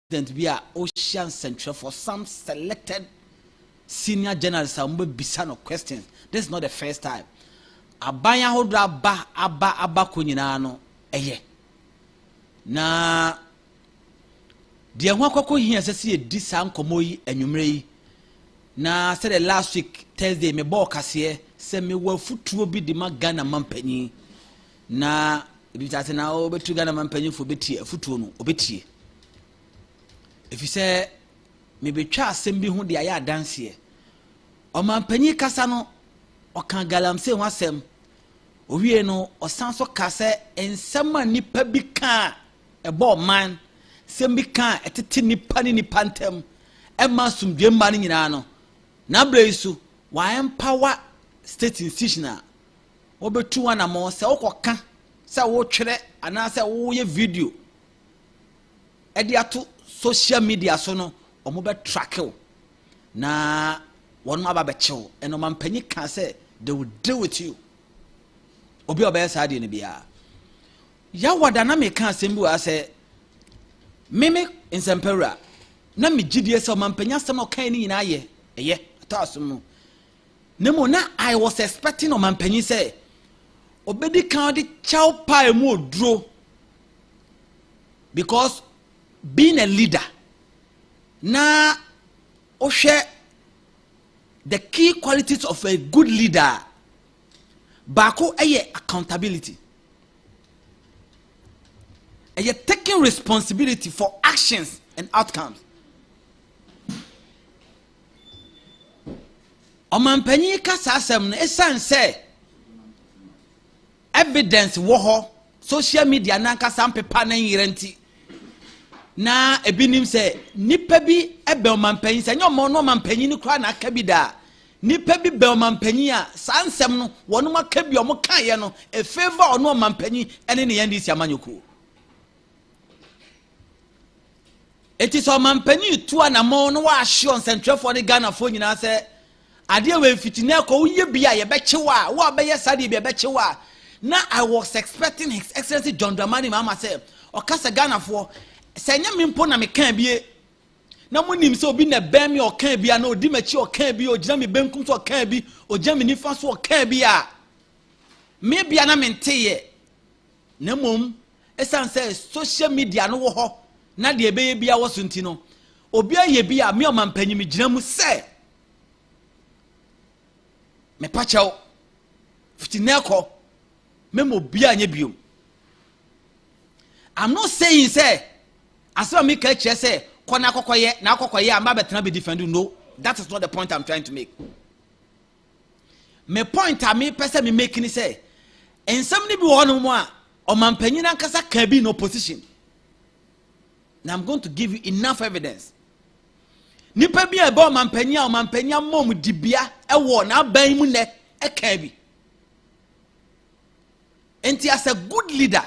be a Ocean Central for some selected senior journalists and be no questions. This is not the first time. Abaya hodra aba kunyina no eye. Na de ho akoko hia sese ye di sa nkomo yi anwumre yi. Na said the last week Thursday me ball kase se me wa futuo bi di ma Ghana mampanyi. Na ebi tate na obetu Ghana mampanyi fo betie futuo no obetie. If you say me betwa asem bi hu de aya danse Omanpanyi kasa no okan galamse ho asem owie no osanso kase ensema nipa bi kan ebo man sem bi kan etete nipa ni nipa ntem ema sumdwe mma ni nyina no na breisu wa empower state institutional obetu wana mo se okoka se wo twere ana se wo ye video edi ato social media so no omo be track na one aba be chew eno mampanyi kan say they will deal with you obi oba sa de ne bia ya wada na me kan asem bi wa say meme nsempera na me gidie say mampanyi asem o kan ni nyina ye eye atasum nemo na I was expecting o mampanyi say obedi kan de chow pie mu odro because being a leader na ohwe the key qualities of a good leader bako eye accountability eye taking responsibility for actions and outcomes Omanpanyi kasa asem no esan say evidence wo ho social media na kasa mpepa na yirenti na ebinim se nipa bi ebe Omanpanyi se nyomo no Omanpanyi ni kra na aka bi da nipa bi be Omanpanyi a sansem no wono maka bi omo kan ye no e favor ono Omanpanyi ene ne yandi si amanyoko eti so Omanpanyi tu anamo no wa hye Central for the Ghana for nyina se ade we fitina ko uye bia ye bechewa wo be ye sade bia bechewa na I was expecting His Excellency John Dramani Mahama say okasa Ghana for senya mimpo na me kan bie na monim se obi na ba mi o kan bia na odi machi o kan bia o gina me benkum so o kan bi o gina me nifa so o kan bia me bia na mente ye na mom esan say social media no wo ho na de ebe ye bia wo so nti no obi aye bia me Omanpanyi me gina mu say me pachaw fitineko me mo bia anya biom. I'm not saying say as I make a say kona kokoye na kokoye am betena be defend. No, that is not the point I'm trying to make. My point I me person me making say and somebody be one more Omanpanyi na kasa can be in opposition. Now I'm going to give you enough evidence. Nipa bi eba Omanpanyi mom dibia ewo na ban mu ne e kan bi. Enti as a good leader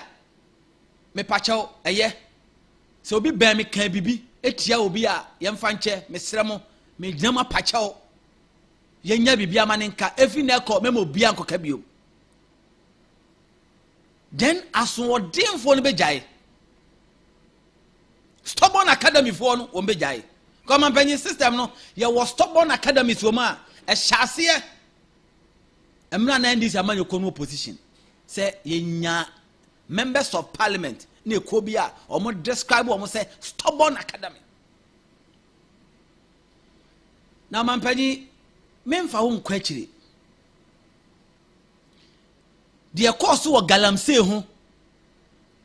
me pachaw eye so obi ban me kan bibi etia obi a yemfa nche me sremo me gyama pachaw yenya bibia ma nka efi na ekọ me mo bia nkoka biom then aso odinfo no bejae stubborn academy for no o bejae come Omanpanyi system no ye was stubborn academy so ma e hyase emra na ndis amanyoko no opposition say yenya members of parliament ne kobia omo describe omo say stubborn academy na Omanpanyi memfa ho nkwachire de course wo galamse ho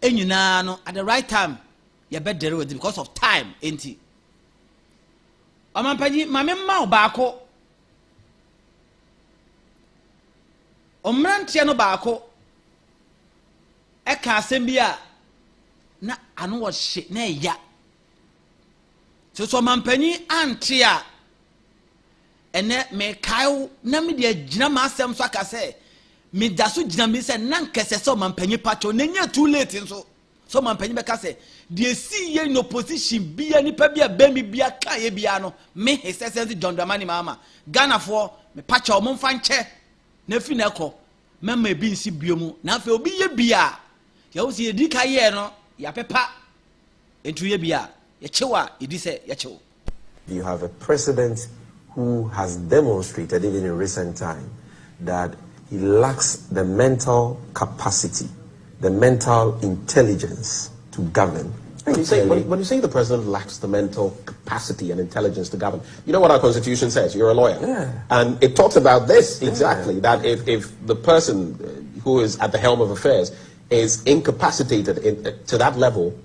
enyina no at the right time ye better with it because of time enti Omanpanyi mamemma obaako omrantie no baako eka asem bia na anu wo hye na ya so Omanpanyi ante a ene me kai na me de agina ma asem so aka se me da so gina me se na nkese so Omanpanyi pacho na nya too late so Omanpanyi be ka se de si ye no position bia nipa bia ba mi bia ka ye bia no me His Excellency John Dramani Mahama Ghana for me pacho mo mfa nche na fi na ekọ mema ebi nsi biomu na obi ye bia ya wo si edi ka ye no ya pepa entu ye bia yechewa idise yechewo. You have a president who has demonstrated even in recent time that he lacks the mental capacity, the mental intelligence to govern. When you say the president lacks the mental capacity and intelligence to govern, you know what our constitution says? You're a lawyer. Yeah. And it talks about this exactly, that if the person who is at the helm of affairs is incapacitated to that level,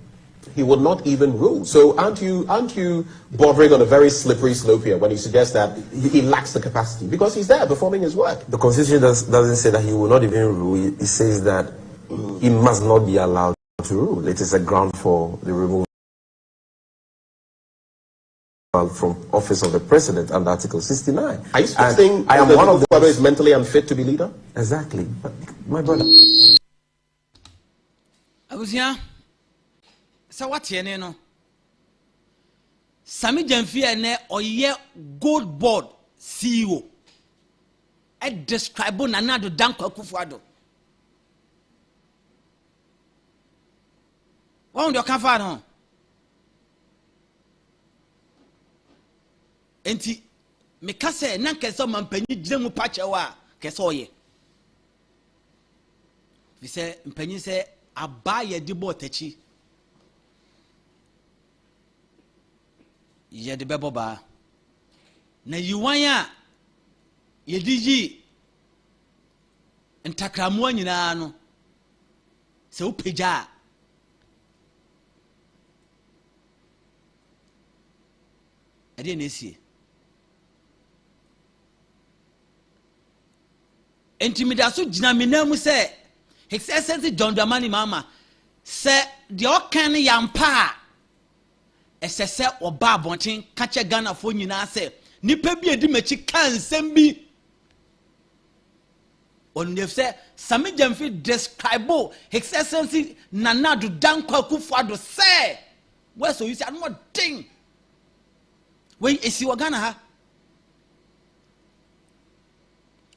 he will not even rule. So aren't you bordering on a very slippery slope here when you suggest that he lacks the capacity? Because he's there performing his work. The Constitution doesn't say that he will not even rule. It says that he must not be allowed to rule. It is a ground for the removal from office of the president under Article 69. Are you suggesting I am one of the whoever is mentally unfit to be leader? Exactly. But my brother. So what here no? Sami Jamfie ne oye gold board CEO. I describe Nana do Danko Akufo-Addo. What do you come for no? Enti me kase na kese man panyi gire mu pache wa kese oye. We say mpanyi say abaye di bo tachi. Ye de bebo ba. Na yiwan a ye digi ntakramu anyina no. Se wo peja ade na esie. Intimidaso gina menamu se His Excellency John Dramani Mahama se de okan yampa esese oba abonten kache Ghana fo nyina se nipa bi edi machi kansem bi onef se Sami Jamfi describe His Excellency Nana do Danko Akufo-Addo se we so you say no thing we esi wa Ghana ha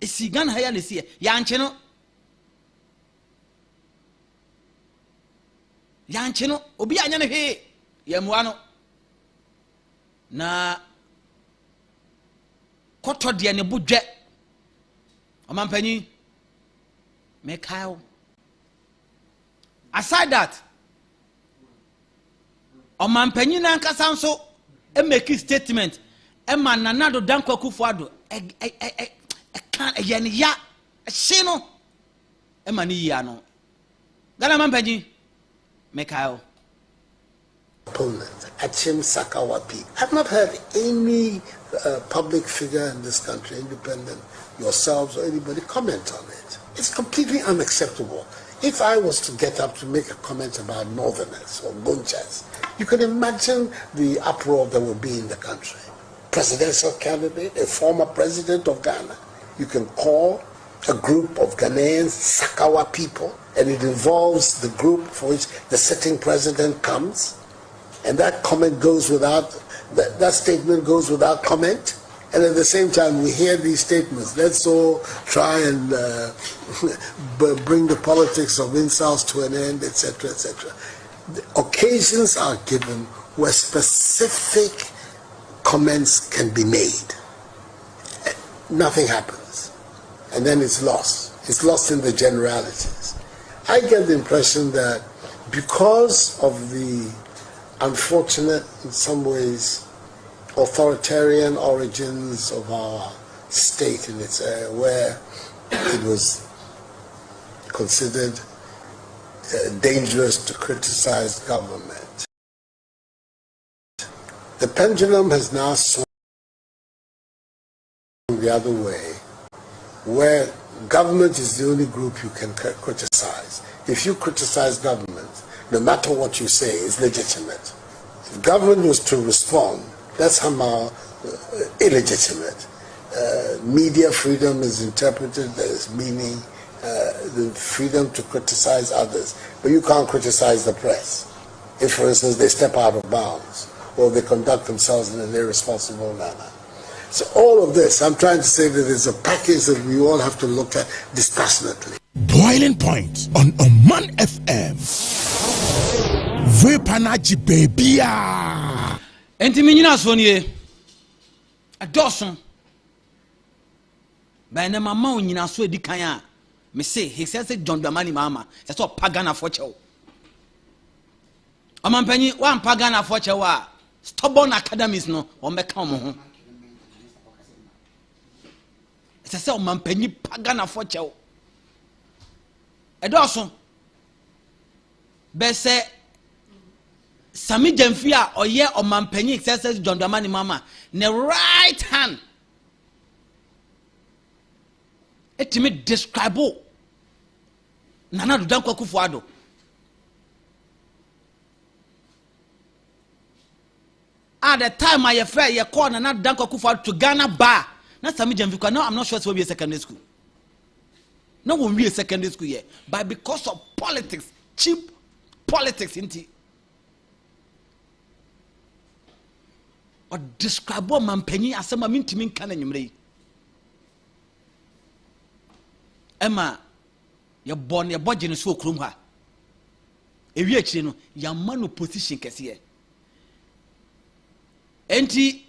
esi Ghana ha ya nesi ya nche no obi anya ne he ya muwa no na koto de ne budwe Omanfm me kayo. Aside that Omanfm na nkasa nso e make statement e ma Nana do Danko Akufo-Addo kan ye ne ya hye no e ma ne ya no Ghana Omanfm Mekayo. Opponent, Achim Sakawapi. I've not heard any public figure in this country, independent, yourselves or anybody, comment on it. It's completely unacceptable. If I was to get up to make a comment about Northerners or Gunchas, you can imagine the uproar that would be in the country. Presidential candidate, a former president of Ghana. You can call a group of Ghanaians Sakawa people, and it involves the group for which the sitting president comes, and that comment goes without, that statement goes without comment, and at the same time we hear these statements. Let's all try and bring the politics of insults to an end, etc., etc. Occasions are given where specific comments can be made. Nothing happens. And then it's lost. It's lost in the generalities. I get the impression that because of the unfortunate, in some ways, authoritarian origins of our state in its where it was considered dangerous to criticize government, the pendulum has now swung the other way, where government is the only group you can criticize. If you criticize government, no matter what you say, is legitimate. If government was to respond, that's somehow illegitimate. Media freedom is interpreted as meaning the freedom to criticize others, but you can't criticize the press. If, for instance, they step out of bounds or they conduct themselves in an irresponsible manner. So all of this, I'm trying to say that it's a package that we all have to look at dispassionately. Boiling Point on Oman FM. Vepanaji baby. Enti minyina so nie. Adoson. Ba na mama onyina so edi kan a me say he says John Dramani mama. Say so pagana for chew. Omanpanyi wan pagana for chew a stubborn academies no on be kan mo ho. Say omanpanyi pagana for chew. Adoson. Be say Sami Jemfia or ye or Mampenny says John Dramani mama ne right hand. It me describe Nana do danko kufuado. At the time I affair ye call Nana danko kufuado to Ghana bar. Not Sami Jemfia. No, I'm not sure it will be a secondary school. No one be a secondary school yet. But because of politics, cheap politics inti. Or describe what Mampenny as some mintimin can you Emma, you're born your body in so crumha. If you actually your man position can Enti,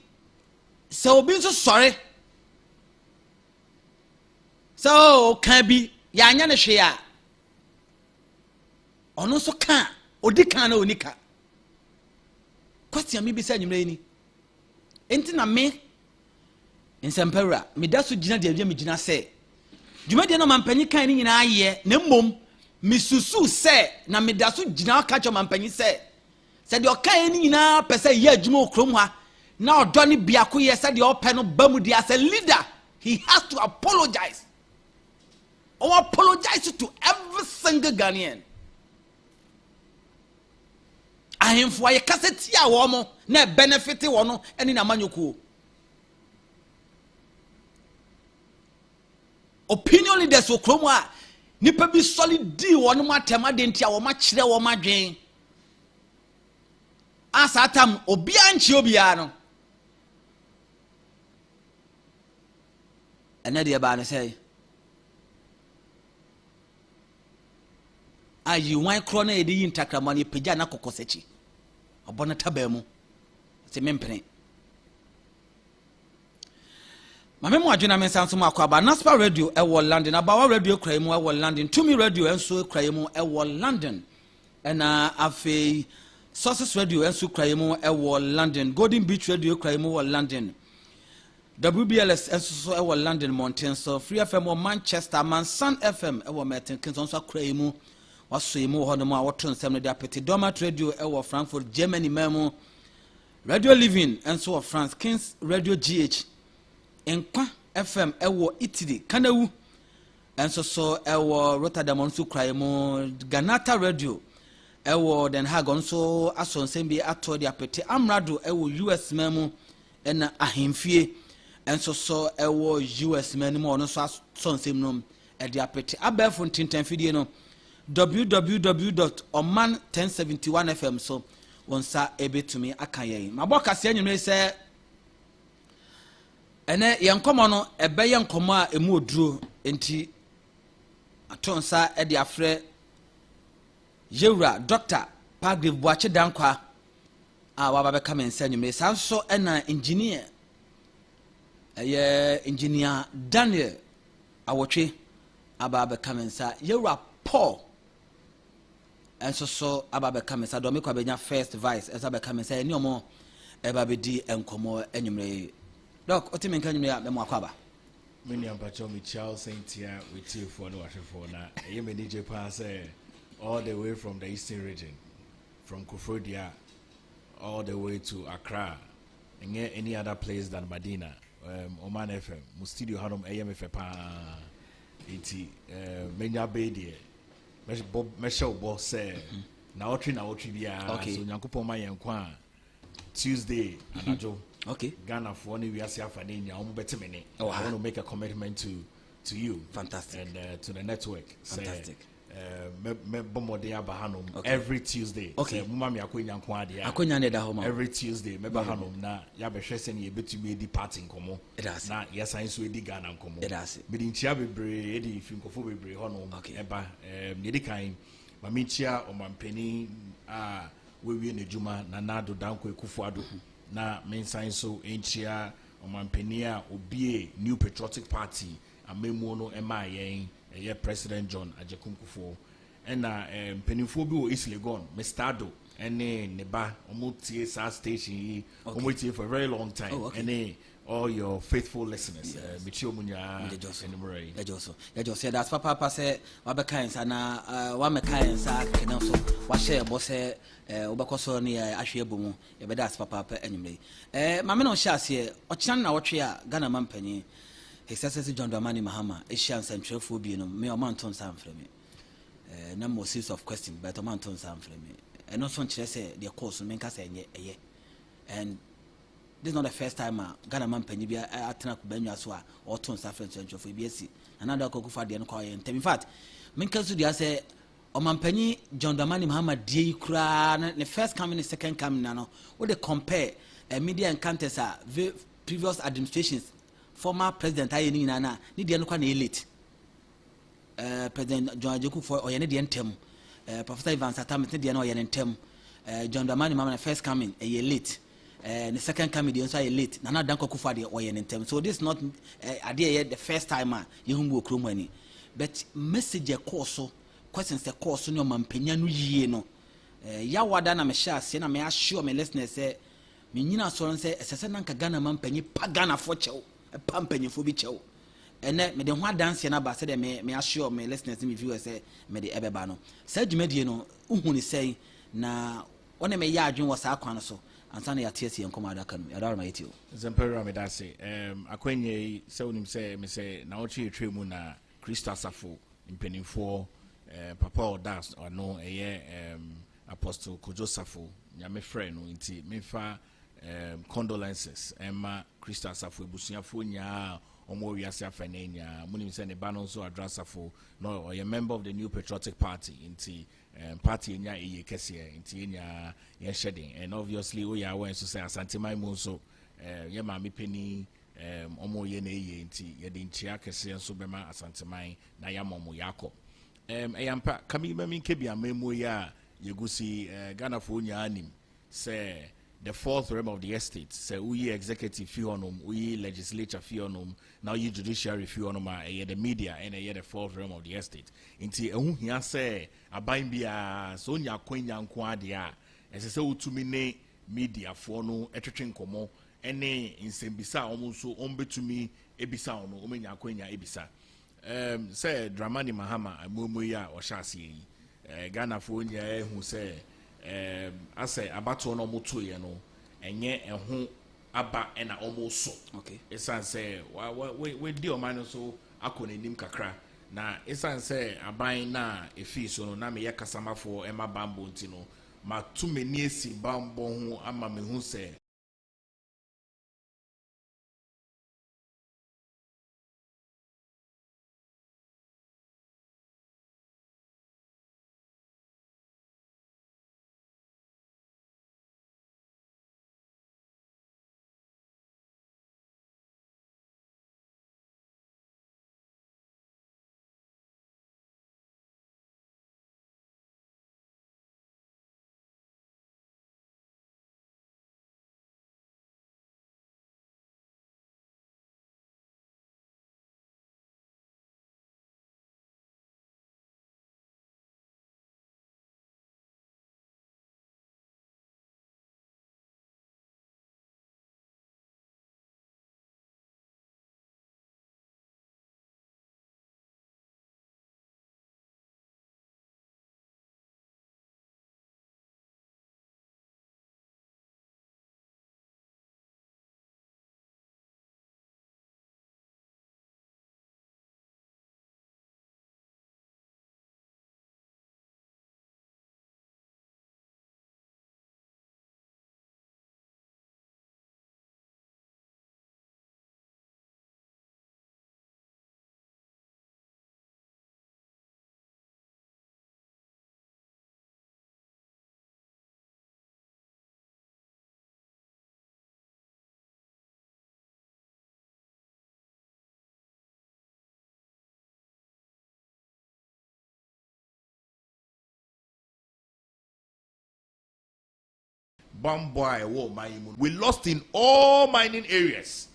so being so sorry. So can be Yanyana Shea. Or no so can, or Dicano Nika. Question me beside you, Rainy. Enti na me in Sampera, me dasu jina de me jina say. Juma de no mampanyi kan ni nyina aye na mmom me susu say na me dasu jina ka cho mampanyi say. Say de okan ni nyina pese ye adwuma okrom ha na odo ne biako ye say de ope no bamu de as a leader he has to apologize. Or apologize to every single Ghanaian. Ahemfo aye kaseti a wo mo na benefit wo no eni na manyoko. Opinion leaders wo kromo a nipa bi solid di wo no matema de ntia wo ma kire wo madwen. Asatam obi anchi obi a no. Ena de ba na say. Ayi wan kro na edi intakramani pagya na kokosechi. Obona tabamu. Se mempene. Mame mo adwena men sanso mo akwa ba Naspa radio e wo London abawa radio krai mu e wo London Tumi radio enso krai mu e wo London ena afei Sources radio enso krai mu e wo London Golden Beach radio krai mu wo London WBLS enso e wo London Mountain so Free FM wo Manchester Mansan FM e wo Merton Kinson so krai mu waso mu ho no ma woto nsem no de apeti Domat radio e wo Frankfurt Germany memu Radio Living enso wo France Kings Radio GH Enkwa FM ewo Italy Kanawu enso so ewo Rotterdam onso kraimo Ganata Radio ewo Den Haag onso asonsem bi ato de apete Amrado ewo US memu ena ahemfie enso so ewo US memu ono so asonsem no e de apete abefo ntintanfidie no www.oman1071fm so wonsa ebetumi akaye maboka se anyume se ene yenkomo no ebe yenkomo a emu oduro enti atonsa e de afre Yewura Dr. Pagrive Boache Dankwa a waba be ka mensa nyume sanso ena engineer engineer Daniel awotwe aba be ka mensa Yewura Paul enso so aba be ka mensa do me kwa benya first vice esa be ka mensa eni omo eba be di enkomo enyumre Doc, what you mean can you make me akwaba? Many ampacho mi Charles Saint here with you for no for na. You may DJ pass all the way from the eastern region, from Kofodia all the way to Accra, and any other place than Medina, Omanfm, mu studio hanum AMF pa. Iti menya bedi. Mesho boss say na otri bia. So nyankopon ma yenkwa Tuesday anajo. Okay. Ghana for one we are saying I want to make a commitment to you. Fantastic. And to the network. Fantastic. Every Tuesday. Okay. Every Tuesday. Na ya be hwese ne betu be di party nkomo. Na ya science we di Ghana nkomo. Be di nchia bebre e di finkofo bebre ho no. Eba ne di kan mamichia omampeni we ne juma na nado danko ekufuado na mensan so enchia Omanfm a obie New Patriotic Party amemu no ema yen President John Ajekum Kufuor ena mpanimfo bi wo East Legon Mr. Ado ene ne ba omotie sa station yi omotie for a very long time ene all your faithful listeners bichi omunya enumere ejo that's papa say wabeka nsa na wameka nsa kenan so wa share bo say obekoso ne ahwe bomu e be that's papa enumere mame no sha ase o kyan na wotwe a Ghana mampanyi His Excellency John Dramani Mahama Asian Central Phobia no me omanton sam frame na mo series of questions but omanton sam frame and also nkyere say the course no menka say enye and this is not the first time Ghana man penny be atena ku banwa so a oton sa French for BSc another kokufa de no kwa yen in fact menka so dia say Omanpanyi John Dramani Mahama die kura the first coming the second coming na no we dey compare media encounters previous administrations former president ayeni na ni de no kwa na elite President John Ajeku for oyene de ntem Professor Ivan Satam de no oyene ntem John Dramani Mahama first coming a elite the second comedy also late nana danko kufa de oye ntem so this is not idea the first time you humbo kromani but message e course questions the course no mampanya no yie no ya wada na me sha se na me assure me listeners say me nyina so nse esese nanka Ghana mampanyi pa Ghana fo chew pa mpanyifo bi chew ene me de ho dance na ba se de me assure me listeners me viewers say me de ebeba no sa dwumadie no uhuni sei na one me ya adwen wo sa kwan so ansana ya tiesi enkom adaka no yadara ma yetio zempera me da say akwenye se unim say me say na ochi etwemu na Christo Asafo mpanimfo papa odas ono Apostle Kojo Safo nyame frɛ no nti mefa condolences emma Christo Asafo ebusuafo nyaa omo wiase afenenya munim say ne ba no so adrasafo no or a member of the New Patriotic Party nti party enya eye kese nti enya ye shedding and obviously we are when so say asantemai mu so ye ma me peni omo ye na eye nti ye de nchia kese so bema asantemai na ya momo yakọ eyampa kami ma min kebia memo ya yegusi Ghana fo nya anim say the fourth realm of the estate say we executive fionum we legislature fionum now you judiciary fionum the media and the fourth realm of the estate inti ehu hia say aban bia so nya kwanya nko ade a ese se utumi ne media fo no etwetwe nkomo ene nsembisa omo so ombetumi ebisa ono omenya kwanya ebisa say Dramani Mahama amomo ya o hyase yi Ghana fo nya ehu say ase abato no moto ye no enye eho aba ena omo so okay esan say we di o man so akonanim kakra na esan say aban na efi so no na me yakasamafo ema bambo ntino ma tu meni esi bambo ho ama me hu say Bamboy, we lost in all mining areas.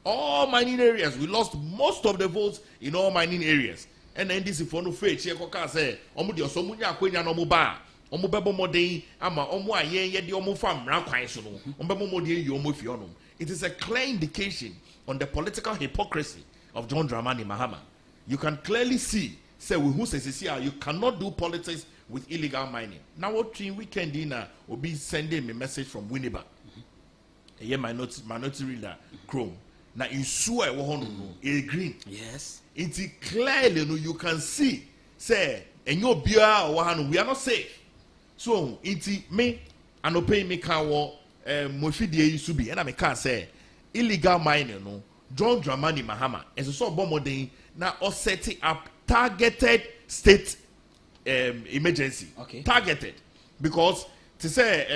All mining areas. We lost most of the votes in all mining areas. And then this is for no faith. She say, "Omu di osomunya kwenya no muba. Omu bebo modern ama omu aye ye di omu fam ra kwan so no. Omu bebo modern ye omu fi ono." It is a clear indication on the political hypocrisy of John Dramani Mahama. You can clearly see, say we who says you cannot do politics with illegal mining. Now what weekend dinner will be sending me message from Winneba. Here my note reader Chrome. Now you swear a green. Yes. It's clearly you can see say and your beer or we are not safe. So it's me and no pay me can walk Mofidi used to be and I can't say illegal mining no John Dramani Mahama as a sort of bomb now or setting up targeted state emergency. Okay. Targeted because to say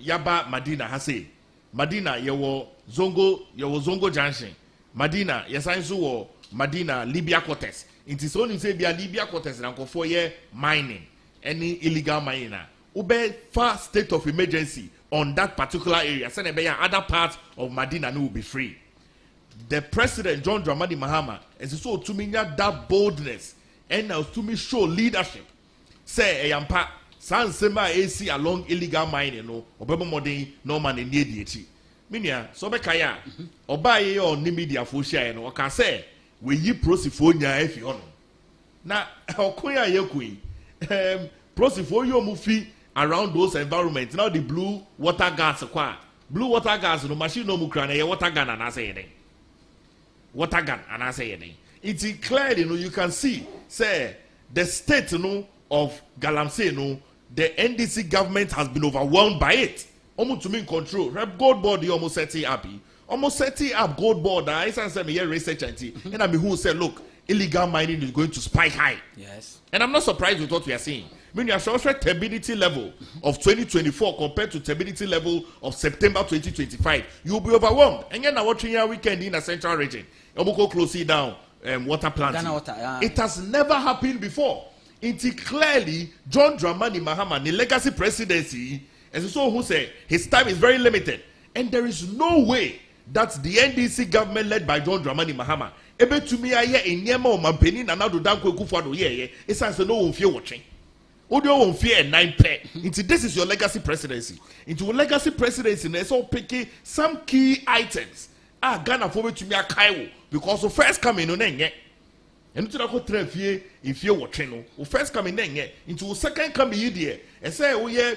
Yaba Madina has say Madina yewo Zongo Junction Madina yesansu Madina Libya quarters it is only say be a Libya quarters and for 4 year mining any illegal mining ube fast state of emergency on that particular area send other parts of Madina will be free. The president John Dramani Mahama is so to me that boldness and now to me show leadership say yampa san sema AC along illegal mining no obebo modern no man in the minia so be kaya oba ye on media for share no ka say we yi prosifonia efi ono na okoya yekui prosifonia mu fi around those environments now the blue water gas no machine no mukra na ye water gun and I say water gun and I say it's clear you can see say the state of Galamsey the NDC government has been overwhelmed by it almost to me in control rep gold board you almost setting up gold board I say me research and I mean who said look illegal mining is going to spike high. Yes. And I'm not surprised with what we are seeing. When you are showing stability level of 2024 compared to stability level of September 2025, you will be overwhelmed. And then watching your weekend in a central region, Omoko closely down water planting. It has never happened before. It's clearly John Dramani Mahama, the legacy presidency, as so who say his time is very limited. And there is no way that the NDC government led by John Dramani Mahama ebe to me aye enyema o mampeni na nado danko ekufado ye e say no won fie watching odio won fie 9 pe into this is your legacy presidency into legacy presidency na so pick some key items Ghana for to me akaiwo because the first coming no enye enu tira ko tra fie ifie watching no o first coming na enye into second coming yi de e say wo ye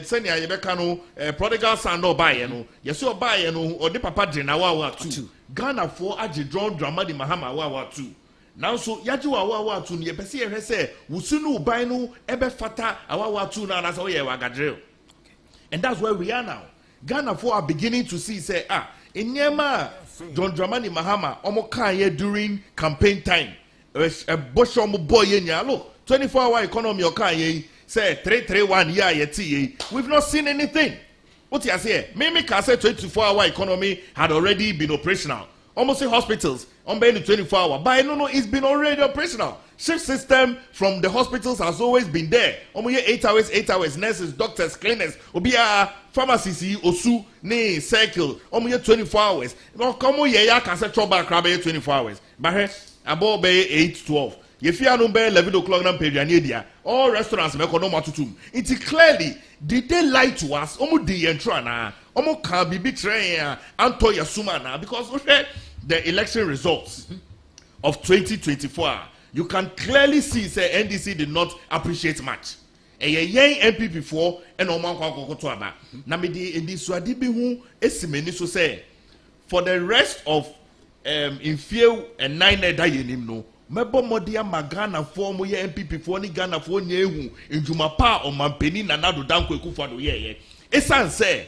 senior ye beka no prodigal son no buy no ye so buy no o de papa de na wa two Ghana for aje John Dramani Mahama wa two now so yaji wa two ne pese ye say wusunu uban no ebe fata wa two na na so ye wa gadrel and that's where we are now. Ghana for are beginning to see say enyema John Dramani Mahama omo kan ye during campaign time bosho mo boy ye nya look 24-hour economy o kan ye say 331 year ye we've not seen anything. What you say? Maybe can say 24-hour economy had already been operational. Almost say hospitals on the 24-hour, but no, it's been already operational. Shift system from the hospitals has always been there. Almost 8 hours. Nurses, doctors, cleaners, obia pharmacies, osu, ne circle. Almost 24 hours. No, come on, can say trouble crab 24 hours. But above 8-12. If you are no 11 o'clock na period, all restaurants make no matutum. It's clearly did they lie to us? Omo di entra na, omo can be betraying Anto Yasuma na because the election results of 2024, you can clearly see say NDC did not appreciate much. A young MP before and Oman to aba. Na me di indi suadi bi hu esimeni so say for the rest of in few and 9 da yenim no. Mebo modia magana for mo ye MPP for ni Ghana for ni ehu njuma pa o mampeni na nado danko ekufado ye esan say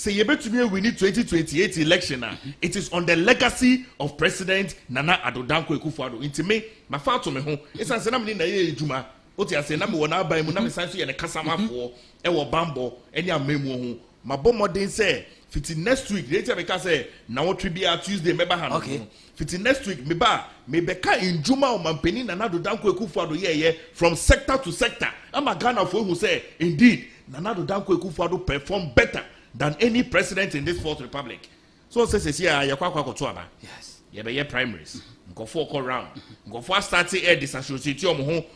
ye betumi we need 2028 election it is on the legacy of President Nana Addo Dankwa Akufo-Addo intime ma fa to me ho esan say na me na ye ejuma oti ase na me wona aban mu na me san so ye ne kasamafo e wo bambo eni amemu ho ma bomodin say fiti next week later because say na what tribute Tuesday meba han okay fiti next week me beka injuma o mampeni Nana Addo Dankwa Akufo-Addo ye from sector to sector ama Ghana for who say indeed Nana Addo Dankwa Akufo-Addo perform better than any president in this fourth republic. So says here, yes, you primaries. Go for call round. Go for starting air disassociate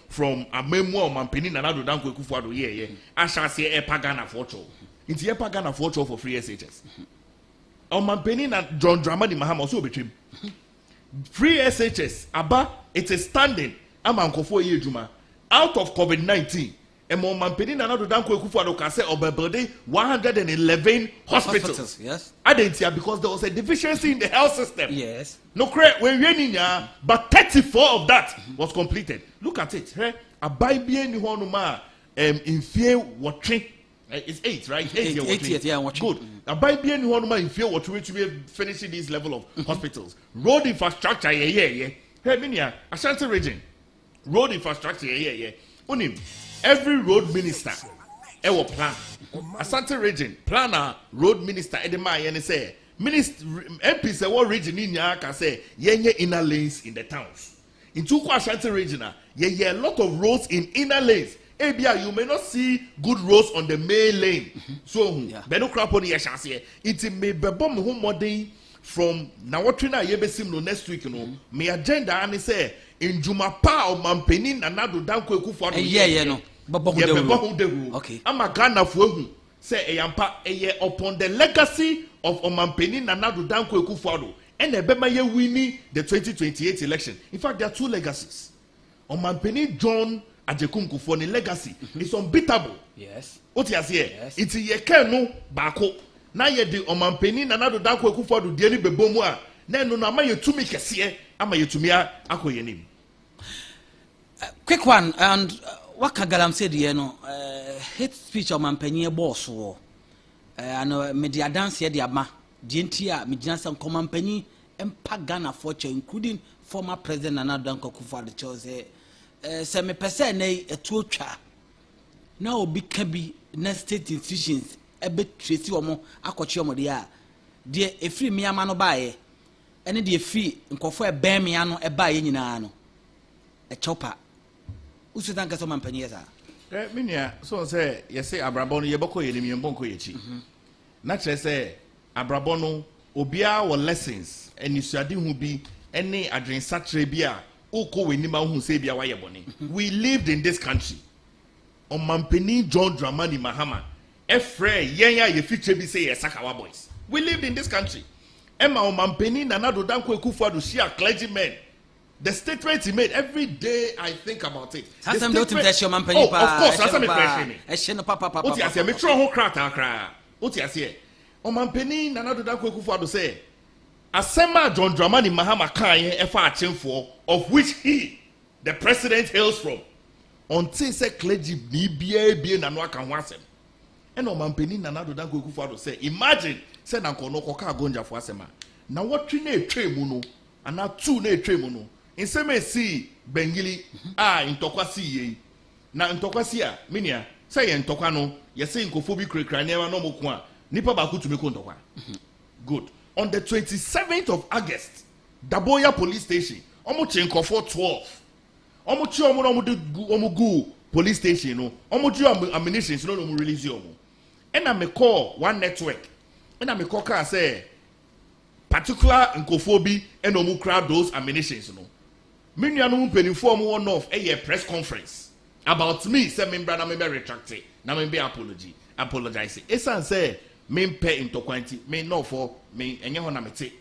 from a memoir man penny and another down quick for the year. I shall say a pagana photo. It's a pagana photo for free SHS. On man penny and John Dramani Maham also between free SHS. Abba, it's a standing. I'm Uncle for year Juma out of COVID-19. And more man penny and another down quick for the cassette of a birthday 111 hospitals. Yes, I didn't see because there was a deficiency in the health system. Yes. No correct when but 34 of that was completed. Look at it. A Bible in fear watching. It's 8, right? 8 years, yeah, watching. Good. A Bible in fear watching to be finishing this level of hospitals. Road infrastructure, yeah. Hey, Minia, Ashanti region. Road infrastructure, yeah. Unim. Every road minister, ever plan. Ashanti region, planner, road minister, Edema, and say, Minister MPs a what region in ya can say yenye inner lanes in the towns. In Tukwa Ashanti region, a lot of roads in inner lanes. ABI, you may not see good roads on the main lane. So beno crap on your chance here. It may be bomb home modern from now what trina yebesim no next week, you know. My agenda and say in Jumapa or Mampenin and Nadu Danko Kufa. Yeah, no. Okay. I'm a Ghana for say a yampa a year upon the legacy of Omanfm Nana Danko Ekufuado and the Bemaye winning the 2028 election. In fact, there are 2 legacies. Omanfm John Ajekum Kufoni legacy is unbeatable. Yes. What you say? Yes. It's a yekeno bako. Na ye di Omanfm Nana Danko Ekufuado dieni bebomwa. Na no na ma yetumi kese ama yetumi akoyenim. Quick one and what Kagalam said, you know, hate speech of Mampenye boss war. And media dance here, the Ama, Gentia, Midjansan Common Penny, and Pagana fortune, including former President Nana Danko Kufa the chose semi percent a torture. Now big cabby, next state institutions, a bit tracy or more, Akochiomo dia. Dear a free miamano buy, and the fee, and confer a bear miano, a buy in a chopper. Usu tanka so mampanyeza. Minia, so say, yes, say Abrabono Yaboko Yedim Bonko Yechi. Naturally say Abrabono Obia or lessons, and you shall who be any adrin satrebia, Oko Winima who say Bia Wayaboni. We lived in this country. On Mampeni John Dramani Mahama, Efre, Yenya, ye future be say Sakawa boys. We lived in this country. Emma on Mampeni Nanado Danko Kufa she a clergyman. The statement he made every day, I think about it. Of course, that's what I'm saying. What you say? Me try who cry. What you say? Omanfm Nana Danko Ekufuado say, Asema John Dramani Mahama Kanye efa achemfo of which he, the president, hails from. Until say clergy BBA na no aka ho asem. And Omanfm Nana Danko Ekufuado say, imagine say na nkono koka gonja fo asema. Na what three na etwe mu no, ana two na etwe mu no. In seme si bengili intokwa si ye na intokwa si a minia say ye ntokwa no ye say nkofo bi krekra na no mo ko a nipa ba ku tumi ko ntokwa. Good. On the 27th of August, Daboya police station omo che nkofo 12 omo chi omo gu police station no omo ju ammunition no mo release omo and I me call one network and I me call can say particular nkofo bi and omo crowd those ammunitions no. Minianum penifo one of a press conference about me. Say me brother me be retracted. Na me be apologize. Esan say me pay into quantity. Me no for me enye ho na mete.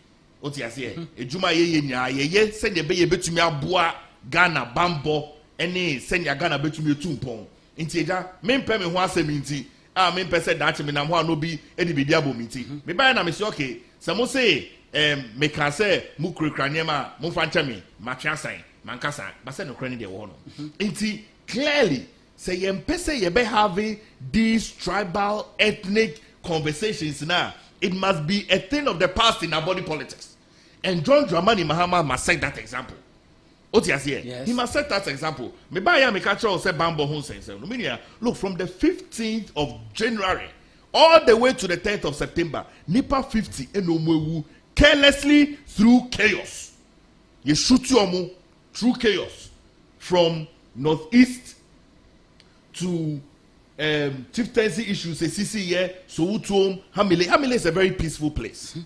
Oti ase ejuma ye nya ye se de be ye betumi aboa Ghana bambo ene se nya Ghana betumi etumpon. Nti eja me pay me ho asem nti me pay say that me na ho no bi edi bi dia bo mi nti. Me buy na me say okay. Se mo say me can say mu krekra niema mu fancha me matwasan mankasa ba say no kra ni de wo no. Nti clearly say yempese ye be having these tribal ethnic conversations now. It must be a thing of the past in our body politics. And John Dramani Mahama must set that example. Yes. He must set that example. Me buy ya me catch all say Bambo Hun sense. Look, from the 15th of January all the way to the 10th of September, Nipa 50 enomwewu carelessly through chaos. You shoot you through chaos from northeast to chieftaincy issues, CCE, Soutum, Hamile. Hamile is a very peaceful place.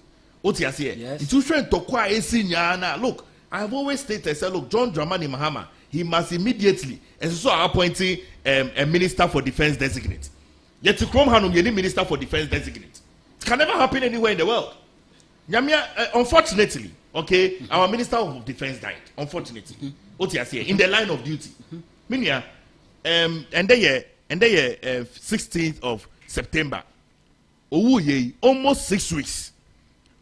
What you say? Yes. It's usually to quite a look. I have always stated, say, look, John Dramani Mahama, he must immediately, and so appointing a minister for defense designate. Yet to Chrome Hanum, you need minister for defense designate. It can never happen anywhere in the world. Unfortunately, okay, our minister of defense died. Unfortunately, what you say in the line of duty. Minya, and the 16th of September, almost 6 weeks.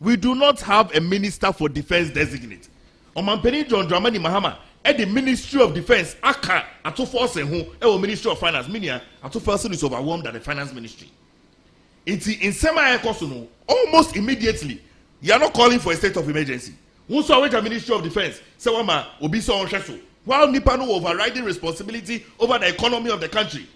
We do not have a minister for defense designate. Omanfm John Dramani Mahama at the Ministry of Defense, aka ato force who Ministry of Finance, minia ato force is overwhelmed at the Finance Ministry. In semi almost immediately, you are not calling for a state of emergency. Who saw which a Ministry of Defense? Say wama obi so on sheso. While Nipa no overriding responsibility over the economy of the country.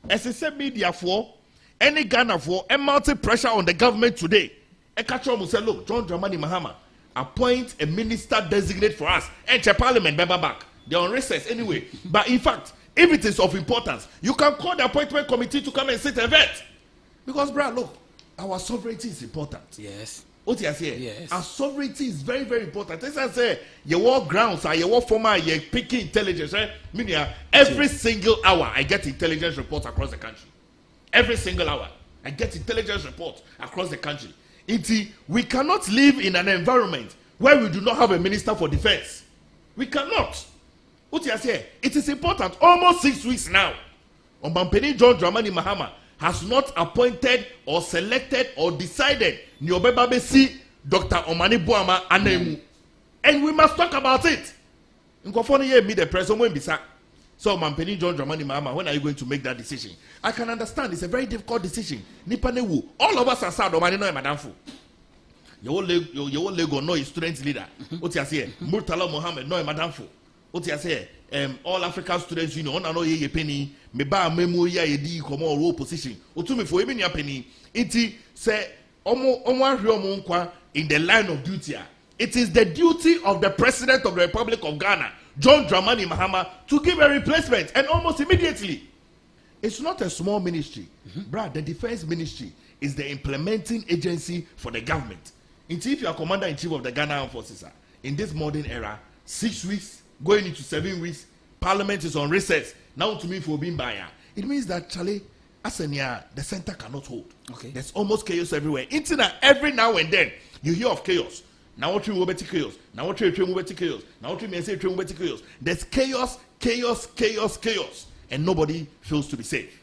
As I said, media for any Ghana for a multi pressure on the government today. Ekachom will say, look, John Dramani Mahama, appoint a minister designate for us. And Parliament, back. They're on recess anyway. But in fact, if it is of importance, you can call the appointment committee to come and sit and vet. Because, brother, look, our sovereignty is important. Yes. What you say? Yes. Our sovereignty is very, very important. As I say, your war grounds are your war former, your picking intelligence. Right? Meaning, every single hour, I get intelligence reports across the country. Every single hour, I get intelligence reports across the country. We cannot live in an environment where we do not have a minister for defense. We cannot. What you say? It is important. Almost 6 weeks now. Omanfm John Dramani Mahama has not appointed or selected or decided Nyobebabesi Dr. Omani Buama Anemu. And we must talk about it. Nkofoni ye meet the president bisa. So Omanfm John Dramani Mahama, when are you going to make that decision? I can understand it's a very difficult decision. Nipanewu. All of us are sad Omani no madamfu. Your Lego no student leader. What you say? Murtala Mohammed no madamfu. What you say? All African Students Union on ye penny me ba memo ya yedi komo role position otumi for emi ya penny iti say omo ahwe nkwa in the line of duty. It is the duty of the President of the Republic of Ghana, John Dramani Mahama, to give a replacement and almost immediately. It's not a small ministry. Brad, the defense ministry is the implementing agency for the government. If you are commander-in-chief of the Ghana Armed Forces, in this modern era, 6 weeks, going into 7 weeks, Parliament is on recess. Now to me for being buyer. It means that Charlie, Asenia, the center cannot hold. Okay. There's almost chaos everywhere. Internet every now and then you hear of chaos. Now what you will chaos. Now what you will chaos. Now what you may say chaos. There's chaos, and nobody feels to be safe.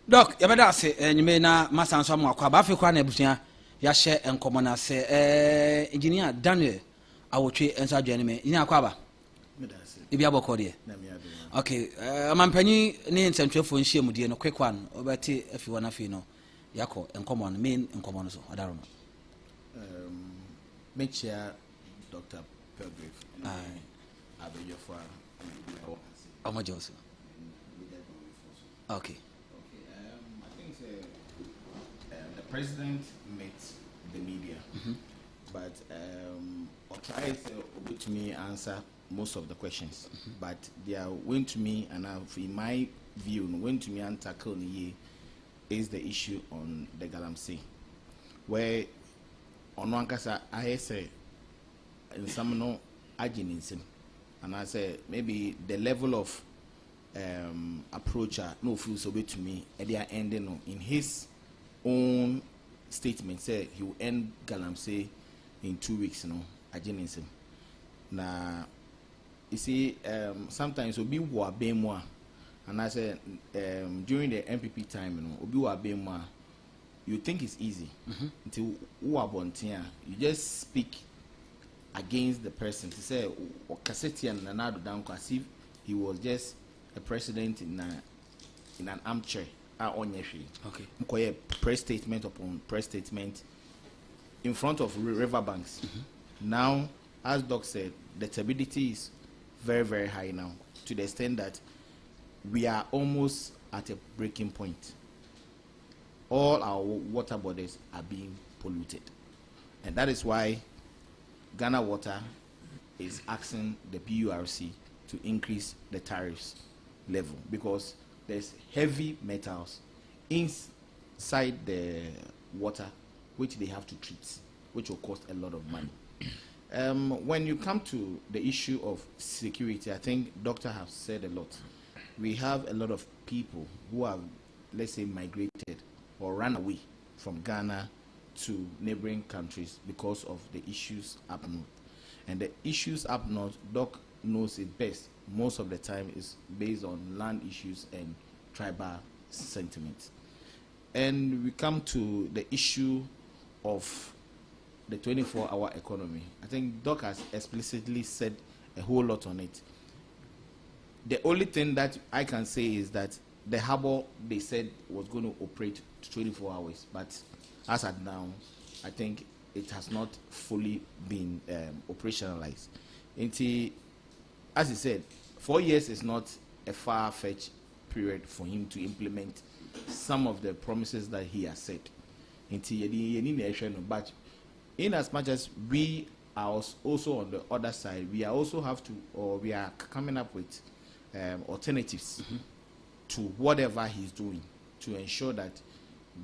Doc, you better say, you may not mass answer more. Africa and ya share and common as say, engineer Daniel, I will treat and surgery enemy in Aquaba. If you have a cordial. Okay, Omanfm name central for shame with a quick one, over tea if you want to know. Yako and common, main and common, so I don't know. Make sure Dr. Pelgrave. I'll be your father. How much also? Okay. I think the president met the media, but I'll try to me answer most of the questions. But they are went to me, and in my view, went to me and tackle is the issue on the Galamsey, where on one case I say in some no agency, and I say maybe the level of approach no feels so way to me at the ending in his own statement say he will end Galamsey in 2 weeks, agency. Now you see sometimes will be what be more. And I said, during the MPP time, you think it's easy until you just speak against the person to say, as if he was just a president in an armchair. Okay. Press statement upon press statement in front of riverbanks. Now, as Doc said, the turbidity is very, very high now, to the extent that we are almost at a breaking point. All our water bodies are being polluted. And that is why Ghana Water is asking the PURC to increase the tariffs level because there's heavy metals inside the water which they have to treat, which will cost a lot of money. When you come to the issue of security, I think Doctor has said a lot. We have a lot of people who have, let's say, migrated or run away from Ghana to neighboring countries because of the issues up north. And the issues up north, Doc knows it best. Most of the time is based on land issues and tribal sentiments. And we come to the issue of the 24-hour economy. I think Doc has explicitly said a whole lot on it. The only thing that I can say is that the harbor, they said, was going to operate 24 hours, but as at now, I think it has not fully been operationalized. As he said, 4 years is not a far-fetched period for him to implement some of the promises that he has said. But in as much as we are also on the other side, we are also have to, or we are coming up with alternatives to whatever he's doing to ensure that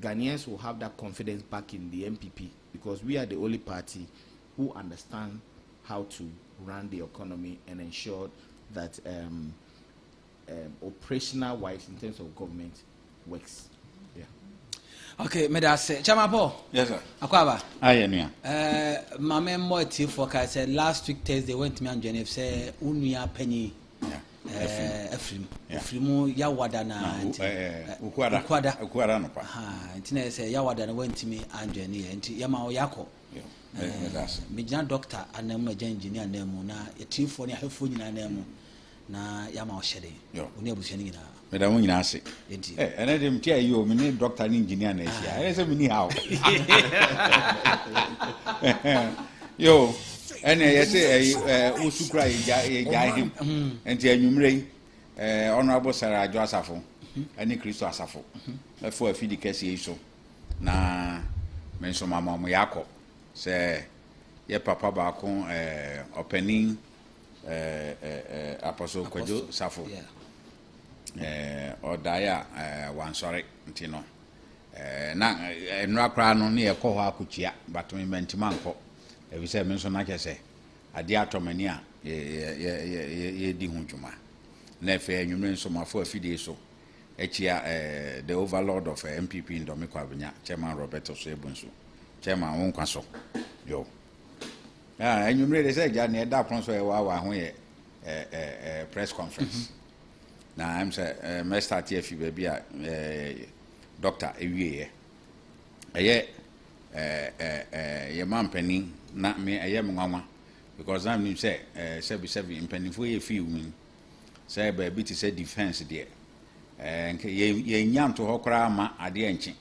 Ghanaians will have that confidence back in the MPP, because we are the only party who understand how to run the economy and ensure that operational wise in terms of government works. Okay, Medase. Chama Paul. Yes, sir. Akwaba. Aye, Mame Moiti Foka said last week Thursday went to me and Jennifer say Unia Penny. Efrim. Efrimu Yawadana. Ukwada no pa. Ntina say Yawadana went to me and Jenny and Yama Oyako. Mijana doctor and them engineer name na team for near Hefuni na name na Yama Oshede. Unia Busheni na. Madam nyina ase and I dem tia you me doctor and engineer na sia I say me ni how yo and you say osukura ya him enti anwumre honorable Sarah Ajo Asafo ani Kristo Asafo for afidi kese yi so na me so mama mo yakọ say ye papa ba ko opening apostle Kwajo Safo Odaya wansore ntino na enra kra no ne ekọ ho akotua but me mentima nkọ e bi se me so na kese ade atomani a ye di hu dwuma na efe anwumre nso mafo afide so echia the overlord of MPP Ndomi Kwabenya chairman Robert Osebunsu chairman wonkwaso yo anwumre de se ja ne da pon so e wa ho ye press conference na I'm say me start here fi baby a doctor ewie ye ye mampani na me ye mwanwa because I'm nim say sebi impani fo ye fi umi say baby ti say defense there ye nyanto hokra ma ade enchi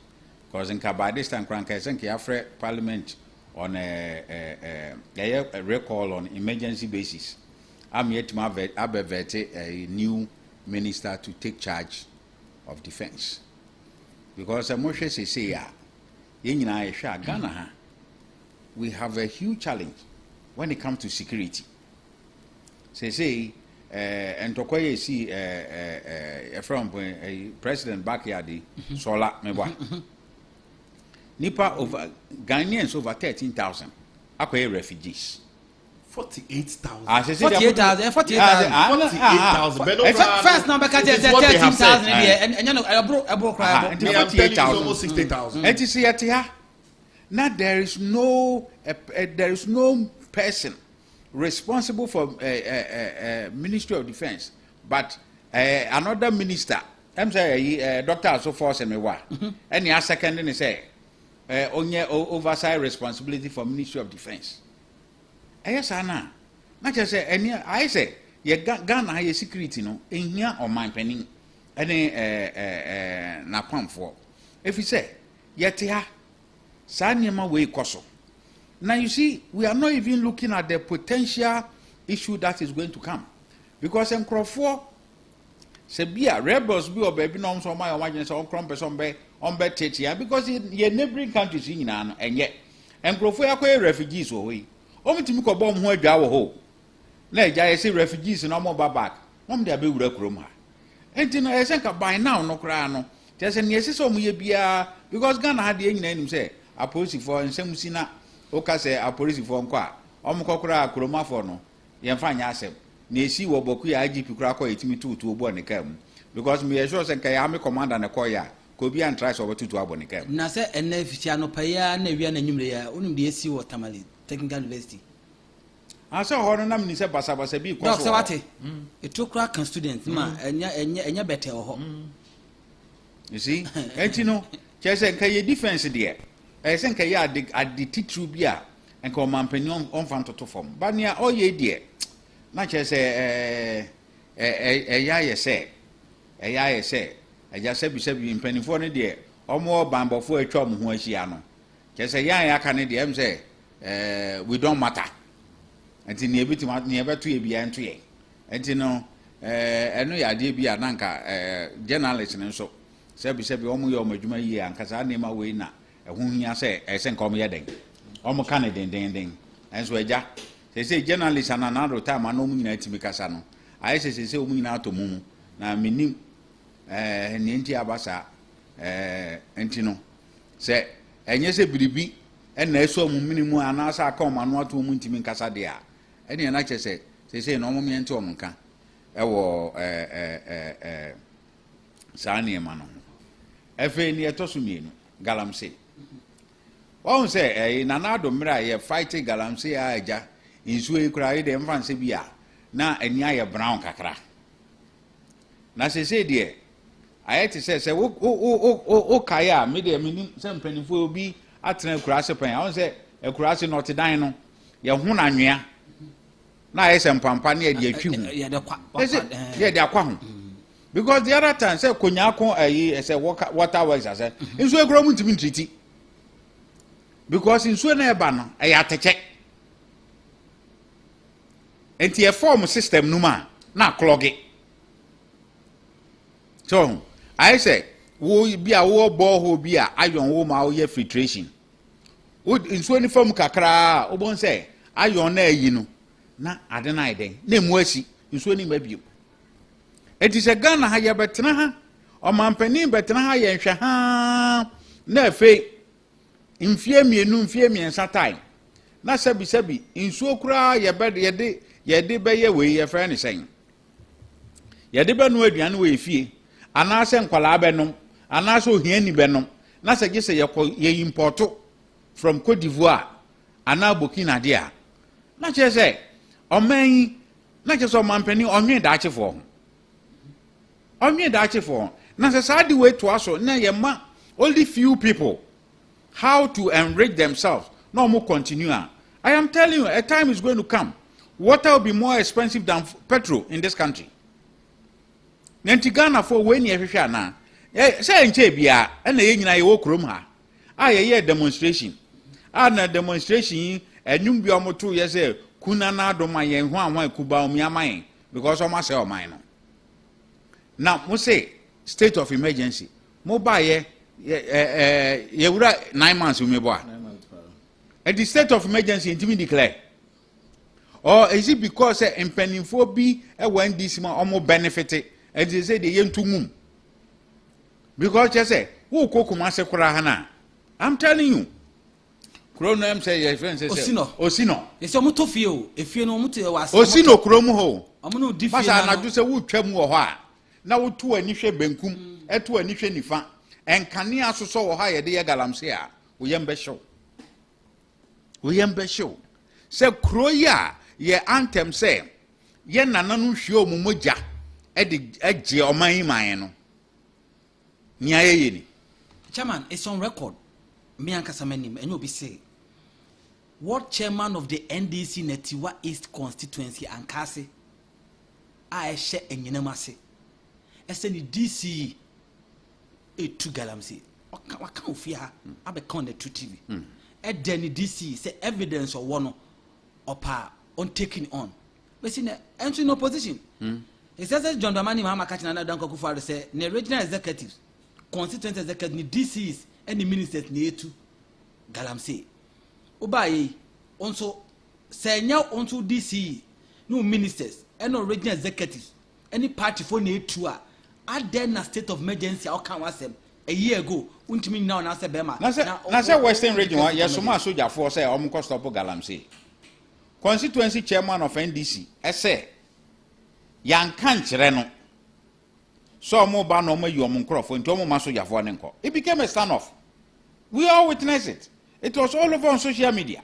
because nka by this time kranka say nka afre parliament on a recall on emergency basis I'm yet to have a new minister to take charge of defense because Moshe say Ghana we have a huge challenge when it comes to security. Say and Tokoye see from President Backyard Sola Meba Nipa over Ghanaians over 13,000 are refugees. 48,000. 48,000. 48,000. First number cut 13,000 and you know I broke cry. It's almost 60,000. And you see at here now there is no person responsible for Ministry of Defense, but another minister. I'm saying Dr. So force and me wa. And your second and say only oversight responsibility for Ministry of Defense. Yes, Anna. Not just say any. I say ye Ghana ye security no. In here on my penny, any na pump for. If you say yet here, Sanyama way koso. Now you see, we are not even looking at the potential issue that is going to come, because in Crawford, Sebia rebels be or baby no so my imagine so crumpers on be tetia because ye neighboring countries in and yet and Crawford are refugees away. Omitimi ko bom ho adwa wo ho na eja yesi refugees no mo back mom dia be wura krom ha enti no yesi ka by now no kra no tese ne yesi so mo ye bia because Ghana had the nyina anim say apolice for nsem sina o ka say apolice for nko a omkokora kromafo no ye mfa nya asem na esi wo boku ya IGP kra ko etimi tutu obo ne kam because me sure say kai army commander ne ko ya ko bi an try so tutu abo ne kam na say ene fisia no paya na wi na nyumre ya onum de esi wo Tamale Technical University asa ho no nam ni se basa bi ko so so wate etokra kan student ma enya better ho you see enti no chese kai defense there say kai adi titru bi a enka o mampanyon on fan toto form ba nia o ye die na chese ya ye se eja se bi mpanifo ne die omo bambofo atwa mo ho ahia no chese ya ka ne die em say we don't matter enti ne ebiti ne ebeto ye bia ento ye enti no eno ya de bia na nka journalist ne nso sebi omo ye omo adwuma yi ankasa na ma we na ehun hia se nka omo ye den omo ka ne den enso eja se journalist na ro time na omo nyina timi kasa no aye se omo nyina atomu na menim ne enti abasa enti no se enye se biribi na eso omo minimu anasa aka omo anu ato omo ntimi kasa de a ene na chese se na omo me enti omo nka ewo sani ema no efe ni etoso mienu galamsey won say na na do mra ye fight galamsey a eja insu e kura de mfanse bi a na ani aye brown kakra na se de ayeti se wo kaya me de minim se mpanifo obi atena kura se pan won say e kura se not dan no ye hu na nwea na ye se mpampa na ye de atwi hu ye de akwa hu because the other time say konyako say water works say inso ekro mu ntimi ntriti because inso na eba no ateche enti e form system numa na clog it so I say wo bia wo borehole bia iron wo ma wo ye filtration wo inso ni form kakra obon say iron na ayi no na ade na iden na emu asi inso ni mabiem eti se Ghana ha ye betena ha o mampani betena ha ye nhwe ha na fe mfie miensa time na sabi insuo kura ye de be ye we ye friend sen ye de be no aduane we fie ana se nkwala be no ana se ohiani be no na se gise ye importo from Cote d'Ivoire ana Burkina dia na che se o man na che so mampani onwe da achefo onye da achefo na se sa di way to aso na ye ma only few people how to enrich themselves no more continue. I am telling you, a time is going to come water will be more expensive than petrol in this country. Nanti Ghana for when ye hwehwe na say nche bia na ye nyina ye wo krom ha ye demonstration na demonstration enum bi omoto ye say kuna na adoma ye ho anwan kuba omiaman because o ma say o man no. Now, we say state of emergency. Mobile, ye wura 9 months we boy. And the state of emergency intimi declare. Or is it because impenifo bi when this man almost benefited and they say the yentu mum? Because you say, who kokuma se kurahana? I'm telling you. Krono em say your friend say Osino. It's a muto fio. If you know muto was Osino kromu ho. Amuno diffi. Pasa na do say wo twam wo ho a. Na wo tu ani hwe benkum etu ani hwe nifa enkane asoso wo ha ye de ye galamse a wo yem be show se kroya ye anthem say ye nananu hwe omumogya e de agye oman man no nia ye ni chairman it's on record me ankasa manim enyo bi say what chairman of the NDC Netiwa East constituency ankase a ehye enyenamase ese ni DC etu galamse waka ofia ha abeka on the 2 TV then the DC say evidence or one opa on taking on but see entering opposition it says John Dramani Mahama Kachina na Danko Kufuor say the regional executives constituent executives ni DCs and the ministers ni etu galamse obaye onso say nya onto DC no ministers and regional executives any party for na etu a aden na state of emergency a kan wasem a year ago untimi now na say bema na say western region wa yesoma soldier for say omko stop galamsey constituency chairman of NDC say yan kan kire no so mo ba no ma yi omon krofo nti omo ma soldier for ne nko it became a standoff. We all witnessed it. It was all over on social media.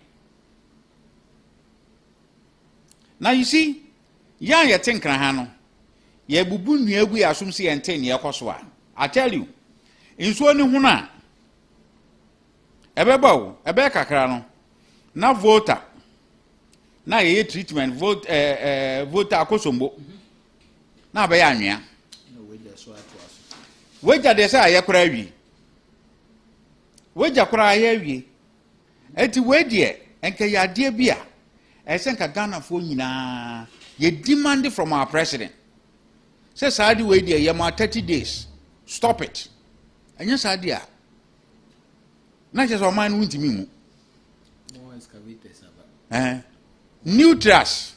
Now you see, ya think krahano. Ye bubu nuegu ya asumsi enten ye kwoswa. I tell you, inso ni huna. Ebe bawo, ebe kakra no. Na voter. Na ye treatment voter akosombo. Na be ya anwea. Weja de say ayekora wi. Weja kora ayewie. Eti we de enke ya de bia. Esenka Ghana fo nyina ye demand from our president. Say Saudi we de ye ma 30 days. Stop it. Anya Saudi a. Na je so man wuntimi mu. More excavators aba. Neutrals.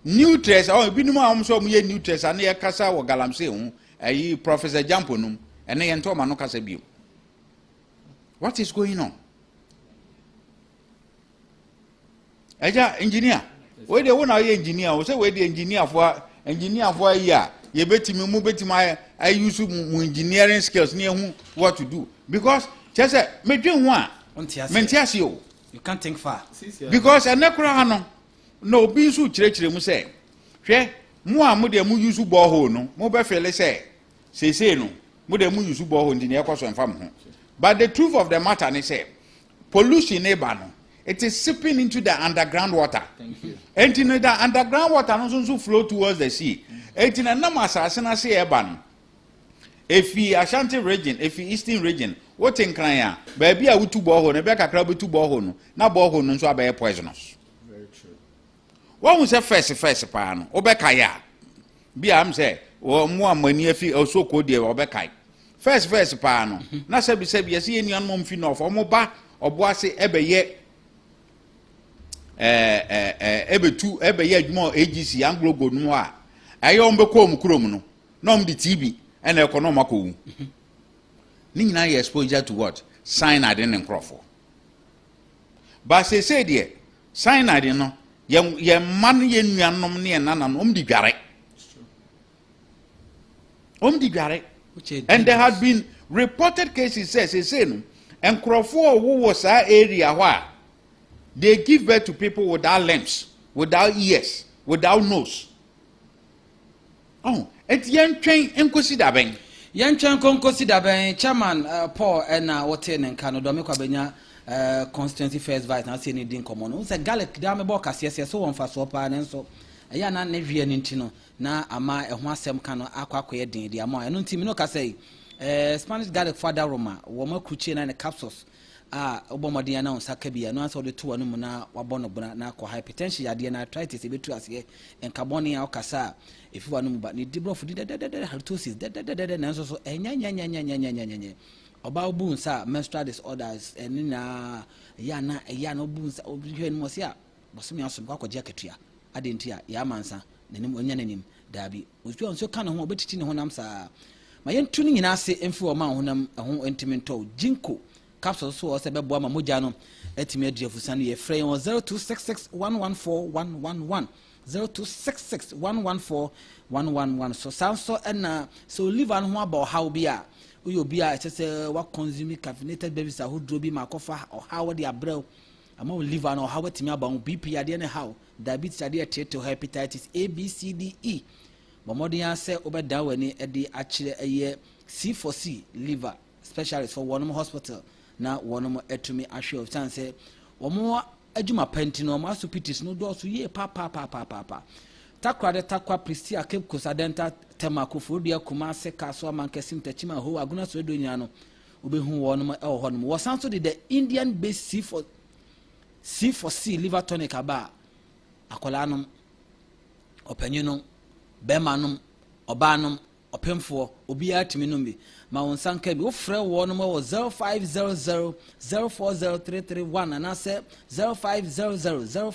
Neutrals oh binum a omso mu ye neutrals ana ye kasa wo galamsey hu. Ayi Professor Jampo num ene ye ntoma no kasa bio. What is going on? Eja engineer. We dey wona ye engineer, o say we dey engineer for here. Ye betimi mu betimi I use mu engineering skills near who what to do. Because just say me dwen ho a mentiase o. You can't think far. Because enekura ha no obi nso kirekire mu say hwe mu a mu de mu use borehole no mu be fele say no mu de mu use borehole ndi ne ekoso emfa mo ho. But the truth of the matter is say pollution no it is seeping into the underground water. Thank you. And the underground water no flow towards the sea. And in a number asasina say eban. If we Ashanti region, if we Eastern region, what in Kraya, baby a wutu borehole, ne be kakra be tu borehole, na borehole no so abe poisonous. Very true. What we say first pa no, obekaya. Bi am say, o mo amani afi osoko de obekai. First pa no. Na se bi yesi enian mom fi no for mo ba oboase ebeye ebetu ebeye adwuma AGC Anglo go no a ayo mbekọ mu krom no no mdi TB and economy ko ni nyina ye exposure to what sign ade ne nkrofo ba say de sign ade no ye man ye nuanom ne nana no mdi dware and there had been reported cases say no nkrofo wo was that area where they give birth to people without limbs, without ears, without nose. Oh, et yen train enkosi da ben. Yen train konkosi da ben chairman Paul and what in Canada me kwabenya constituency first vice na say ni din komo no. Say Gallic da me bo kase so won fa so pa ne so. Eya na ne hwie ni ntino na ama ehho asem ka no akwakoye din dia ma eno ntimi no ka say Spanish Gallic father Roma wo makruchie na ne capsules obomodi na onsaka bia no ansa ode to wanu mu na wabono buna na ko hypertension yade na arthritis ebetu ase en carbon ya okasa efi wanu mu ba ni dibrofu halitosis na so enya oba obu nsa menstrual disorders eni na ya na obu nsa obihwe ni mosia bosumi asom kwa kwaje akatua adentia ya mansa nanim onya nanim dabi ojo nso ka no ho obetiti ne honam sa ma yentu ni nyina ase emfi o ma honam ho entimento jinko capsule so o se bebo ama moja no etimi adiafusan ye frey on 0266114111 0266114111 so sanso na so liver no ho aba how bia uyo bia se wa consume caffeinated beverages ahodro bi makofa o how de abrel ama liver no how etimi aba BP ade ne how diabetes ade to hepatitis A B C D E bomodin ya se obeda wani ede akire eye C4C liver specialist for one hospital na wonom etumi ahwe of chance omo adwuma pantino omo asupitis no do so ye pa takwa pristia cape cosadenta temako dia kuma se kaso amankesim tachima ho aguna so do nyina no obehu wonom e ho honom wo sanso the Indian based C4C liver tonic aba akolanom opanyuno bemanum obanom opemfo obiara timi no bi ma won sanka bi wo frɛ wo no mo 0500 040331 ana se 0500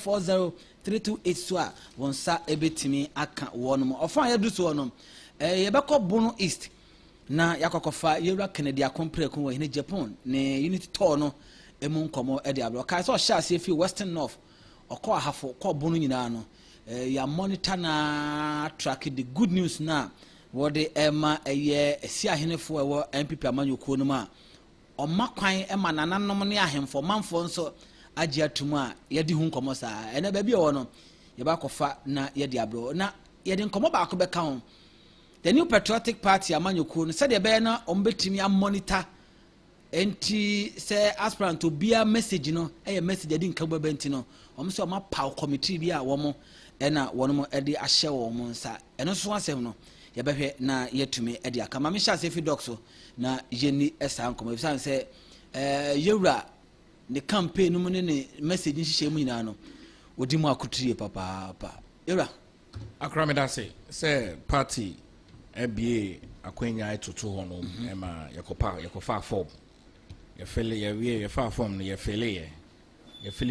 040328 so a won sa ebetimi aka wo no mo ofa ya du so no yebekɔ Bono East na yakokofa yewra Kennedy akompre ko wo hine Japan ne unity tour no emu nkomo e de abro kai so hya ase fi Western North okɔ ahafo kɔ Bono nyina no ya monitor na track the good news na what the Emma esi ahenefo ewo MPP amanyoko no ma ɔma kwan ema nananom ne ahemfo manfo nso agye atum a yɛde hu nkomo saa ene ba bi ewo no yɛba kɔfa na yɛde abro na yɛde nkomo ba ko bɛka ho the New Patriotic Party amanyoko no said ebe na ombetimi am monitor enti say aspirant to be a message no message edi nka baba enti no so ma power committee bi a wo mo ena wono mo edi ahye wo mo nsa eno so asem no yebehwe na yetumi edi aka ma me sha se fi doc so na yeni esa nkomo bisa se yewura ne campaign no ne message nhihye mu nyina no odi mu akutrie papa yewura akra da say party ebie akwanya etoto ho no ema yakofa form ye fele ye wie ye fa form no ye fele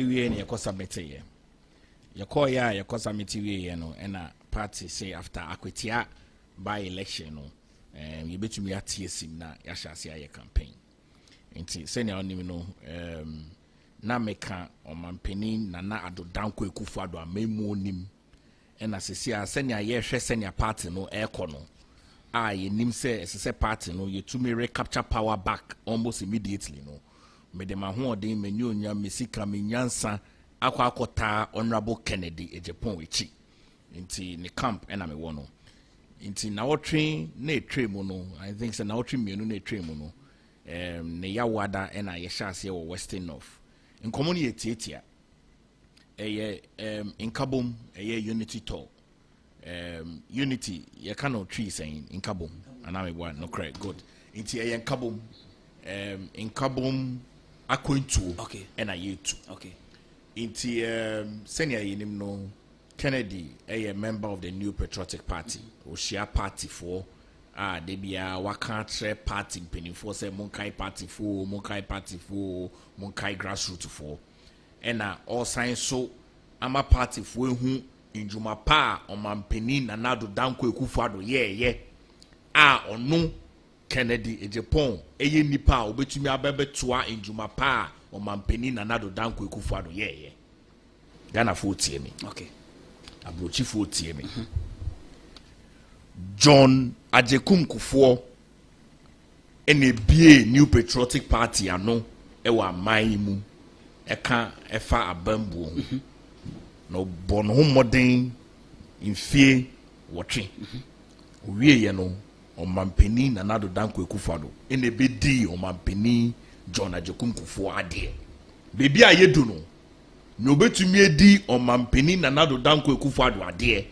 wie ne ye ko submit ye call ya ye ko submit wie no na party say after akwetia by election no ye betumi atie sim na ya hyase aye campaign enti senior onim no na meka omanpenin na adodanko ekufu ado amemu onim na sesia senior ye hwe senior party no ekono ye nim se party no ye to me recapture power back almost immediately no me dem ahoden menyu onya mesika menyansa akota honorable Kennedy Japan wechi nti ne camp na me wo no nti na wotwe na etwe mu no I think say na wotwe mienu na etwe mu no ne yawada na ye hyase wo Western North nkomo ne yetietia inkabom unity tour unity you cannot tree saying in kabum and I want no correct good into a kabum in kabum akwentu okay and I you too okay into senior in no Kennedy a member of the New Patriotic Party or share party for they be a wakatre party penny for say Munkai party for Munkai grassroots for and all signs so I'm a party for who injuma pa omanpenin na nado danko ekufuado ye onu Kennedy Japan eye nipa obetumi abebetoa injuma pa omanpenin na nado danko ekufuado ye Ghana fo tie me okay abrochi fo tie me John Ajekum Kufuor ene bie New Patriotic Party ano ewa aman mu eka efa abambuo no bon ho modern infie wotwe owie ye no omampeni na nado danko ekufuado ene bedi omampeni John Ajekum Kufuor ade bebi a yedu no no betumi edi omampeni na nado danko ekufuado ade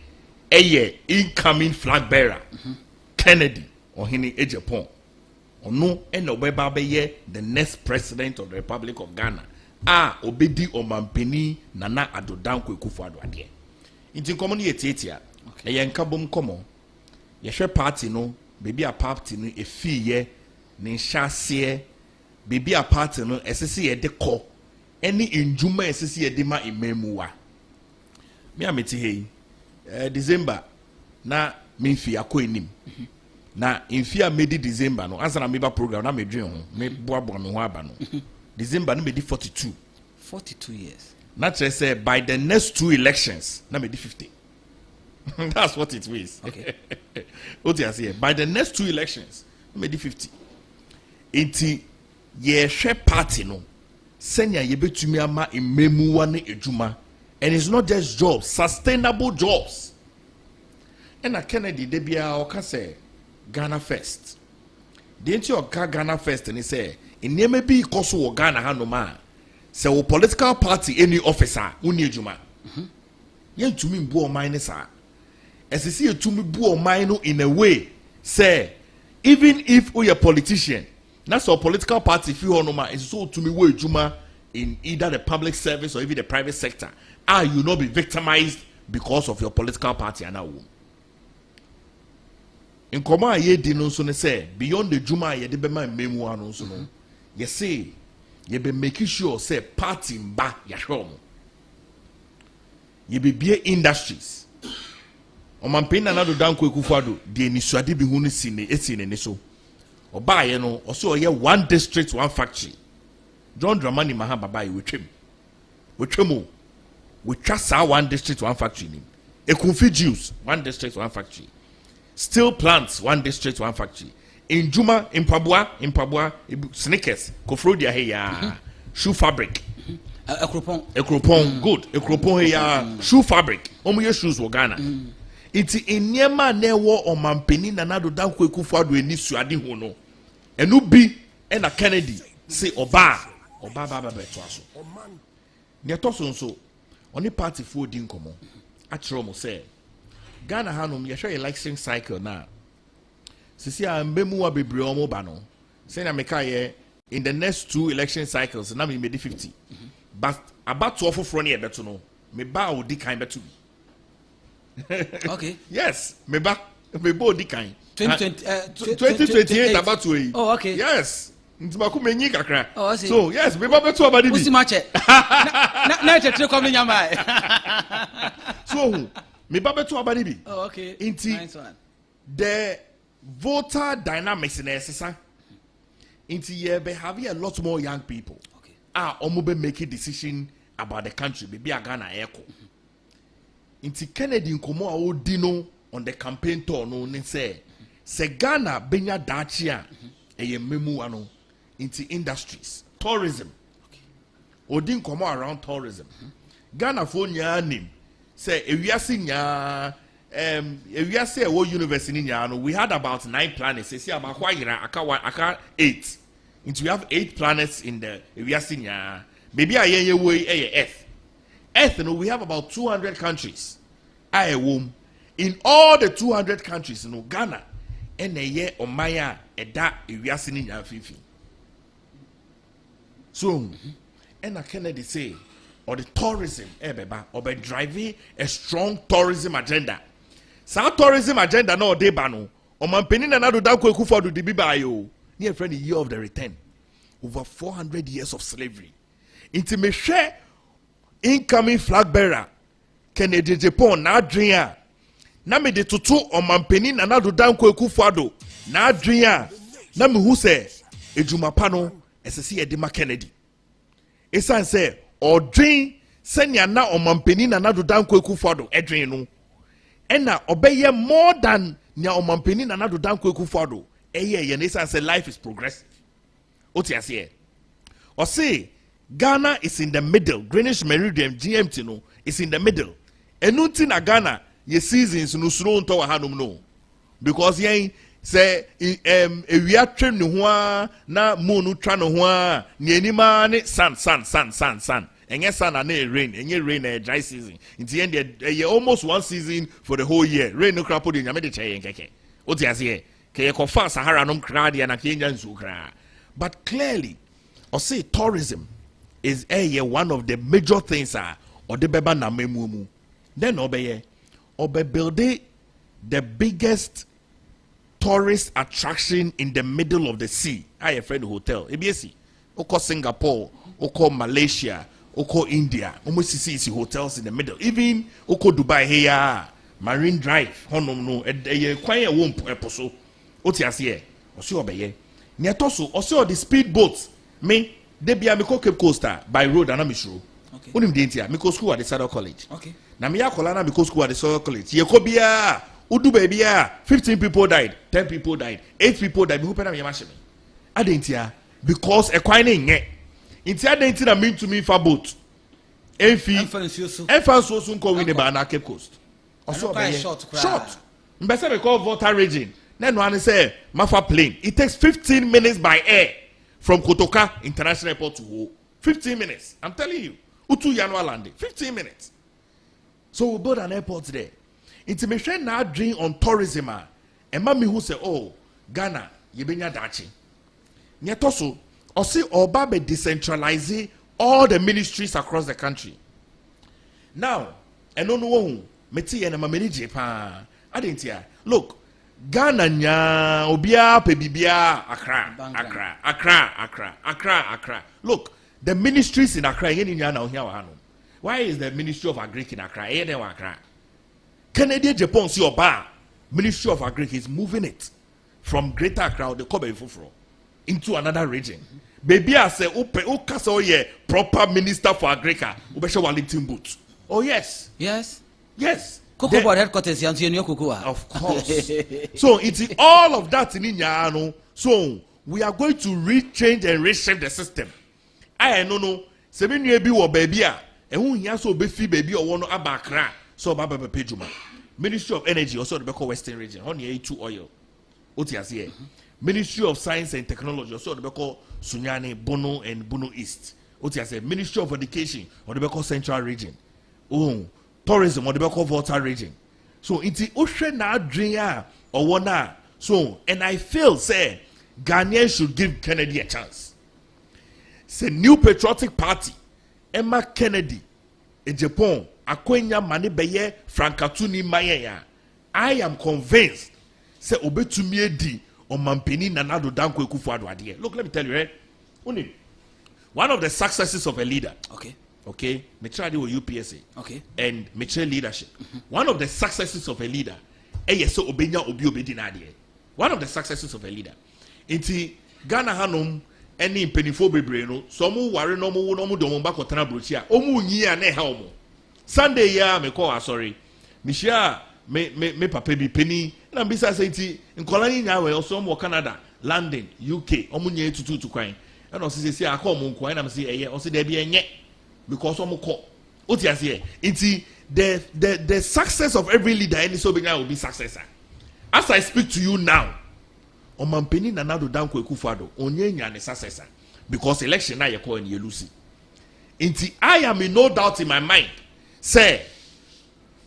eye incoming flag bearer Kennedy ohini Japan ono ene obeba be the next president of the Republic of Ghana obedi omampeni nana adodanko ekufuado ade inti nkomo ne yetietia eye nkabom komo ye hwe party no bebi a party no efiye ne hyase bebi a party no esese ye de kɔ eni njuma esese ye de ma imemuwa me ameti hei December na memfi akɔ enim na infi a medi December no answer na meba program na medwen ho me boaboa me ho aba no December no medi 42 years not just say by the next 2 elections na medi 50 that's what it means okay what you say by the next 2 elections na medi 50 enti ye hwe party no senya ye betumi ama ememuwa ne ejuma and it's not just jobs sustainable jobs and a Kennedy de bia o ka say Ghana first didn't you Ghana first and he say in name be koso wo Ghana ha no ma say wo political party any officer uni ejuma yen tumi bu o man sa esisi e tumi bu o man no in a way say even if we a politician that's our political party fi ho no ma is so tumi wo ejuma in either the public service or even the private sector you not be victimized because of your political party and now nkɔmɔ a yɛdi no nso ne sɛ beyond the juma a yɛde bɛma mmɛmu ano nso no yɛse yɛbɛ make sure sɛ party mba yɛhwɛ ɔmo yɛbɛbie industries ɔmanpanyin Nana Addo Dankwa Akufo-Addo deɛ nisuade bi ho no si ne so ɔbaayɛ no ɔsɛ ɔyɛ one district one factory John Dramani Mahama baayɛ wɔtwam o wɔtwa saa one district one factory nim Ekunfi Juice one district one factory steel plants one district one factory Njuma Mpaboa sneakers Kofrodia heya shoe fabric Ekropon good Ekropon heya shoe fabric omo ye shoes wo Ghana iti eniema na ewo Omanpanyin Nana Addo Dankwa Akufo-Addo eni suade ho no enu bi na Kennedy say oba baba beto aso ne to so nso oni party fo di nkomo a kire mo say Ghana hanom ye hwe election cycle na sisi a mbemu wa bebre omo ba no say na meka ye in the next 2 election cycles na me made 50 but about 12 for ne beto no me ba odi kan beto okay yes me ba odi kan 2028 about to yi oh okay yes ntima ko menyi kakra oh see so yes me ba beto abadi bi usi mache na tetre kom ne nyama so me ba beto abadi bi oh okay inti nice one. The voter dynamics in SSA into here be having a lot more young people Okay. omo be making decision about the country maybe a Ghana echo into Kennedy nkomo a odino on the campaign tour no ne say Ghana benya dachia eye memu ano into industries tourism odin nkomo around tourism Ghana for nya nim say ewiase nya if you say what university in we had about 9 planets. You see about aka 8. Into we have 8 planets in the if you see maybe I way Earth. Earth, we have about 200 countries. In all the 200 countries, Ghana, and a year or Maya eda if you see in fifi. So, and I Kennedy say, or the tourism, or by driving a strong tourism agenda. South tourism agenda no dey bano. Omanpanyin Nana Addo Dankwa Akufo-Addo di biba yo. Near friend the year of the return. Over 400 years of slavery. Inti me share incoming flag bearer Kennedy Japan na adria. Na me de tutu Omanpanyin Nana Addo Dankwa Akufo-Addo na adria. Na me hu se ejuma pa no esese ye ma Kennedy. Esan se odrin senya na Omanpanyin Nana Addo Dankwa Akufo-Addo edrin no. Ena obeye more than nya Omanpanyin Nana Addo Dankwa Akufo-Addo ye nesa say life is progressive. Oti ase o say Ghana is in the middle. Greenwich Meridian GMT no is in the middle. Enunti na Ghana ye seasons no suro nto wa hanom no because yen say ewia twem ne ho na moon twa ne ho ne anima ne sun enye sun na rain enye rain na dry season nti end dey almost 1 season for the whole year rain no crap dey nyame dey cheye nkeke oti ase ke kofa Sahara nom kra dey na ke nya nsu kra but clearly or say tourism is one of the major things or the beba na memumu then obeye build the biggest tourist attraction in the middle of the sea I friend hotel ebc oko Singapore oko Malaysia oko India almost see hotels in the middle even oko Dubai here Marine Drive honom no kwan e wo eposo oti ase osi obeye ne toso osi the speedboats me debia me ko Cape Coast by road and amishro okay unim de ntia me ko school at the Saddle College okay na me yakola na me ko school at the Saddle College ye ko bia udu baby 15 people died 10 people died 8 people died who pena me yamashime adentia because e kwan ne nye ntia adentia na mean to me for boat enfanso so nko win ba na Cape Coast also be short mbese me call water region na no an say mafa plane it takes 15 minutes by air from Kotoka International Airport to Ho 15 minutes I'm telling you utu yanwa landing 15 minutes so we build an airport there intimation na dream on tourism and mami who say oh Ghana yebenya dachi nyetoso or see oba be decentralize all the ministries across the country now and no meti and ma manage pa adentia look Ghana nya obia pe bibia Accra. Look, the ministries in Accra yen nya na ohia wa hano. Why is the Ministry of Agric in Accra? Yen wa Accra. Canada Japan see oba Ministry of Agric is moving it from Greater Accra the Kobe Fufro into another region. Baby I say o kasa oye proper minister for agriculture obesha Wellington boot. Oh yes. Cocoa board headquarters yanzu enu cocoa. Of course. So it's all of that in Inyano. So we are going to rechange and reshape the system. I no. Se me nua bi wo baby a ehun hia so be fi baby o wono abakra so ba pejuma. Ministry of Energy also the Western region. Honey A2 oil. Otiase. Ministry of Science and Technology also the Sunyani, Bono and Bono East. Otiase. Ministry of Education or the Central region. Tourism or the Volta region. So it's ocean na dream or one. So and I feel say Ghanaians should give Kennedy a chance. Say new patriotic party Emma Kennedy in Japan akwenya mane beye frankatuni mayeya. I am convinced say obetumi edi Omanfm Nanado Danko Ekufuado ade. Look, let me tell you, right? One of the successes of a leader. Okay. Mature with UPSA. Okay. And mature leadership. One of the successes of a leader. So obenya obi obedinade. One of the successes of a leader. Inti Ghana hanum any penifo bebre no. So mu ware no mu domo ba kotana brochia. Omu nyi a na ha omo. Sunday ya me call sorry. Mishia me papa bi penny na mbisa say ti nkola ni nya we also mo Canada, London, UK. Omu nya tutu kwan. And o say akọ mo kwan na me say eye o say there be enye because omu ko. Oti ase e. The success of every leader any so will be successor. As I speak to you now, Omanfm Nanado Danko Ekufuado onye nya ne successor because election na ye call and ye lose. Inti I am in no doubt in my mind. Say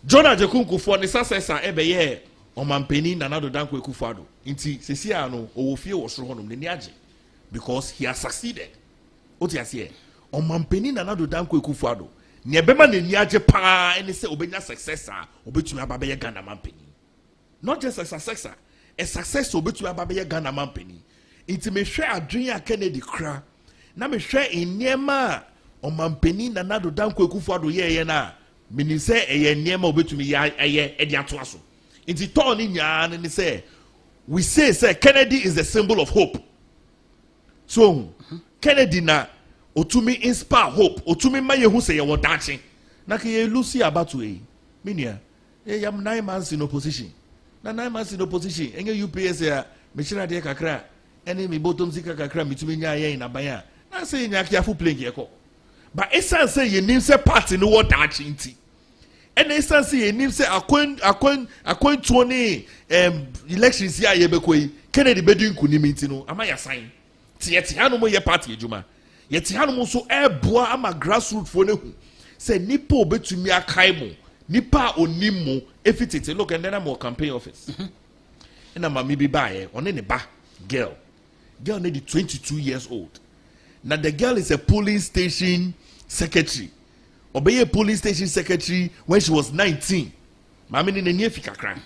Jonah Jekunku for the successor ebeye Omanfm Nanado Danko Ekufuado. Inti sesi ano owofie wo soro honom ne niaje because he has succeeded. Oti ase Omanfm Nanado Danko Ekufuado. Niebema ne niaje pa ene se obenya successor obetumi ababeye Ghana Mampeni. Not just a successor, a success obetumi ababeye Ghana Mampeni. Inti me hwe adwen a Kennedy kra na me hwe enema Omanfm Nanado Danko Ekufuado ye na meaning say eye niema obetumi ye edi ato aso. Inti turn ni nya ne say we say Kennedy is the symbol of hope. So Kennedy na otumi inspire hope, otumi ma yehu say ye wodachi. Na ke ye Lucy abatu e. Minia, ye am 9 months in opposition. Na 9 months in opposition, enye UPS ya me chira de kakra, ene me bottom sika kakra mitumi nya ye na ban. Na say nya kiafu playing ye ko. But esan say ye nim say party no wodachi nti. And esan say ye nim say akwen tuone elections ya ye bekoi. Kennedy bedu nkunimi nti no, ama ya sign. Ti hanu mo ye party ejuma. Yeti hanu so eboa ama grassroots for ne hu say nipa obetumi akai mo nipa onimo efitete. Look, and then I'm a campaign office and I'm a maybe buy on any ba girl need 22 years old. Now the girl is a polling station secretary, obey a polling station secretary when she was 19. Mami ni near fika cry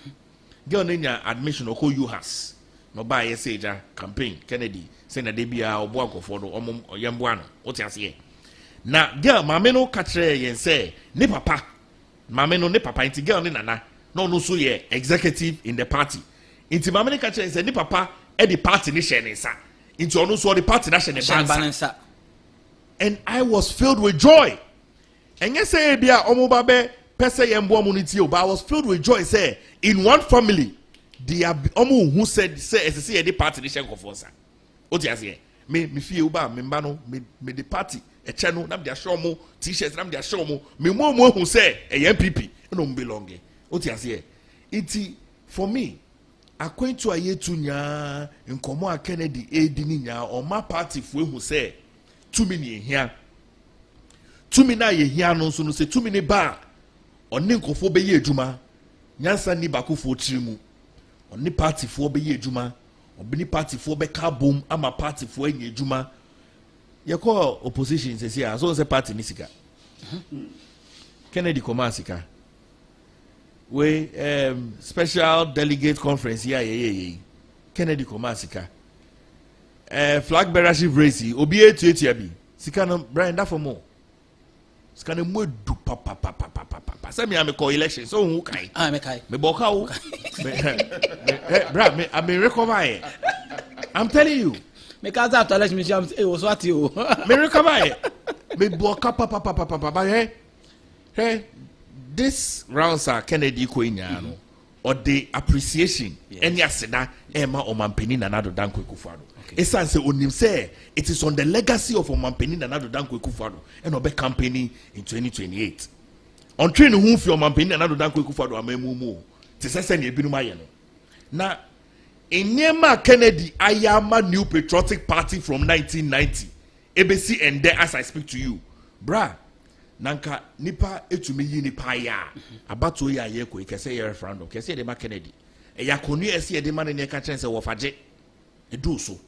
girl nenya admission oko UHAS no buy a campaign Kennedy na debia obo akofodo omom oyamboa no wote ase na girl mame no ka kire yen say ne papa mame no ne papa inti girl ne nana no so ye executive in the party inti mame ne ka kire say ne papa e the party ni share ne nsa inti ono so the party na share ne bansa. And I was filled with joy. And yes say bia omo ba be pese yemboa mo niti o, but I was filled with joy say in one family the omo who said say the party ni share kofonsa. Oti ase me fie uba me mba no me the party e che no na me show mo t-shirt na me show mo me mo hu say e MPP no belong. Oti ase iti for me akwentu ayetu nya nkomo a Kennedy edi ni nya o ma party fu hu say tumi ni ehia tumi na yehia no so no say tumi ni ba oni nkofo be ye adwuma nyansa ni bakofo tirimu oni party fo be ye adwuma obini party for be boom ama party for enye juma ye call opposition say so say party ni sika Kennedy koma sika we special delegate conference here Kennedy Komasika flag bearership race obi etu abi sika no Brian that for more sika no mo du papa say me am call election so who kai me kai me boka wo bra me I be recover I'm telling you me ka za to election me jam wo so ati o me recover me boka papa hey this rounds are Kennedy Koinya no or the appreciation any aseda Emma Omanfm Nana Danko Akufo-Addo. Esan say onim say it is on the legacy of Omanfm Nana Danko Akufo-Addo and obe campaigning in 2028. On train who fi Omanfm Nana Danko Akufo-Addo amamumu te sese na ebinu maye no. Na enyema Kennedy ayama New Patriotic Party from 1990 ebesi ende as I speak to you. Bra nanka nipa etumi yi nipa ya abato ya ye ko ikese ye referendum kese de ma Kennedy e ya konu ese de ma ne ka chen se wo faje e do so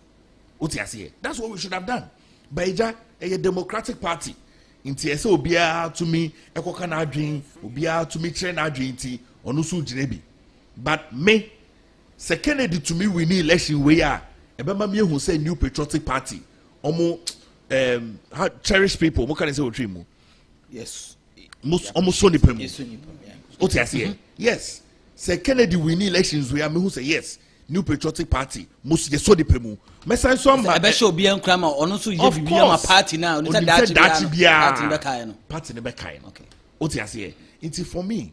oti ase. That's what we should have done. Baija a democratic party inti ese obia to me ekoka na adwen obia to me chere na adwen ti onu so girebi. But me se Kennedy to me win election we ya e be ma me hu say New Patriotic Party omo cherish people mo kan say o mu. Yes. Almost so nipa mu. Yes, so nipa. Yeah. Oti ase. Yes. Say Kennedy win elections we am who say yes. New Patriotic Party must yes so nipa mu. Mesan so am ba be show bi an krama ono so ye bi ma party now. Oni say that party be kai no. Party ne be kai no. Okay. Oti ase. Inti for me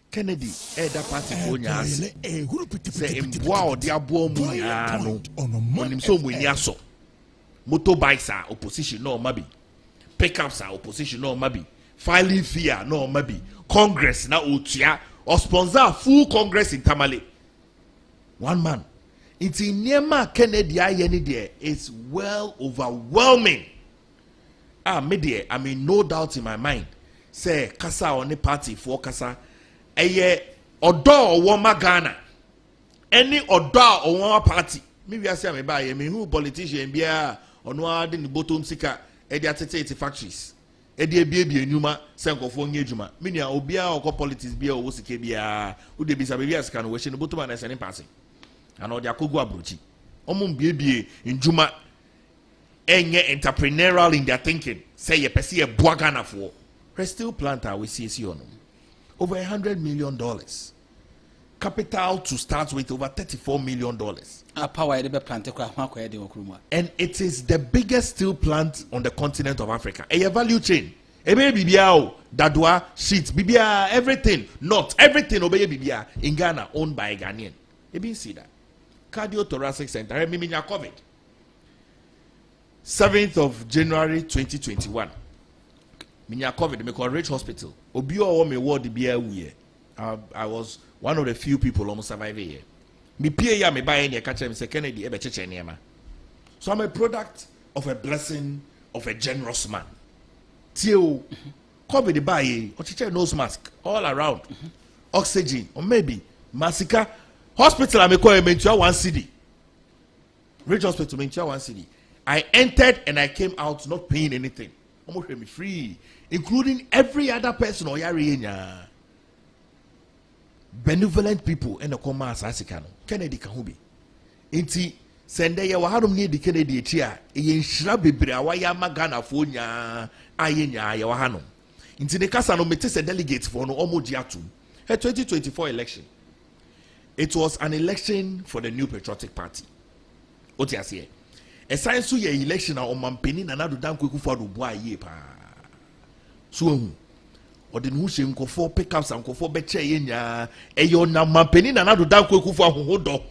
Kennedy that party for nya ase. Say mboa o de aboa mu ya no. Onim so mu ni aso. Motorbikes are opposition no mabi. Pickups are opposition no maybe filing fee no maybe Congress na otua or sponsor full Congress in Tamale. One man it's in Niema Kennedy ayeni there is well overwhelming. Me there I mean no doubt in my mind say kasa on the party for kasa eye odo woma Ghana any odo or one party maybe I say me buy me who politician bia ono ade ni bottom sika edi atete factories edi ebiebie nyuma senkofo nye adwuma menia obia okọ politics bia o sike bia wo de bisa bia sika no we hye no bottom na sene passe ana odi akogu abrochi omum biebie njuma enye entrepreneurial in their thinking say ye pese ye boa Ghana for steel planter we see on over $100 million capital to start with over $34 million. And it is the biggest steel plant on the continent of Africa. A value chain. Ebe bibia dadwa sheet bibia everything not everything obey bibia in Ghana owned by a Ghanaian. Ebe see that. Cardiothoracic Center. Minya COVID. 7th of January 2021. Minya COVID. Me call Rich Hospital. Obi o me ward bia we. I was one of the few people almost surviving here. Me pay ya me buy any catch him say Kennedy ebe cheche niema. So I'm a product of a blessing of a generous man. Till COVID buy or cheche nose mask all around. Oxygen or maybe masika hospital I me call mentua 1 cedi. Rich Hospital mentua 1 cedi. I entered and I came out not paying anything. Almost me free, including every other person or yari benevolent people in the commerce asikano Kennedy kahubi inti sende ye wahadum ni di Kennedy etia ye nhira bebre awaya magana fo nya ayenya ye wahanum inti ne kasa no mete delegate for no omodi atum 2024 election. It was an election for the New Patriotic Party. Oti ase e sign so ye election na Omanfm Nana Danko Akufo-Addo bo aye pa so hu or the who shame for pickups and for beche yenya e yo na Omanfm Nana Danko Akufo-Addo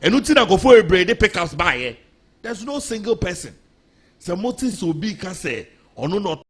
and uti na go for a braid pickups by. There's no single person. So motis will be kase or no not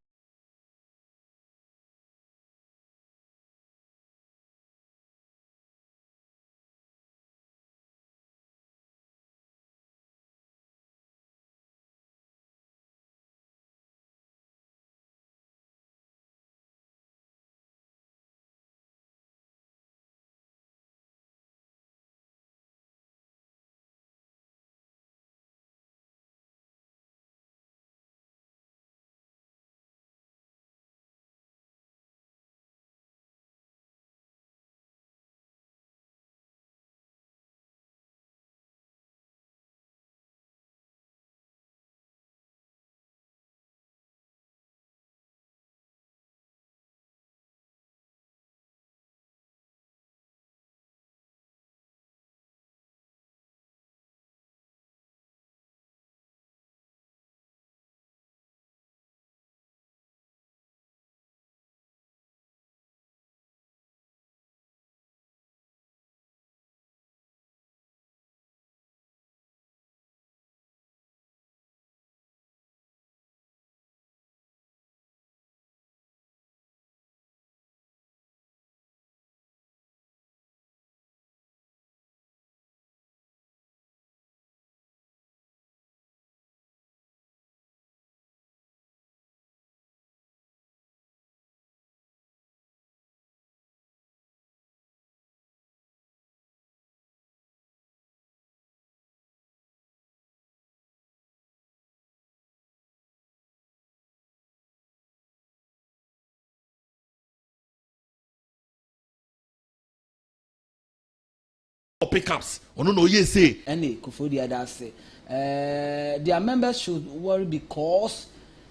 pickups. Oh no, yes, say. Any Kufudia that say. Their members should worry because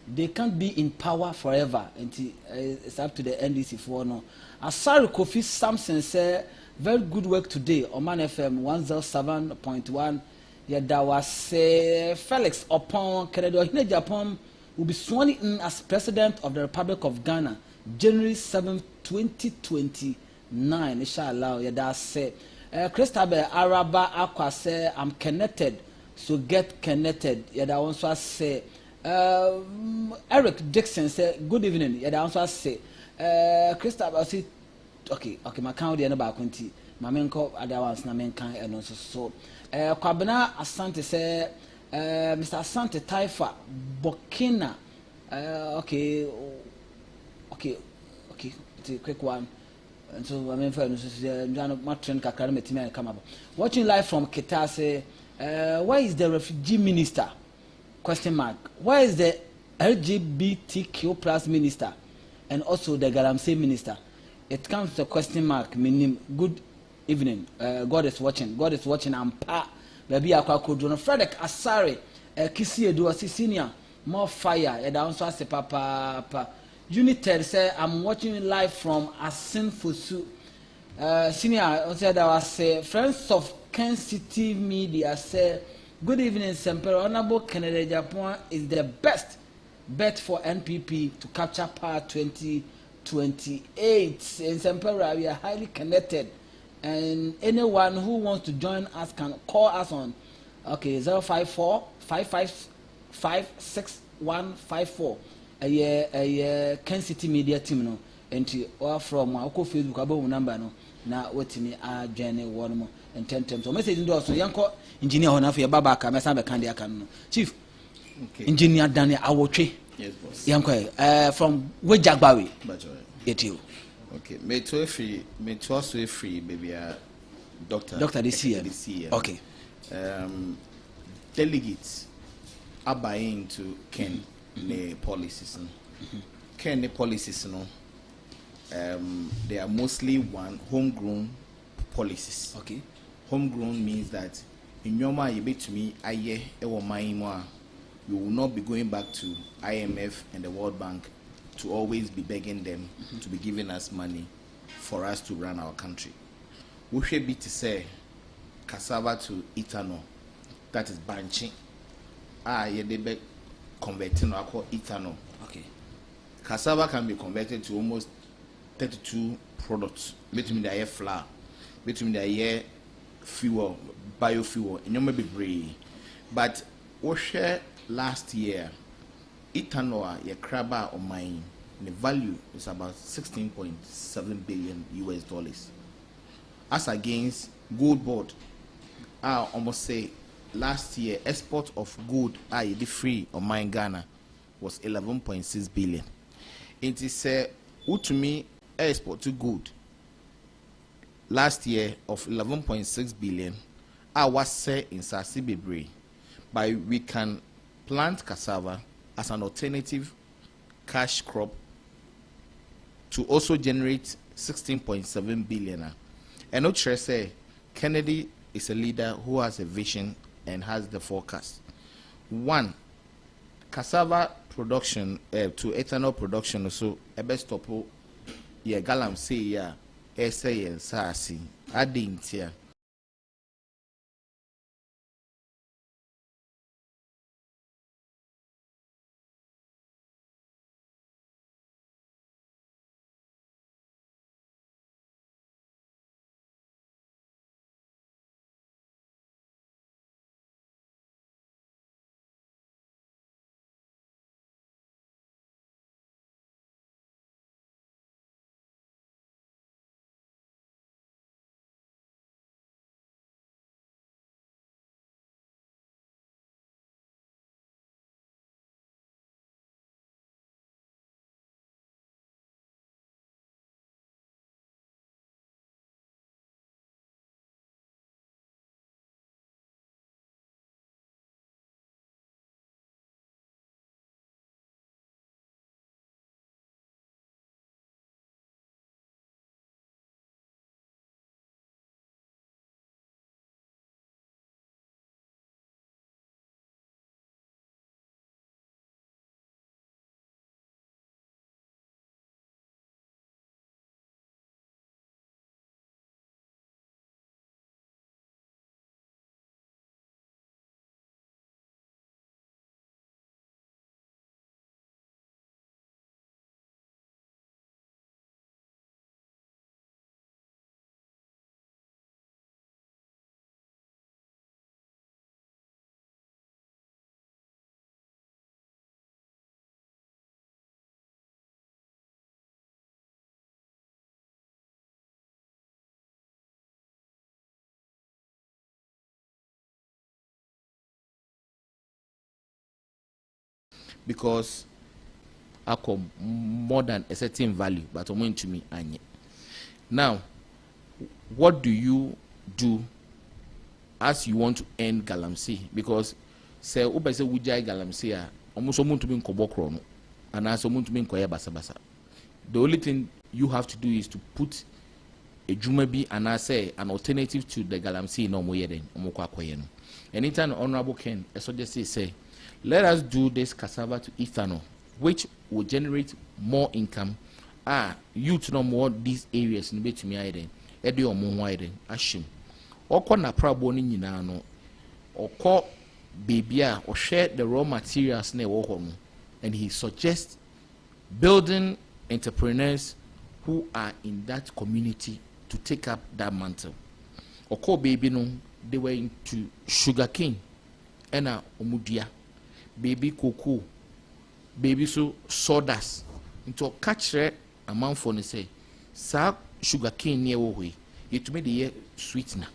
they can't be in power forever until it's up to the NDC for no. Asari Kofi Samson said, very good work today. Omanfm 107.1. Yeah, that was Felix upon Canada. Japan will be sworn in as president of the Republic of Ghana, January 7, 2029. Inshallah, yeah, that's say. Christabel Araba Aqua say, I'm connected, so get connected. Yeah, that also say. Eric Dixon say, good evening. Yeah, that also say. Christabel say, okay, my count the number twenty. My main call other ones na main can and also so. Kwabena Asante say, Mr. Asante Taifa Burkina. Okay, it's a quick one. And so I mean, for come up. Watching live from Qatar say, where is the refugee minister? Question mark. Where is the LGBTQ plus minister? And also the Galamsey minister. It comes to question mark, meaning good evening. God is watching. God is watching. I'm pa. Baby akwa Frederick Asare. Kisi Edu senior. More fire. And also say papa. United say I'm watching live from Asin Fusu. Senior said I was friends of Kansas City Media say good evening, Semper. Honorable Canada Japan is the best bet for NPP to capture power 2028. In Semper, we are highly connected, and anyone who wants to join us can call us on 054 555 6154. A Kansas City Media team no, and or from our Facebook about number no. Na wetimi a journey one more and 10 times. So message ndo so yanko engineer hona for baba ka mesa be kan de aka no. Chief. Okay. Engineer Daniel Awotwe. Yes boss. Yanko from Wejagbawe. Yetio. Okay. Me to free baby doctor this year. Okay. Delegates are buying to Ken the policies. Ken the policies no. They are mostly homegrown policies. Okay. Homegrown means that in your mind, you bet to me, you will not be going back to IMF and the World Bank to always be begging them to be giving us money for us to run our country. We should be to say cassava to ethanol, that is banching. They be converting or call ethanol. Okay. Cassava can be converted to almost 32 products between the air flour, between the air fuel, biofuel, and you may be brave. But we share last year, ethanol, your crabber or mine, the value is about 16.7 billion US dollars. As against gold board, I almost say last year export of gold, the free or mine Ghana was 11.6 billion. It is to me export to gold last year of 11.6 billion. I was say in Sasi Bebre, but we can plant cassava as an alternative cash crop to also generate 16.7 billion. And not sure say Kennedy is a leader who has a vision and has the forecast. One, cassava production to ethanol production also a best stop. Yeah, galam say yeah, essay and sassy. I didn't because I come more than a certain value, but I'm going to me anye. Now, what do you do as you want to end galamsey? Because say ube say wujai galamsey almost someone to be in kobokro and as someone to be in koya basa basa. The only thing you have to do is to put a jumabi and I say an alternative to the galamsey no more yeden omokwa koyeno. Anytime Honorable Ken just say let us do this cassava to ethanol, which will generate more income. Youth no more these areas in between me iden. Edi omo widen ashim. Oko na prabo ni nyina no. Oko baby or share the raw materials na wo ho, and he suggests building entrepreneurs who are in that community to take up that mantle. Oko baby no, they were into sugarcane and omudia, baby cocoa, baby so sawdust. Into a catch amount for ne say sa sugarcane near way. It made the year sweetener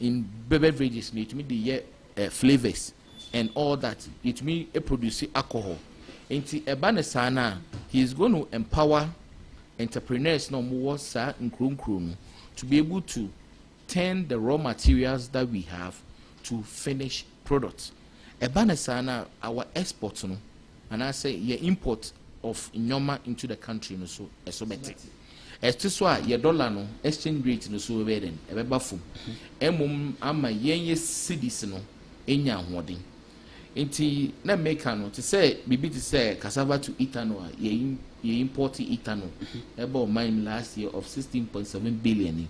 in beverages, it made the year flavors and all that. It may produce alcohol. Into a banesana, he is going to empower entrepreneurs no more sa in krum to be able to turn the raw materials that we have to finished products. A banesana, our exports no, and I say your import of inyoma into the country no so better. As to so your dollar no exchange rate no so better ebe fum emum ama yenye cedis no enya hoden enti na make no to say bibi to say cassava to ethanol ye import ethanol about mine last year of 16.7 billion.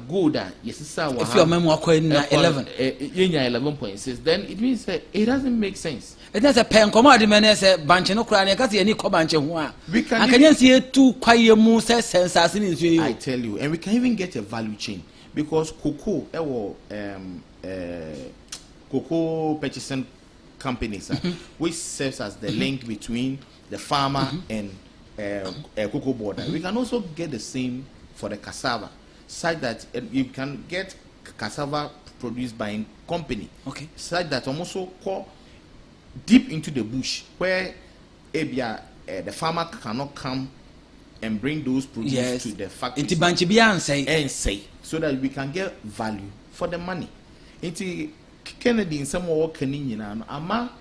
Good yes sir. If your memo are 11 11.6, then it means it doesn't make sense. It does a pen commodity man say bunch no cry because any comanche one. We can I can see two quiet moves sense as in I tell you, and we can even get a value chain because cocoa cocoa purchasing companies which serves as the link between the farmer and cocoa border. We can also get the same for the cassava, such that you can get cassava produced by a company. Okay. Such that also call deep into the bush where the farmer cannot come and bring those produce to the factory and say so that we can get value for the money. Into Kennedy in some work ama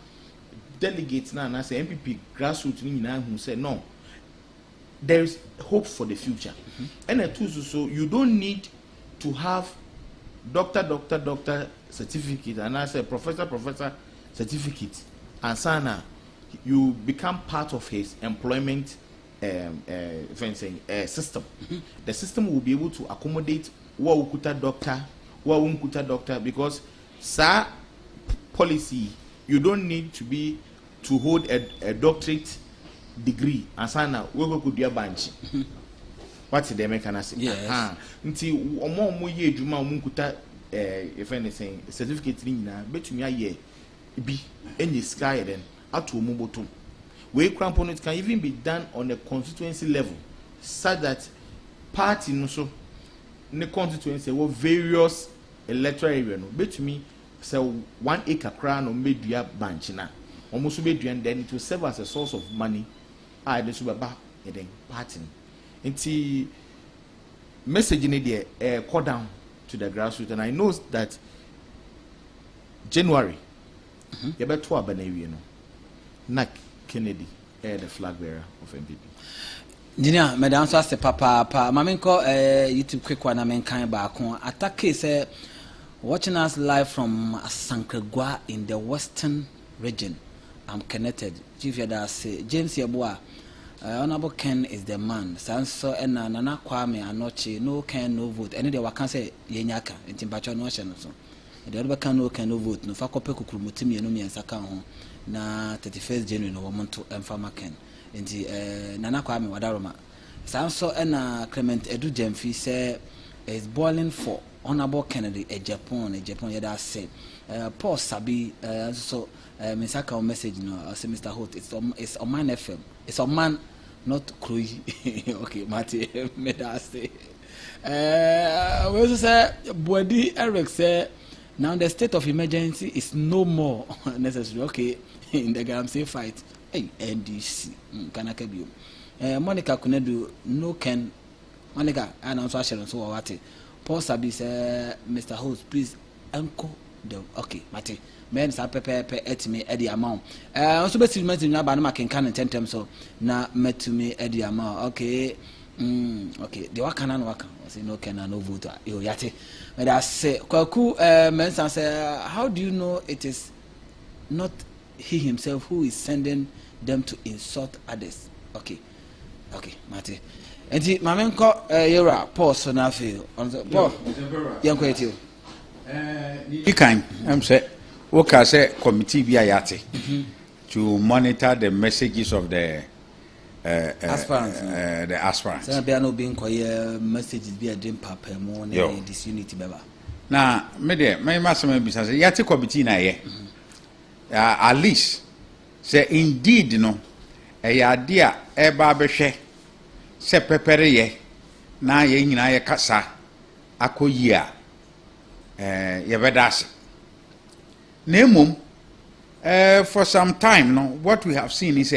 delegates now and I say MPP grassroots who say no, there is hope for the future. And so you don't need to have doctor certificate and I say professor certificate and sana you become part of his employment system. The system will be able to accommodate what ukuta doctor because sa policy you don't need to hold a doctorate degree and sana we go do a bench. What's the American say? Yes. Nti omo ye adwuma omo kuta if anything certificate ni na betumi aye bi any sky then ato omo bottom. We component can even be done on a constituency level such that party no so ne constituency wo various electoral area no betumi say 1 acre crown no medua branch na omo so medua and then it will serve as a source of money the subaba then party. Nti message in there call down to the grassroots and I know that January you better to Abanawi no Nak Kennedy the flag bearer of MPP. Engineer, madam so say papa mamenko YouTube quick one amen kan ba ko attack say watching us live from Asankragua in the western region. I'm connected. Chief Yada say James Yabua Honorable Ken is the man. Sanso and Nana Kwame Anochi, no Ken, no vote. Any day I can say Yenyaka, and Timbacho no channel. The other can no vote. No Fakope Kukrumutimi and Nomi and Sakan na 31st January no woman to Farmer Ken. And Nana Kwame Wadaroma. Sanso and Clement Edu Jemfi say is boiling for Honorable Kennedy a Japan Yada say. Paul Sabi so Misaka message no say Mr. Holt it's Omanfm. It's Oman not Krui. Okay, Marty made us say. We also say Body Eric say now the state of emergency is no more necessary. Okay, in the Galamsey fight, hey NDC kana ka bio Monica Kunedu no can Monica announce ashero so what Paul Sabi say Mr. Host please anko the okay mate men sa pepe etime e the amount so be treatment ni aba na makenkan tentem so na metumi e the amount okay okay the wakana no waka say no can no vote yo yate but I say kwaku men say how do you know it is not he himself who is sending them to insult others? Okay mate enti mamenko yera pause na feel on the Paul yanko etio you can say okay say committee bi ayate to monitor the messages of the aspirants the aspirants say be no be nkoye messages bi adem papa mo na disunity beba na me de me masema bi say yate committee na ye at least say indeed no ade a eba behwe se pepere ye na ye nyina ye kasa akoyi a ye bedase nemum for some time no what we have seen is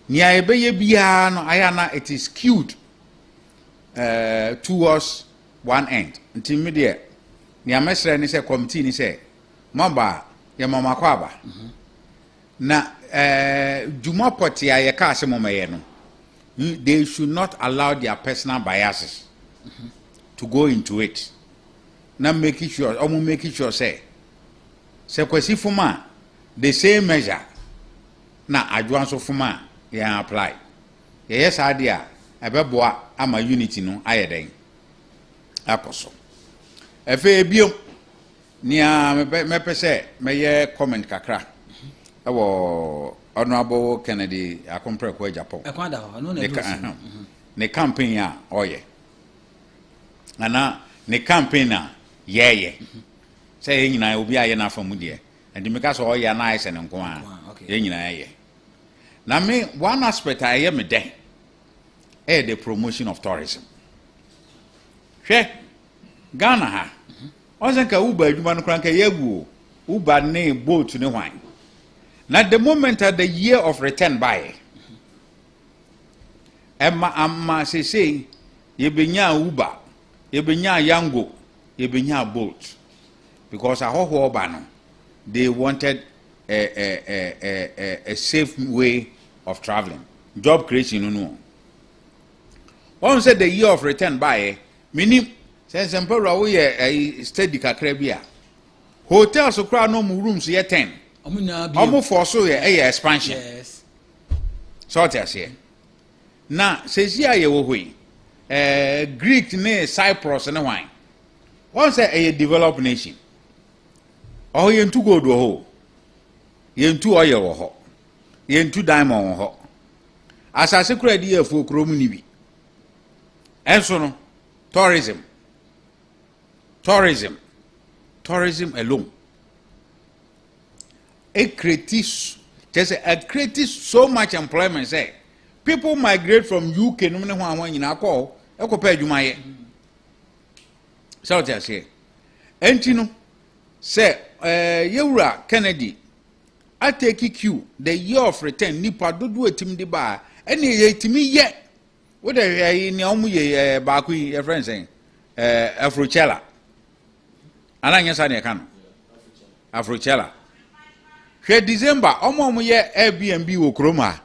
nia ebeye bia no ayana it is skewed towards one end until media nia mesre ni say committee ni say mamba ye mama kwaba na juma poti aye ka ase momaye no they should not allow their personal biases to go into it. Now making sure say kwasi fuma the same measure na adwanso fuma ya apply. Yes idea ebeboa ama unity no ayeden. Akoso. Efe biom nia me pese meye comment kakra. Ewo Honorable Kennedy akompre kwa Japan. Ne campaign ya oye. Ana ne campaign na ye. Say nyina obi aye na afamu de. And the make so oye na ise ne nko a. Ye nyina ye. Na me one aspect aye me den. The promotion of tourism. Hwe Ghana ha. Onsenka Uber adwuma no kranka yegu. Uber ne boat ne hwan. Now the moment at the year of return by, Emma say, ye benya Uber, ye benya Yango, ye benya boat, because a whole bano, they wanted a safe way of traveling, job creation. No. One said the year of return by, meaning since Emperor we a steady kakrabia, hotels so crowd no rooms yet 10. Omo for so ye expansion. Yes. So what I say. Na says here ye wo hoi. Greek ne Cyprus and wine. One say a developed nation. Oh ye ntu gold wo ho. Ye ntu oil wo ho. Ye ntu diamond wo ho. Asase kura di ye fu kro mu ni bi. Enso no tourism alone. It creates so much employment. Say people migrate from UK no me hwan nyina call e ko pa adwuma ye. So what I say. Enti no say Yewura Kennedy I take Q the year of return nipa dodo etim de ba ene ye etimi ye wo de ye ni omu ye ba ku ye friend saying Afrochella ananya sa ne ka no Afrochella hwe December omo ye Airbnb wo kroma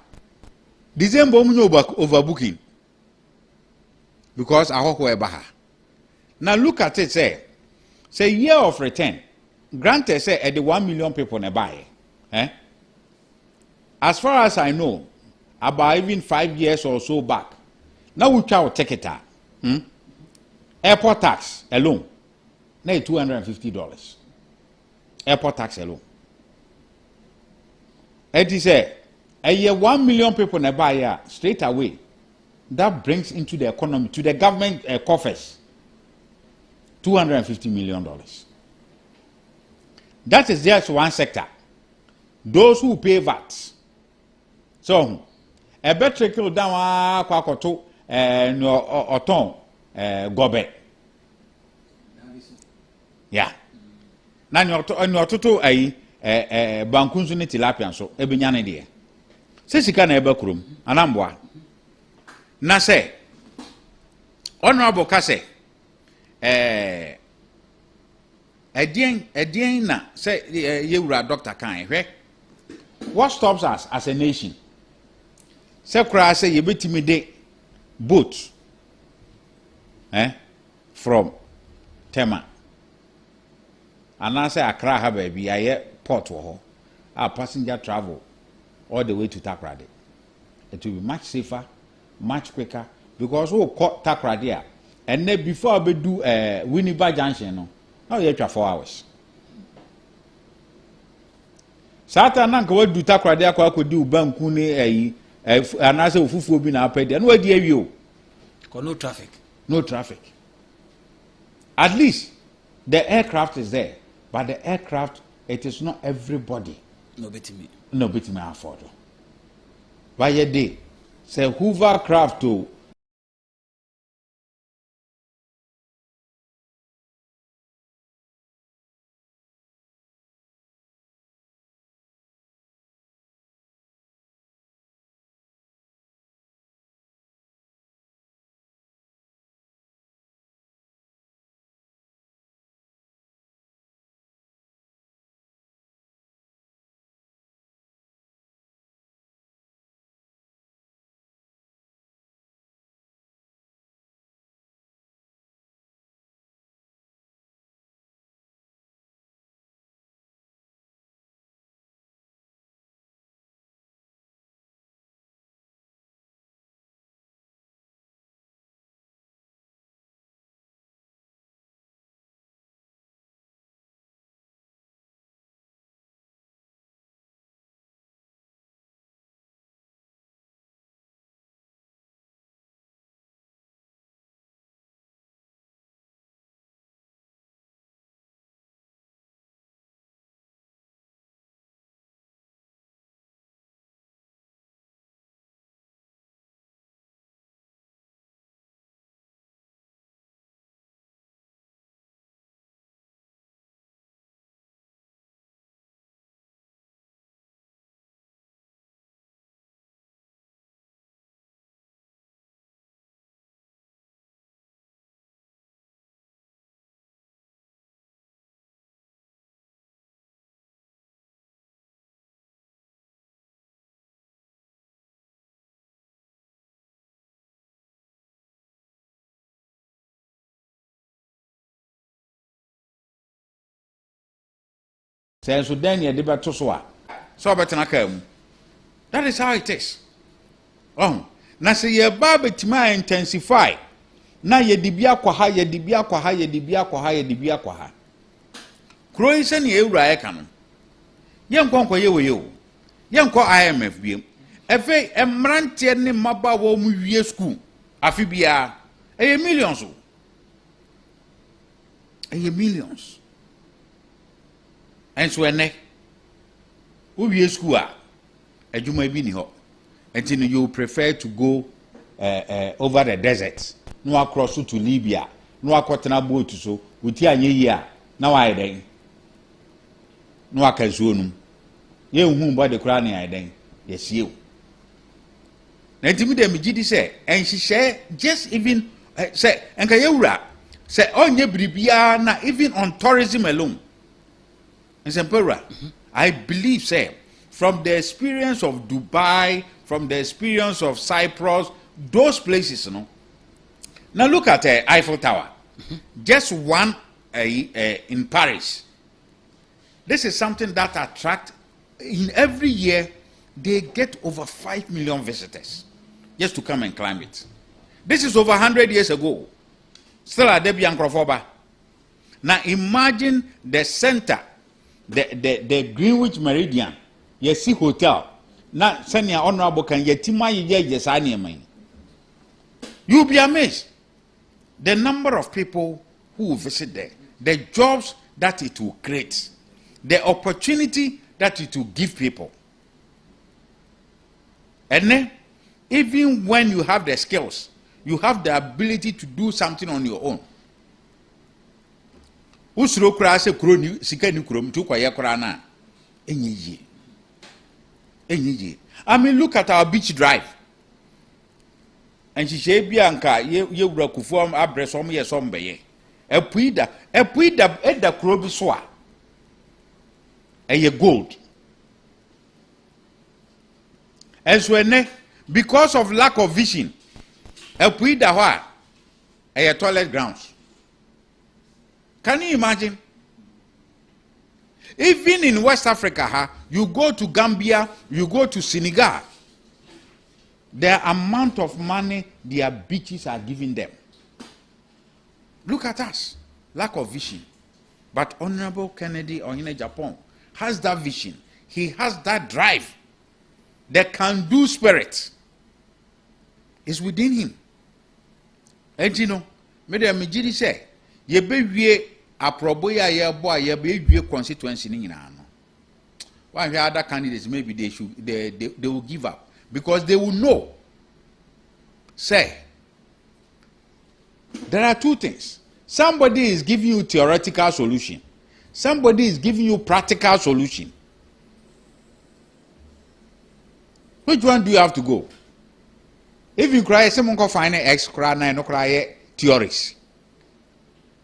December omo nyo overbooking because ahoko e ba ha. Now look at it say year of return granted say at the 1 million people ne buy as far as I know about even 5 years or so back now we try to take it airport tax alone now $250 airport tax alone. It is a year 1 million people ne buy straight away that brings into the economy to the government coffers $250 million. That is just one sector. Those who pay VAT. So, a better trickle down kwakoto no oton gobe. Yeah. Na ni ototo ayi bankunzu ni tilapia so ebinyane de. Se sika na ebe kurom anamboa. Na say honorable ka say Edien na say yewura doctor kan hwe. What stops us as a nation? Say kra say yebetimi de boat from Tema. And I say Accra have baby aye port wo our passenger travel all the way to Takrade. It will be much safer, much quicker because we caught Takrade and then before we do Winneba Junction no now you have 4 hours. Satan na ko do Takrade akwa ko di ubanku ni and I say ofufu obi na apede no adi awi o. No traffic. No traffic. At least the aircraft is there, but the aircraft, it is not everybody. No betimi. No betimi afford. By a day, say hovercraft to say so then ye de beto so a. So betena ka mu. That is how it is. Oh, na say ye ba betima intensify. Na ye dibia kwa ha, ye dibia kwa ha, ye dibia kwa ha, ye dibia kwa ha. Kro ise na ewura e ka no. Ye nkonko ye we yo. Ye nko IMF biem. Efe emrante ne maba wo mu wie school. Afi bia e millions o. E millions. And so ene wo wie school a adwuma bi ni ho. Until you prefer to go over the desert. No across to Libya. No akotena boat so. Uti anye yi a na wa yeden. No akazuo num. Ye hu mbo de kra na yeden. Yesie o. Na ntimi de migidi se enhihye just even say enka yewura say onye bribia na even on tourism alone. In Sempera, I believe say from the experience of Dubai, from the experience of Cyprus, those places, you know. Now look at Eiffel Tower. Just one in Paris. This is something that attracts, in every year, they get over 5 million visitors just to come and climb it. This is over 100 years ago. Still at Debian Krofoba. Now imagine the center, the Greenwich Meridian. You see hotel. Now, senior honorable can yetima ye. You'll be amazed. The number of people who will visit there, the jobs that it will create, the opportunity that it will give people. And then, even when you have the skills, you have the ability to do something on your own. Usro kura se kuro ni sika ni kuro mtu kwa yakura na enyi. I mean, look at our beach drive. And she said, Bianca, you were kuform abresom ye sombe. A puida, at the croby soa. A ye gold. And so, because of lack of vision, a puida wa a toilet grounds. Can you imagine? Even in West Africa, you go to Gambia, you go to Senegal, the amount of money their beaches are giving them. Look at us, lack of vision. But Honorable Kennedy in Japan has that vision. He has that drive. The can-do spirit is within him. And you know, me say, ye be aproboya ye boy ye be constituency ni na no. Why other candidates maybe they will give up because they will know. Say there are two things. Somebody is giving you theoretical solution. Somebody is giving you practical solution. Which one do you have to go? If you cry, someone can find an X cry, no cry theories.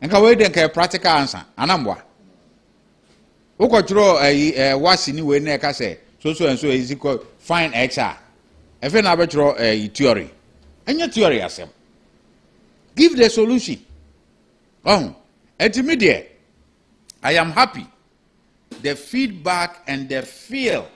And can wait and practical answer. Anambwa. Oko throw what's in way neka say so and so is equal find XR. If you never throw a theory. And your theory asem. Give the solution. Intermediate. I am happy. The feedback and the feel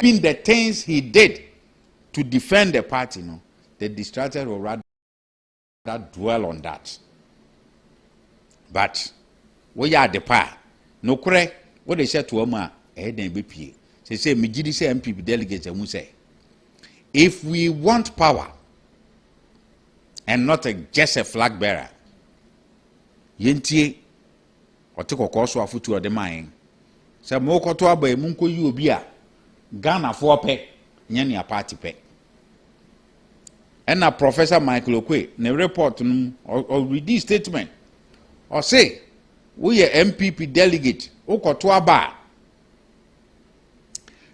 in the things he did to defend the party, no, the distracted will rather dwell on that. But we are the power. No correct. What they said to Oma, they say, Mijidi say MPP delegates and we say, if we want power and not just a flag bearer, Yentie or take a course of foot to the mine. Say Moko to Abe Munko Ubia. Ghana for pay, nyanya party pay. And now Professor Michael Okwe, ne report or read this statement, or say, we are MPP delegate, oko to aba.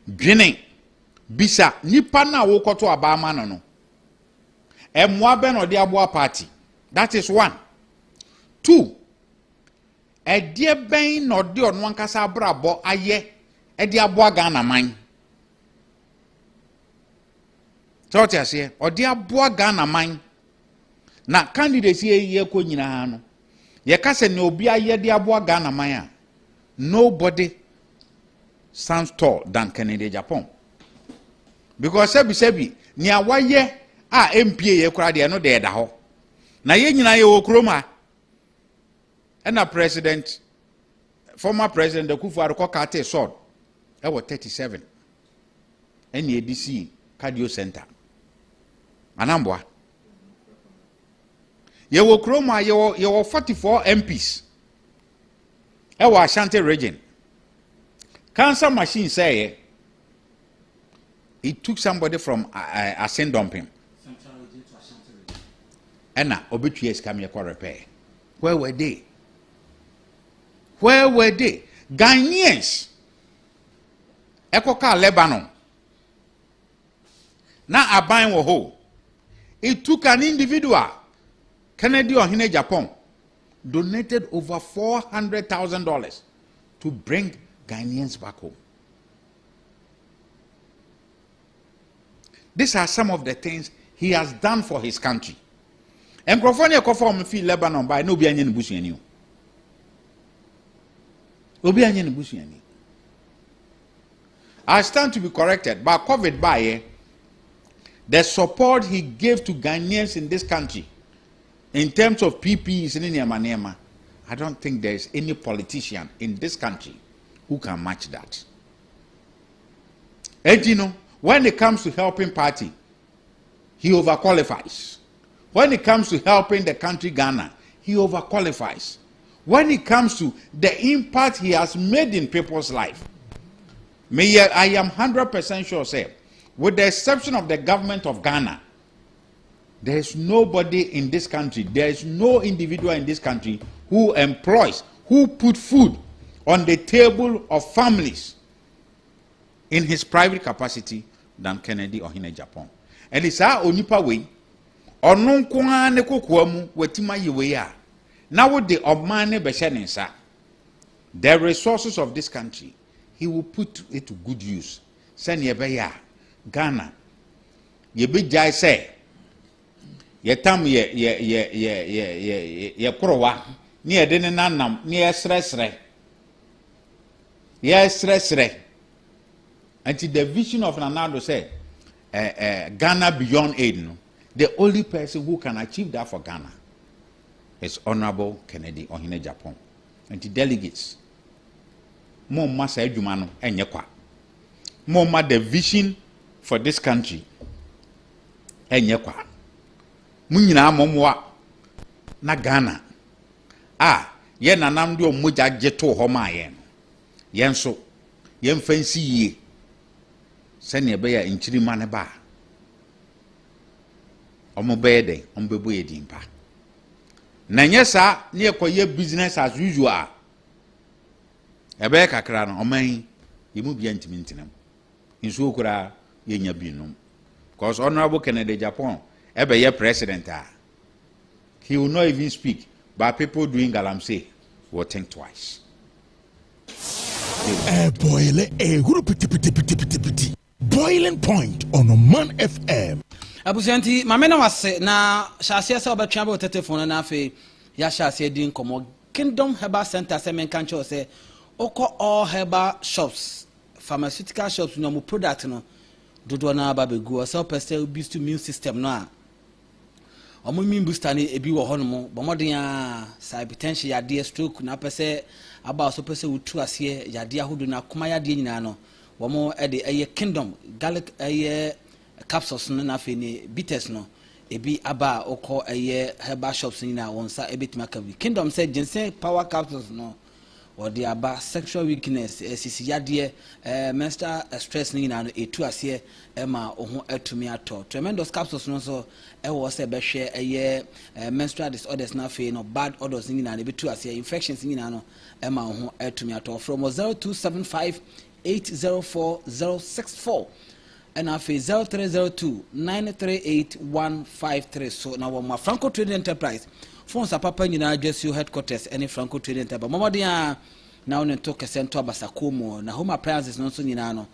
Dwene, bisa, nipa na oko to aba man no. Mwaben or the Abua party. That is one. Two, a dear bain or dear one kasa brabo aye, a dear boa Ghana mine. So what I say, or dear boa Ghana mine. Na candidates ye ko nyina ha no. Ye ka se no bia ye dear boa Ghana mine. Nobody stands tall than Kennedy Japan. Because sebi ni awaye a MPA ye kura de no de da ho. Na ye nyina ye wo kroma. And a president, former president, the Kufuor Kate sword, I was 37. NADC Cardio Center. Anambwa. You will chroma, you were 44 MPs. I was Ashanti region. Cancer machine say it took somebody from Asen dumping. And now obituaries come here for repair. Where were they? Where were they? Ghanaians. Ekoka Lebanon. Now Aban Woho. It took an individual, Kennedy Ohine Japan, donated over $400,000 to bring Ghanaians back home. These are some of the things he has done for his country. And Crofonia Kofom feel Lebanon by no be any bush any. I stand to be corrected, but COVID by the support he gave to Ghanaians in this country in terms of PPEs in Nema, I don't think there is any politician in this country who can match that. And you know, when it comes to helping party, he overqualifies. When it comes to helping the country Ghana, he overqualifies. When it comes to the impact he has made in people's life, I am 100% sure, say, with the exception of the government of Ghana, there is nobody in this country, there is no individual in this country who employs, who put food on the table of families in his private capacity than Kennedy Ohine Japan. And it's our onipa way, ono nkoa ne kokoa mu watima yewe a na wo de obman beshenensa. The resources of this country, he will put it to good use. Send yebeya Ghana. Yebi jai say yetam ye korowa ni ede ne nanam ni esresre. Until the vision of Nanado said Ghana beyond aid, no? The only person who can achieve that for Ghana is Honorable Kennedy Ohine Japan. And the delegates, more massa edumano enyekwa. More the vision for this country enyekwa. Munyina momwa na Ghana. Ye nanam dio moja jeto homa yen. Yen so yen fancy ye. Send ye beya inchiri mane ba. Omo bede, ombebu ye dimpa. Nanyesa ni ekoye business as usual. Ebe kakra no oman yemu bia ntimi ntinam. Nso okura ye nya binum. Because Honorable Kennedy Japan ebe ye president he will not even speak, but people doing galamsey will think twice. Boiling point on Omanfm. Abusanti mamena wase na shasia se obetwa be telephone na afi ya shasia din komo Kingdom Herbal Center se men kancho se oko all herbal shops, pharmaceutical shops no mo product no dodo na ba begu o se person boost immune system no a omo immune booster ni ebi wo hono mo bomoden a hypertension ya de stroke na pese aba so pese wutu ase ya de ahodo na kuma ya de nyina no womo e de eye Kingdom garlic eye capsules no na fe ni bitters no ebi aba oko eye herbal shops ni na wonsa ebetima ka bi Kingdom say ginseng power capsules no or the aba sexual weakness sisi yade menstrual stress ni na no etu ase ema oho atumi ato tremendous capsules no so e wo se be hwe eye menstrual disorders na fe no bad odors ni na no betu ase infections ni na no ema oho atumi ato from 0275 804 and after 0302 938 153. So now my Franco Trading Enterprise phones are papa nyina address you headquarters any Franco Trading Enterprise momodia now ne to kesento abasakomo na home appliances no so nyina no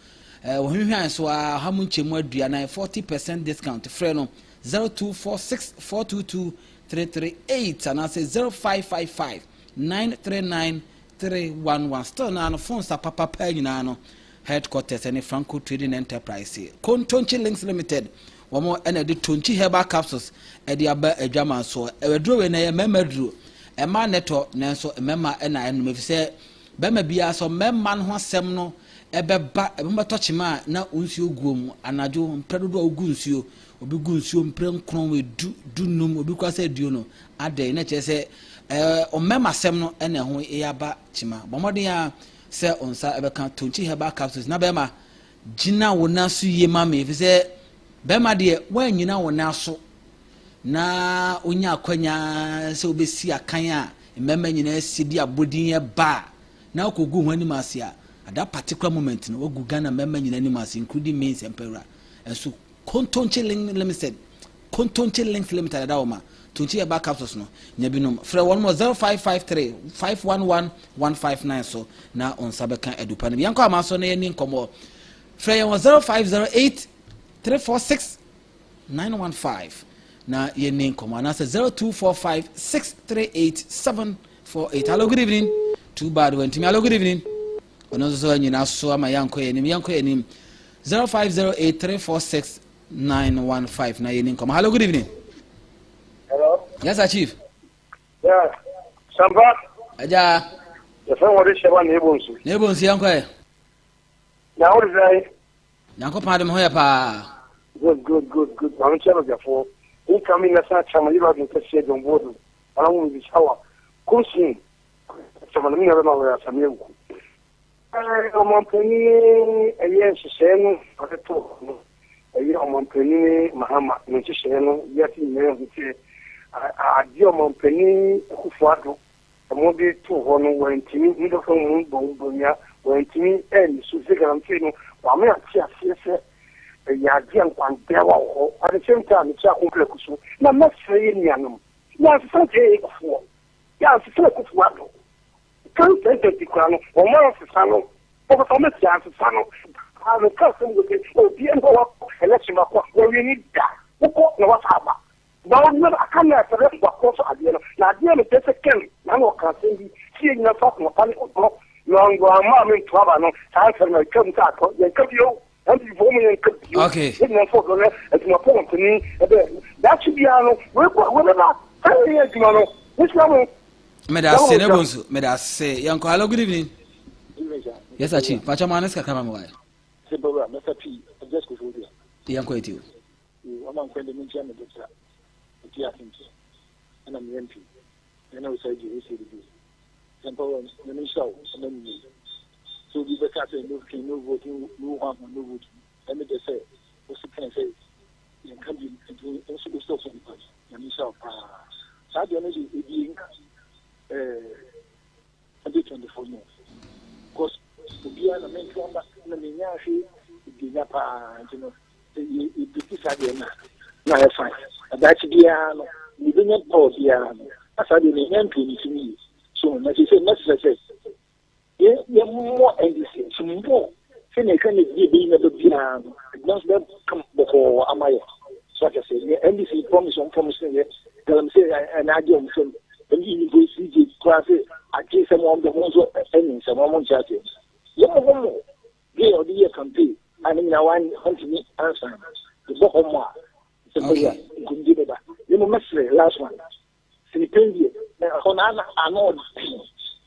wohwehwan so a hamunchemu aduana 40% discount free no 0246 422 338 and I say 0555 939 311. Still now no phones are papa nyina no headquarters any Franco Trading Enterprise. Kontonchi Links Limited. One more and the Tonchi herbal capsules. Edi aba edwama so. Edro we na ye memedro. ɛma neto nanso mema ɛna ɛno me fi sɛ bɛma bia so mema no ho asɛm no ɛbɛba ɛbɛtɔ kyema na nsuo guom anadwo mpredo do ogu nsuo obi gu nsuo mpre nkron we du num obi kwa sɛ duo no adɛ na kyerɛ sɛ ɔmema asɛm no ɛna ho ɛyaba kyema bɔmɔden a sɛ onsa ɛbɛka tonchi herbal capsules na bɛma gina wona so yie ma me fi sɛ bɛma deɛ wanyina wona so na onya akwanya sɛ obesi akan a mmɛma nyina sidi abodin ba na okogu ho anim ase a at that particular moment no ogu Ghana mmɛma nyina anim ase including means emperor enso Kontonche Limited Kontonche Links Limited da oma tonchi herbal capsules no nya binom frɛ wɔn mo 0553 511 159 so na onsa bɛka edupa no yanko amaso na yɛni nkɔmɔ frɛ yɛn 0508 346 915 na yɛni nkɔmɔ anasa 0245 638 748. Hello, good evening. Too bad when hello, good evening. Ono so nyina so ama yanko yɛnim 0508 346 915 na yɛni nkɔmɔ. Hello, good evening. Hello. Yes, sir, chief. Yeah. Samba. Aja. The phone was Sheba Nebonsu. Nebonsu yanko. Now what is I? Yanko padem hoya pa. Good. I'm telling you for. He come in as such a man you have to say on board. I won't be shower. Kusin. Someone never know where I'm you. Omanfm a year Shenu for the talk. A year Omanfm Mahama, Nchishenu, yet in there who say, I dear Omanfm who fought a movie to one when Timmy, neither from Bombonia, when Timmy and Susan and Tino, while me at Tia, a Yadian Pantewa, at the same time, it's a complex. Now, not saying Yanum. Yes, such a for. Yes, it's a what. Can't take the crown, or more of the salon, or from a chance of salon. I'm a custom with it, or the end of election, where we need that. What's happened? Now, I can't have the rest of the course of the now, the end of the second, now, can't see seeing the fucking panic of long mom in trouble. No, time for my come back, they come you. Okay. That should be whatever. Which one? Medase Nebonsu, Medase. Yanko, hello, good evening. Yes, Achi. Pachamanes Kakama Moy. Sebora, Mr. P. Just go through there. Yanko, it you. I'm on the Mincham, and I'm MP. And I was saying, you see the simple and then show, and then so we were catching no voting, no harm, no voting. Let me just say, what's the kind of say? You can be also the stuff on the party. And yourself, I don't know if you a bit 24 months. Because to be on a main form, the Minashi, the Yapa, you know, the Pisadiana. Now, I find that's the you do not know the as I didn't MP to me. So, as you say, necessary. Yeah, more NDC, some more. Finish can be being a bit piano. Not that come before Amaya. So I say, NDC promise on promising it. Tell them, say, and I don't say, and you go see the class. I gave someone the most of any someone chatting. Yeah, no, they or the year campaign. I mean, I want to meet answer. The book of more. Okay. You must say, last one. Sinipendi, Honana, I know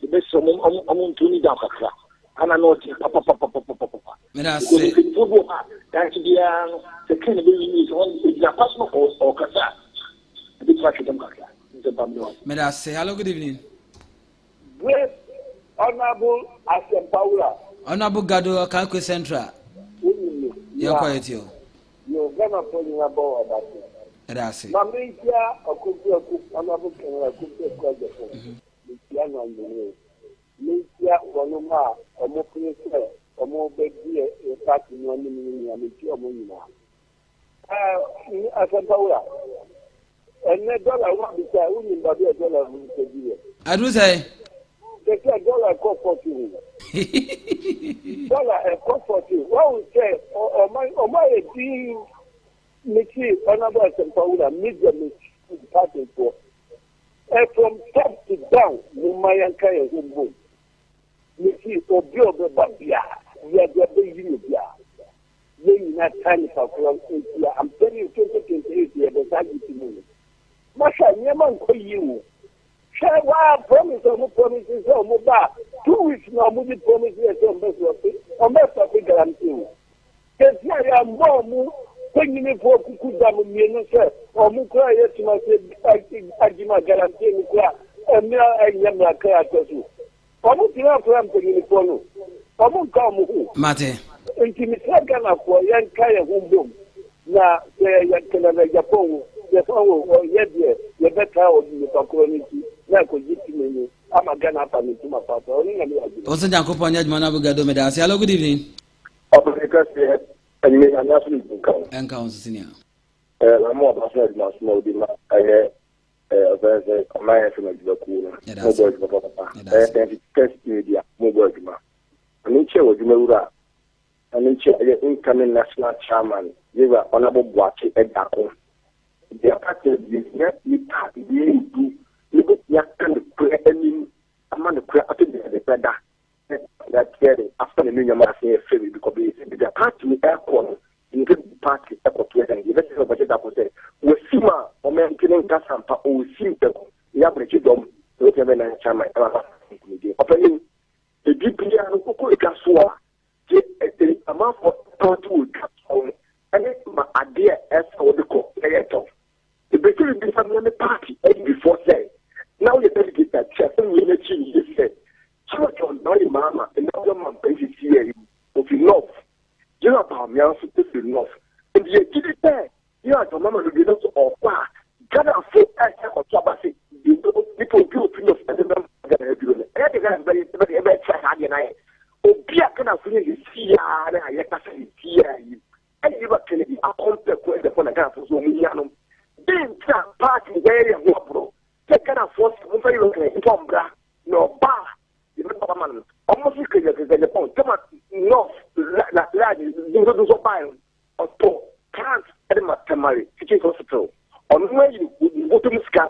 the best of them to me down. And I know papa. That's the kind of is on the personal or Kasa. A bit like them. Medase, hello, good evening. Great, Honorable Asian Paula. Honorable Gado, Kalko Central. You're quiet, you. You're never pulling a ball about it. That's it. Mamma, or could be a cook, Honorable King, could be a question. The piano on the way. Mesia, Wanoma, or more place, or more big dear, a party, no meaning, and it's your money now. Asian Paula. And that dollar won't be there, only about $1 will be here. I do say. They say dollar cost for you. Dollar and cost for you. What we say, or my team, Mickey, Honorable and Paula, media party for. And from top to down, Mumayanka is in boom. Mickey, or Bill the Babia, we are the baby. They not time for I'm telling you, 2028, the target to me. Masha, Yaman, you. Share one promise or promises or mobile. 2 weeks now, movie promises on best of it guarantee. Because I am more when you for Kukudam, or Mukra, yes, you must say, I guarantee Mukra, and now I am like Kayakasu. Omutima kurampe uniform. Omuka muhu. Mate. Intimisaka na kwa yankaya humbum. Na yakena na Japan, yafawo yedye yebeta odi pakoloniti na ko jitimeni amagana hapa mituma papa. Oninga ni ajibu. Oso jankopo nyajuma na bugado medasi. Hello, good evening. Afrika se anime na nasu nka. Enka onso senior. La mo abasna di nasu no di ma aye ọ̀sẹ̀ ọ̀ma yẹn fi nàìjíríà kú ní mobile ìjọba papa ẹ̀ẹ́dẹ̀ẹ́dì test media mobile ìjọba àmì ìkyẹ́ wọ̀ ìjọba wúrà àmì ìkyẹ́ ẹ̀yẹ incoming national chairman yíyá ọ̀nàbọ̀ buwaki ẹ̀dá kọ́ ìdí apáti ẹ̀dí yẹn nípa ìdí yẹn ìdú níbi yẹn ká ní kúrẹ́ ẹni ama ní kúrẹ́ àti ìdí ẹ̀dẹ̀ pẹ́ dá ẹ̀dá tiẹ̀ dẹ̀ after ní nyàmá àti ẹ̀ fẹ́ mi kọ́ bí ìdí apáti ní ẹ̀kọ́ no ìdí party ẹ̀kọ́ tó yẹ dẹ̀ ìdí bẹ́ẹ̀ sẹ́ ọ̀bẹ̀jẹ̀ dàpọ̀ sẹ́ wọ́símà ọmọ ẹ̀ńkìní nkasampa òsín tẹ̀kọ̀ ìyá àbùrẹ̀kì dọ́m ló tẹ̀ bẹ́ẹ̀ náà chairman ẹ̀ máa nkùnìdì ọ̀pẹ̀lẹ̀ ebi bíyà ló kókó ìka so a jẹ́ ẹ̀tẹ̀lẹ̀ àmàfọ̀ pàtó ìka so ẹni mà adìẹ ẹ̀sẹ̀ wọ́n kọ̀ ẹ̀yẹ tọ̀ ìbẹ̀tẹ̀ ìbí sábẹ́ ní pààtì ẹ̀yẹ before sẹ̀ náà yẹ dẹ́lẹ̀gẹ̀tà chair fún mi n'ekyi yìí sẹ̀ chọ́ọ̀chọ̀ náà yẹ màmá ẹ̀ náà yẹ màmá bẹ́ẹ̀ sì sí ẹ̀ òfin north yẹ náà bàmí àwọn fún north ẹ̀dì yẹ jíde bẹ́ẹ̀ yíyá àjọ mama ló dé lọ́sọ̀ ọ̀pá Ghana fún ẹ̀ṣẹ̀ ọ̀tún abáṣe nípa ojú òfin of ẹ̀dẹ̀ mẹ́rin Ghana ẹ̀bí rẹ̀ ẹ̀yẹ́ ti Ghana ẹ̀bẹ̀ ẹ̀ṣẹ̀ àdìẹ náà yẹ òbí à Ghana fún yẹ sí yà rẹ̀ àyẹ kásá yẹ sí yà yìí ẹ̀yẹ́ yìí bá kẹ́lẹ́ bí akọ́mpẹ̀ kọ́ ẹ̀dẹ̀ fún Ghana fún ọmọ yíyá nù bẹ́ẹ̀ ní tí a paaki wẹ́ẹ́ yẹ wọ́n àbúrò kẹ́ Ghana fún ọ̀sẹ̀ fún yẹ kẹ́ nípa ọ̀mbra ní ọ̀bá ìbí bàbá mà nù ọmọ sí kẹ̀kẹ́ pọ̀ tẹ́mà north láàyè nígbàdúnsọ báyìí ọ̀tọ̀ plant ẹ̀dẹ̀ mà tẹ̀márì teaching hospital ọ̀nà yìí wọ́n tó mú sika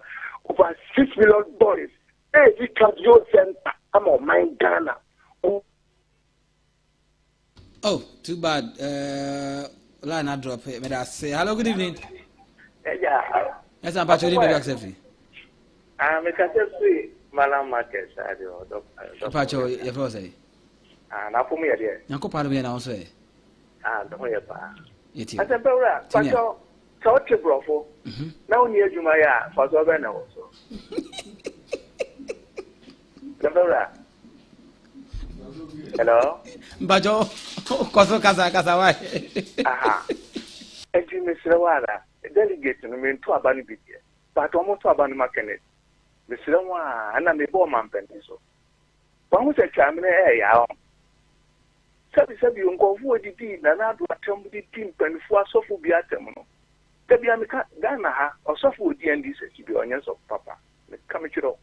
over $6 million èyí cardio center ama ọ̀man Ghana. Oh, too bad. Line I drop it. May I say hello, good evening. Yeah. Yes, I'm Patrick. Maybe accept me. I'm a Malam Market. Patrick, you first say. Na for me there. Yanko paro me na also eh. Don't hear pa. Yeti. I said, "Bro, Patrick, talk to bro. Now near Jumaya, for so ben also." Hello. Bajo, koso kasa why? Aha. Eji Mr. Wala, delegate no me to abani bidie. But omo to abani makene. Mr. Wa, ana me bo man penso. Wa hu se chamne ya. Sabi nkofu odidi na na do atem di team penfo asofu bi atem no. Tabi amika Ghana ha osofu odi andi se bi onye so papa. Me kamechiro.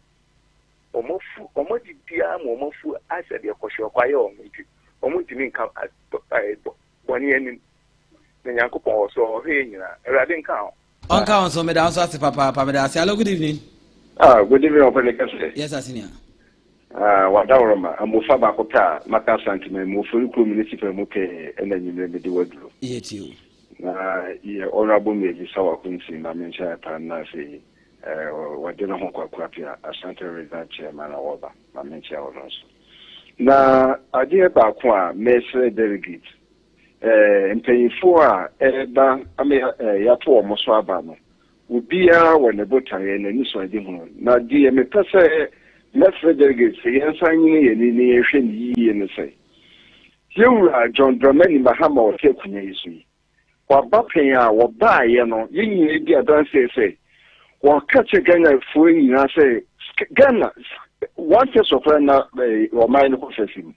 Omo didia mo fu ase de kwhwe kwaye omuti omo ntimi nka boni ani na Nyankopon oso he nyina erade nka ho onka on so me da so ase papa me da ase hello good evening. Good evening Openekase. Yes senior. Wadawroma amufa bakota maka santime mu furu community pe mu ke enanyime me de waduro. Yeti o. Ye honorable Meji Sawa Kunsi na mention pa na say wadena ho kwakwapia Asante Regional Chairman Awoba na mention onoso. Na adie ba ko a mesre delegate mpanyifo a eba ame yato omoso aba no ubia wone botaye na ni so ade hu na die me pese mesre delegate yensanyi ye ni ehwe ni yiye ne sai yewura John Dramani Mahama o te kunya yisu wabapen a wobaye no yinyi di adanse sai wakache Ghana fo nyina sai Ghana one case of na or mine profession.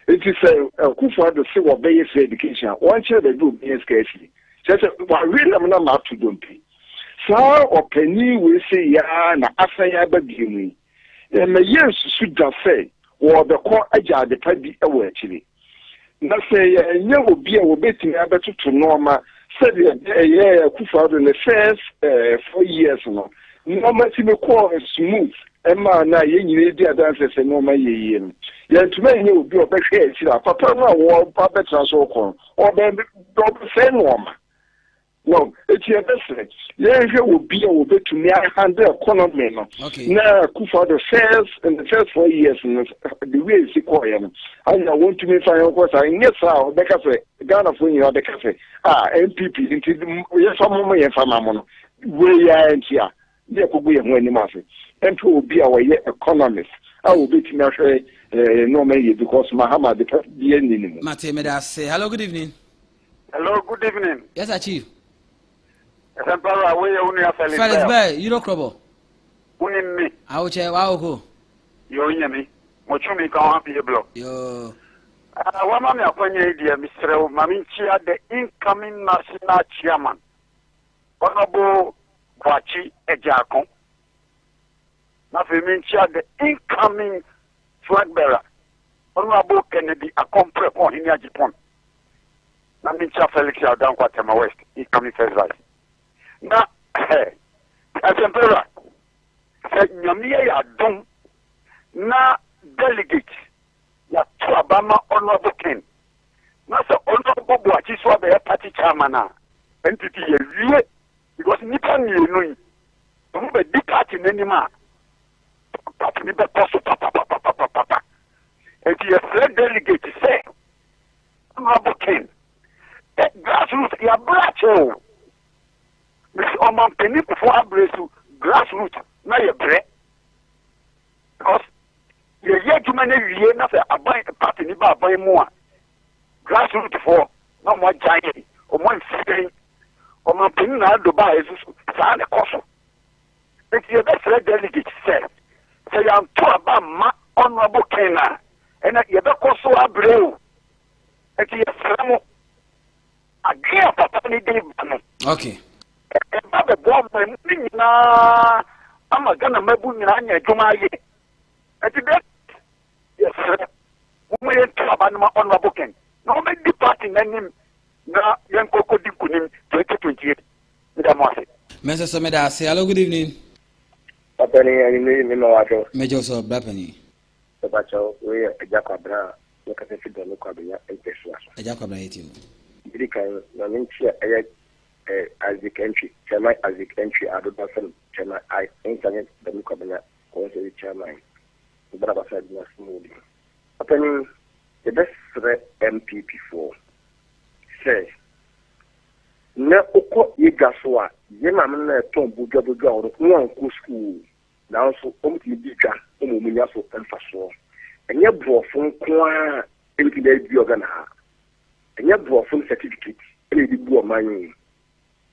It is Kufa to see what bay education. One chair they do be scarcely. Just what really am not to don't be. So or penny will say ya na afaya bagimi. And my years should have say or the core aja the paddy away actually. Now say you will be a betting able to norma said Kufa in the first 4 years no. No matter me call smooth. Emma na ye nyine di adanse se no ma ye no ye ntuma nye obi obehwe akira papa no wo pa betra so ko o be do se no ma no, it's your best. Yeah, here will be to me. I handle economy. Now, for the first 4 years, the way is equal. I want to make fine course. I guess how the cafe, Ghana for you, the cafe. MPP, into the some moment and farmer. We are in here. There could be a money market. MP will be our economist. I will be to me, no, maybe because Mahama, the ending. Mate, may I say, hello, good evening. Hello, good evening. Yes, Chief. Felix Bay, you don't trouble. Me. I will check. Wow, go. You hear me? Mochumi can be a block. Yo. One man, dear Mr. Maminchia, the incoming national chairman. Honorable Bachi Ejakon. Maminchia, the incoming flag bearer. Honorable Kennedy, a compre on in Japan. Maminchia Felix down Quatema West, incoming first vice. Now, as Emperor, said Yamia Yadum, na delegate, ya Alabama Honorable Ken. Now, so Honorable Boachiswa, the party chairman, entity is because Nippon, you know, don't be big party anymore. Party never possible, papa. And the third delegate say, Honorable Ken, that grassroots, ya bracho. Miss Omanfm before Abresu grassroots na ye bre because ye too many years na say aban party ni ba aban mu a grassroots for na mo giant o mo nfiri Omanfm na do ba esusu sa na koso it ye best delegate say am to aba ma Honorable Kena and ye be koso abreu it ye framo agree papa ni dey no okay. Baba bomb na ama gana mabu nyina anya adwuma ye ati de yes mo ye taba na Honorable Ken no be di party nanim na yen koko di kunim 2028 me mo ase Mr. Someda say hello, good evening. Papani ani me no wajo Major so brapani Bacho we ejakabra no ka se do no kwa benya empesua ejakabra yeti bidi kan na minchi Isaac entry, Chairman Isaac entry, I don't know, Chairman I internet the Mukabana, or the chairman. The brother said, was moving. Opening the best MPP for says, no, Yegaswa, Yemaman, Tom Bujabu, one school, now so only Dika, Umuyaso, and Faso, and your brought from Kwa, anything they be organ, and your brought from certificate, any big money.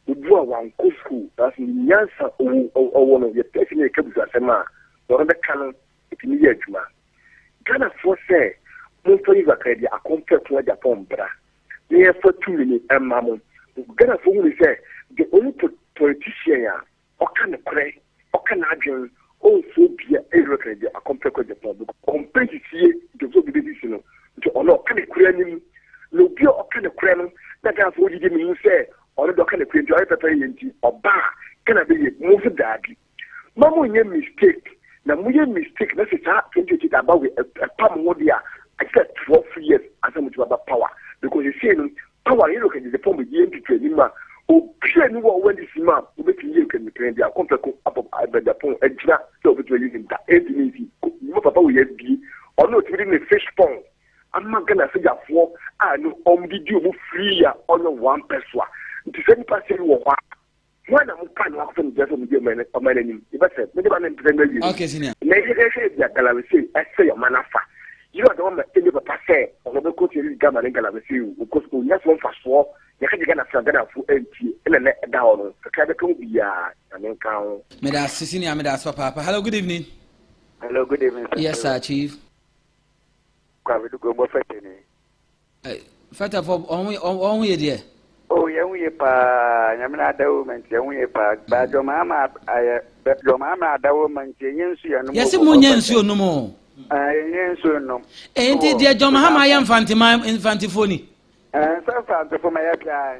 Ubua one school, that's in Yansa or one of the person kept Sema, or the canon, it immediate man. Ghana for say, most of you are credit, a compared to Japan, bra. Near for 2 minutes, and mamma. Ghana for only say, the only politician, or can cray, or can adjourn, also be a record, a compared to Japan, compared to see the vote to honor can a craning, no beer or can a craning, that has what you didn't say. Or the kind of print or bar can I be moved daddy. Mamma, you mistake. Now, we mistake. That's a 28 about a palm wodia. I said 12 years as much about power because you see power. You look at the form of the training. Oh, pure new when this man will make you can train their contract up of the phone and draft so between that 18. No papa will be or not within a fish pond. I'm not gonna say that for I know only do free on one person. The same person will walk. When I'm kind of often just on the man, if I said, maybe I'm in the okay, senior. Maybe they say that Galavisi, I say your manafa. You are the one that any of passe, or the coach in Gamma and Galavisi, because we just want fast war, you can't get a Sagana for empty and a net down. The Cabinet be an encounter. Medas, senior, Medas, Papa. Hello, good evening. Hello, good evening. Yes, sir, Chief. Fata for only dear. Oh, young yepa, Yamana Dowman, young yepa, but your mamma, that woman, yes, Munyan, no more. No. Ain't it, dear John Mahama, I am Fantifoni. And so far, for my apply.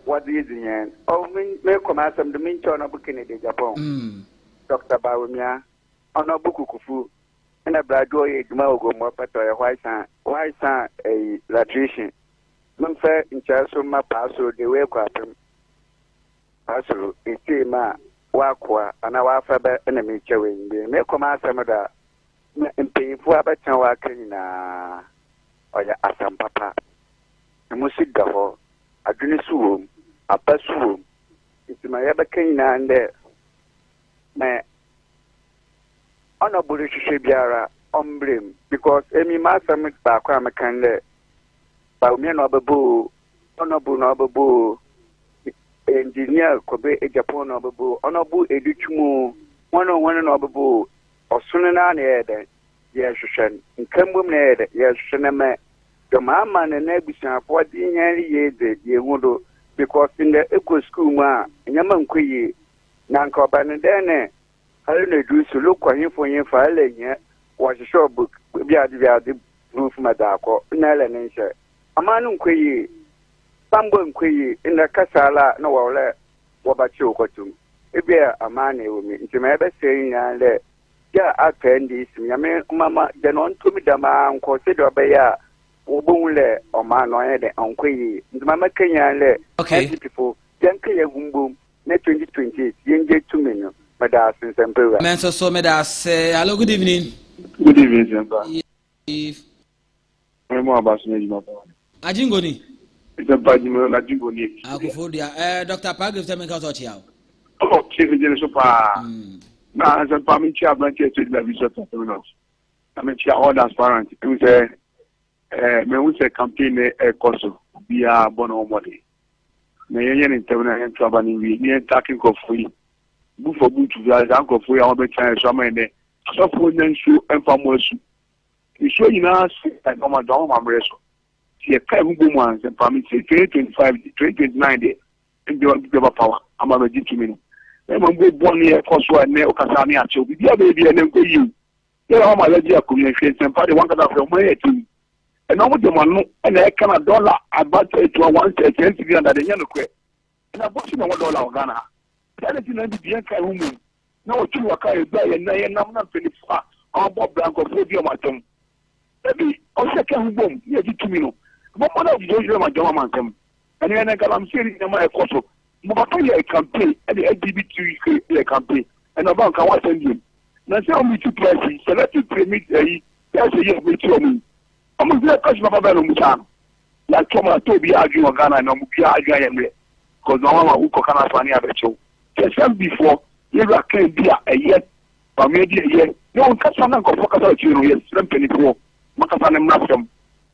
What is the end? Oh, may come out some the main turn of Kennedy, Japan. Dr. Bawumia, on a book of food, and a brad joy, Mago, more better, a white son, a latrician. Memfa nchaso ma paso de we kwapem. Paso ma wakwa ana wafa ba na me chewe mbe. Me koma asem da mpanyinfo abetan waka nyina oya asam papa. Musi da ho adwene suwom apasuwom. Itima ya beka nyina nde me honorable hwehwe biara ombrem because emi ma asem ba kwa mekande ba me no babu honorable no babu engineer kobe Japan no babu honorable edutumu one no babu osune na na ede ye hwehwe nkambum na ede ye hwehwe na me the mama na bisan for the ye de ye hudo because in the eco school ma nyama nkweyi na nka obane dene hale na du so lokwa himfo himfa hale nya wa show book bi ade roof madako na le nche amanu nkweyi sambo nkweyi in kasala na wole wabachi okotum ebia amana ewumi ntima ebe sei nya le ya atendi simyame mama de non tumi dama nko se do be ya obunle omano ede onkweyi ndima Kenya le okay people yanke ye gumbum na 2028 yenge tumenu mada sensempewa men so meda say hello good evening Sempa mo abasune jima pa ajingoni Sempa jima na jingoni akufodia Dr. Pagif tell me how to chiao chief engineer so pa na Sempa mi chia branch to the visa terminals I mean chia all transparent we say me we say campaign koso bia bono omode na yenye ni terminal en trabani wi ni attacking ko free bu for bu to via an ko free awon be chan so ma ne so for nsu enfamo asu iso nyina se no ma don ma mreso tie kai bu mu an se pa mi 2025 2029 de ndio ba power ama be ditumi no e mo bo boni e koso ne o kasa ni ache obi bia be bia ne ko yi e o ma leji akomi hwe se pa de wan kasa from e ti and now the one and I can $1 about to 130 under the Yanukwe. And I bought you $1 Ghana. That is in the Bianca woman. Now, 2 a car is by and I am not 24. I'm Bob Blanco for the Matum. Maybe I'll second boom, yes, to me. But one of those my Jomantem. And then I'm saying in my course. Mobatoya campaign and the LGBT campaign. And about can I send you. Now, tell me to press selected permit a yes, a year with you. I'm going to catch my father on Mutan. Like Thomas Toby arguing on Ghana and I'm arguing because no one who can find a show. Just before, you can't be a year, but maybe a year. No one can focus on you, yes, 24. Macafan and Nasum,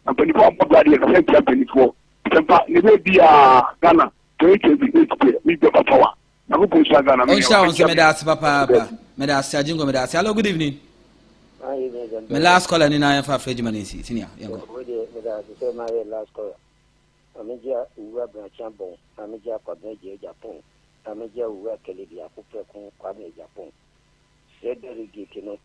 and 24 body at the same time 24. Never be a Ghana, 28 with the power. Now, who push Ghana? Medas, Papa, Medas, Sajingo Medas. Hello, good evening. My last call and I have a freshman in senior. My last call. Ameja uwa brachambo, ameja kwa meje Japan, ameja uwa kelebia kupekun kwa meje Japan. Sederi gikino.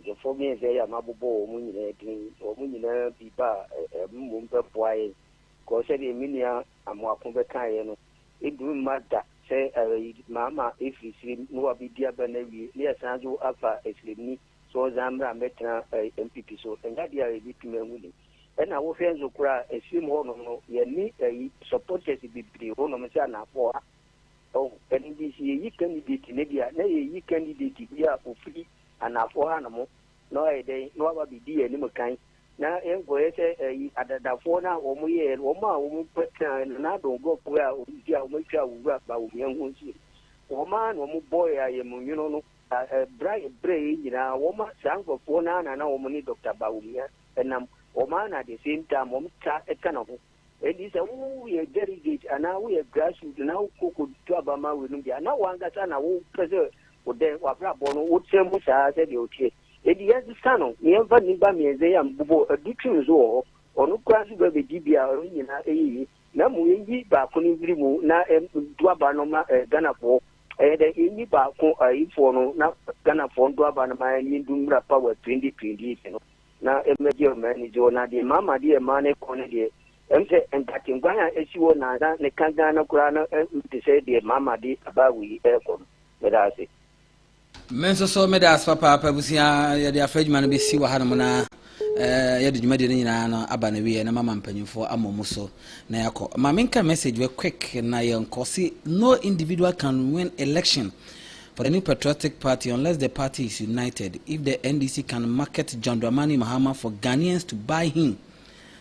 Gefo mi eze ya mabubo omunyina biba mumbe boye. Ko se de minia amwakunbe kan ye no. Edu mada se mama ifisi no bidia banawi ne asanjo afa eslemni so zambra metra MPP so ngadi ya bitime ngudi. And I will feel so cry a few more no ye a supporters be one of Messiah for oh and this ye candidate in India, nay ye candidate here for free and for animal no a day no ever be dear any kind. Now em go at the phone or more or more put and I don't go where we work by young ones. Woman or boy I am you know bright brain you know woman sang for phone and I know money Dr. Baumia and Oman at the same time, Ekanabo. And he said, we are delegate, and now we are grassroots, now cook to Abama with India. Now one got an old preserve with them, Wabrabono, would say Musa said, okay. And the other son, never Nibami as they am addiction or no class where the DBR in a Namu back on Grimu, now Duabanoma Ghana for. And the Indi back for now Ghana for Duabanama and Dumra Power 2020. Na emeje manager na de mama de mane kone de emse entakin gwana esiwo na ne kanga na kura na te say de mama de abawi ekon medase men so medas papa busia ya de afrejman be si wa hanum na ya de dwuma de nyina no aba na wie na mama mpanyimfo amomu so na yakọ ma menka message we quick na yanko see no individual can win election for the New Patriotic Party unless the party is united. If the NDC can market John Dramani Mahama for Ghanaians to buy him,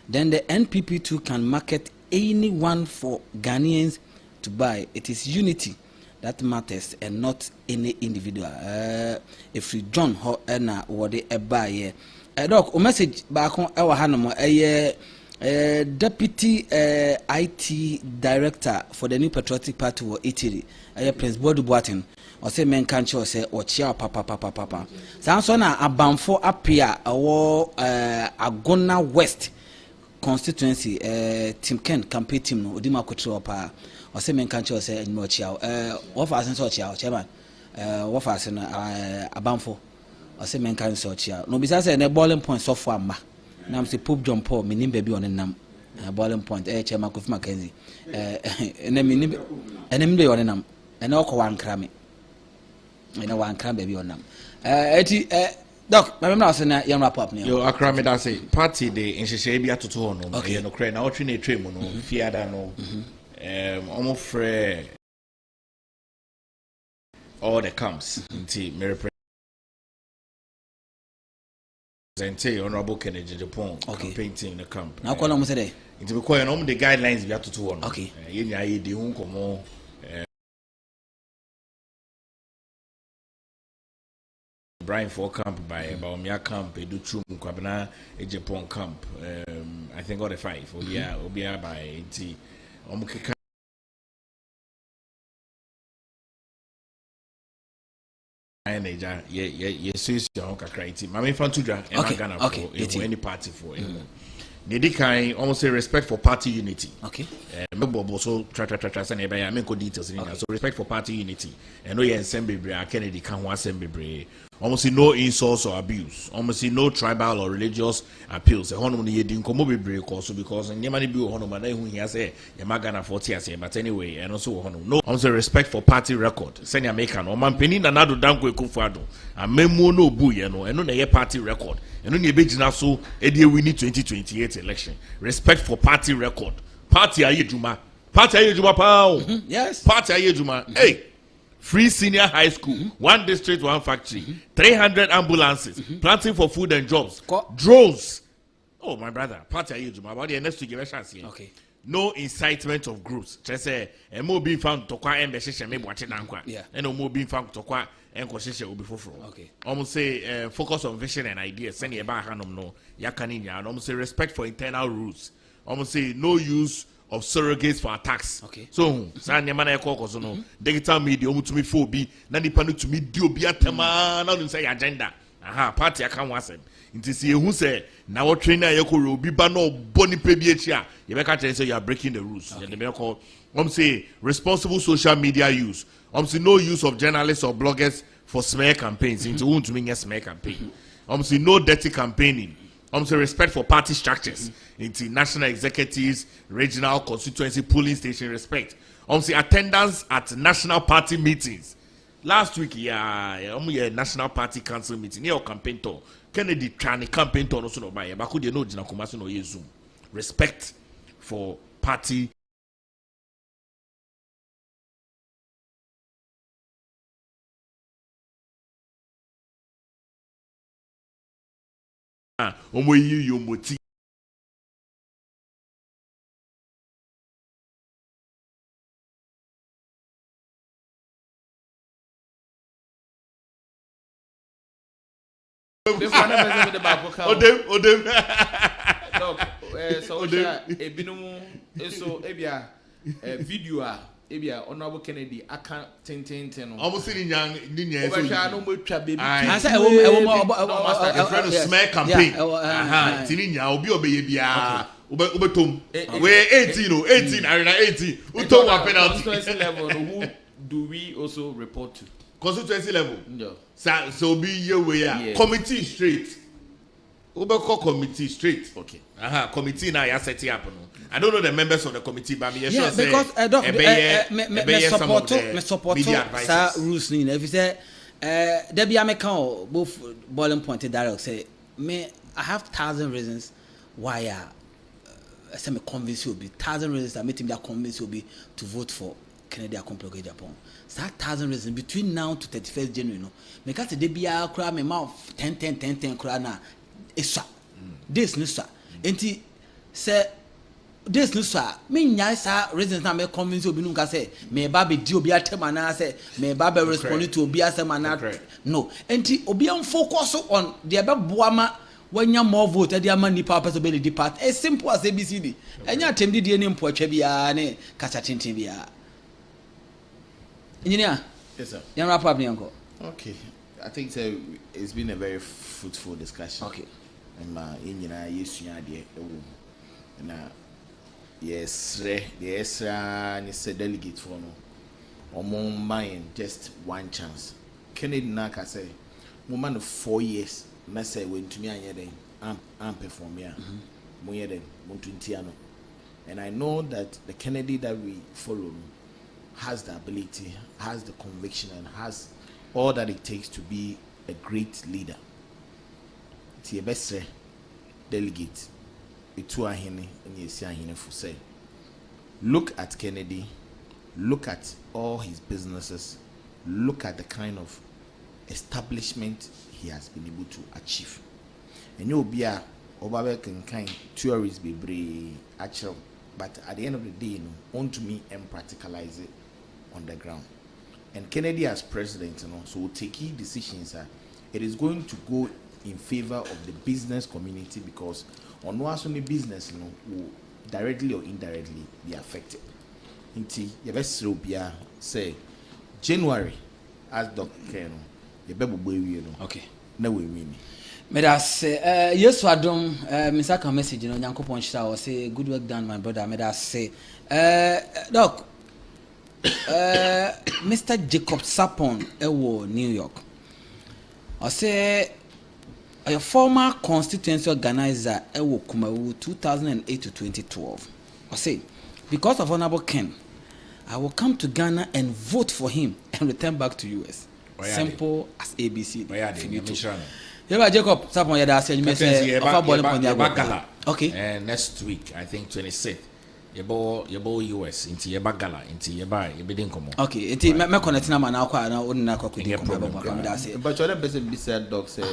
then the NPP too can market anyone for Ghanaians to buy. It is unity that matters and not any individual. If you John ho na wode e buy doc o message back on ewa hanom deputy IT director for the New Patriotic Party wo Italy Prince Bodu Boatin o say men kan che o say o chia papa sanso na abanfo apia wo Agona West constituency team Ken campaign team no odima kotro pa o say men kan che o say enimo chia wo fa senso chia chairman wo fa sen abanfo o say men kan so chia no bisa say na bowling point so for amba na am say Pope John Paul minim baby on nam bowling point chairman Kofi Mackenzie ene minim ene mde on nam ene okọ wan krame ene wan krame baby on nam eti doc my remember say na yam wrap up ne yo akrame da say party de nhyehyɛ bi atoto ho no ye no kra na otwe na etwe mu no fiada no omo frɛ all the camps nti me represent Honorable Kennedy Japan painting in the camp na kola mo say dey nti because no the guidelines bi atoto ho no okay ye nya ye de hu komo Brian for camp by Baumia camp Edutrum Kwabena Japan camp I think all the 5 obia by nti omukeka Nigeria ye session kakra nti mama fan tudwa e ma Ghana for any party for Nedi kind almost say respect for party unity. Okay. Mebo so tra say na be make details in so respect for party unity. And no ye assembly Kennedy can ho assembly. Almost no insults or abuse. Almost no tribal or religious appeals. E hono ye di nkomo bebre also because nyema ne bi wo hono ma na hu hia say ye magana 40 ase but anyway and also hono no almost respect for party record. Send American o man peni na nado danko ekufuado. Amemu no bu ye no eno na ye party record. Eno ne be gina so e dey win 2028 election. Respect for party record. Party ayejuma. Party ayejuma pa. Yes. Party ayejuma. Hey. Free senior high school, 1 district, 1 factory, 300 ambulances, planting for food and jobs, drones. Oh, my brother, party ayejuma. About the next week, give a chance here. Okay. No incitement of groups. Just say, and more being found to qua and beshisha maybe watching anqua. Yeah. And no more being found to qua and koshisha will be for. Okay. Almost say focus on vision and ideas. Send your back hand no yakaninya. And almost say respect for internal rules. Almost say no use of surrogates for attacks. Okay. So, San Yamana Cocoso no digital media to me phobi, Nanipanu to me do be a tema, not say agenda. Aha, party I can't want them. It see who say now what trainer Yoko be bano boni PBHia. You make say you are breaking the rules. Okay. The call say responsible social media use. Say no use of journalists or bloggers for smear campaigns. Into whom to mean a smear campaign. Say no dirty campaigning. Say respect for party structures. Into national executives, regional constituency polling station respect. Say attendance at national party meetings. Last week, national party council meeting. Your campaign to Kennedy Trani campaign to no so no buy. But could you know Jina Kumasi no ye Zoom? Respect for party. Omo yi yomoti. Odem. So ebinum eso ebia video a ebia Honorable Kennedy aka tenten no. Almost ni nya so. Obasha no mo twa baby. I say e friend of smear campaign. Aha, tini nya obi obeye bia. Ubetom. We 18 arena 18. Utom one penalty. Constituency level who do we also report to? Constituency level. Yeah. So be your way. Committee straight. Ubeko committee straight. Okay. Aha, committee now you set it up. I don't know the members of the committee, but me sure say because me support sa rules ni. If you say there be American both boiling point direct say me I have 1,000 reasons why I say me convince you be 1,000 reasons that make him that convince you be to vote for Kennedy Akomplo Japan. So 1,000 reasons between now to 31st January, no. Make us the bia cry me mouth 10 cry na esa. This no sir. Enti say this no sir. Me nyai sa reasons na me convince you be nunka say me ba be di obi atem ana say me ba be respond to obi asem ana no. Enti obi am focus on the ebe boama when you more vote, the amount of purpose of the part as simple as ABCD. And you attend the name Pochebia, Cachatintia. Engineer, yes, sir. You wrap up, Uncle. Okay, I think it's been a very fruitful discussion. Okay, and my engineer, yes, you and yes, the extra and it's a delegate for no or more mind, just one chance. Kennedy Naka say, woman of 4 years. Message when to me I'm perform here. And I know that the Kennedy that we follow has the ability, has the conviction, and has all that it takes to be a great leader. It's your best delegate. It's who I and you see for say. Look at Kennedy, look at all his businesses, look at the kind of establishment he has been able to achieve. And you'll be a kind tourists be brave actual, but at the end of the day, on to me and practicalize it on the ground. And Kennedy as president, so will take key decisions. It is going to go in favor of the business community because on what's only business, will directly or indirectly be affected. Inti, your best will be say January as Dr. Keno. Okay. No way win. May say yes to Adam Mr. message Yanko Ponchita or say good work done my brother. May I say Doc Mr. Jacob Sapon Ewo New York. I say a former constituency organizer Ewo Kumawu 2008 to 2012. I say because of Honorable Ken, I will come to Ghana and vote for him and return back to US. Simple as ABC. Yeah, Jacob, someone you say you may say okay. And next week, I think 26th, yebo US into yeba gala into yeba yebedin komo. Okay, into me connect na man akwa na onu na akwa kudi komo ba say. But you be said doc say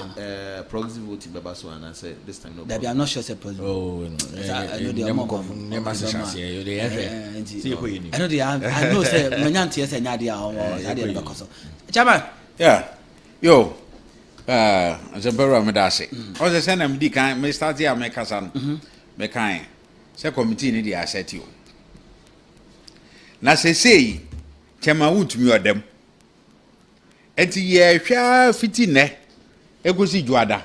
proxy vote beba so and say this time no. I'm not sure say proxy. Oh, no. I know they are more you dey see who you I know they are. I know say menyantie say nya dia o ya dia be koso. Chairman. Yeah. Yo. As a better medasi. Or the send them di kan me start here me kasa no. Me kan. Say committee ni dey asset you. Na say chema wuntumi odem. Enti ye hwa fiti ne egosi juada.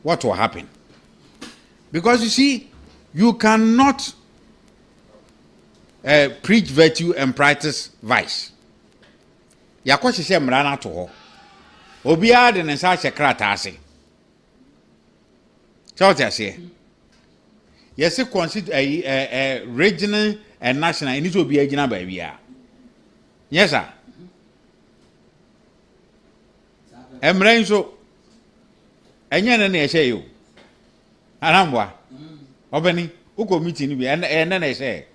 What will happen? Because you see, you cannot preach virtue and practice vice. Yakoshi se mrana to ho. Obiya de nsa hye krata ase. So what you say? Yes, consider regional and national. It needs to be a regional baby. Yes, sir. Emrain so. Enya na na ehye yo. Anambwa. Obani, uko meeting bi na ehye.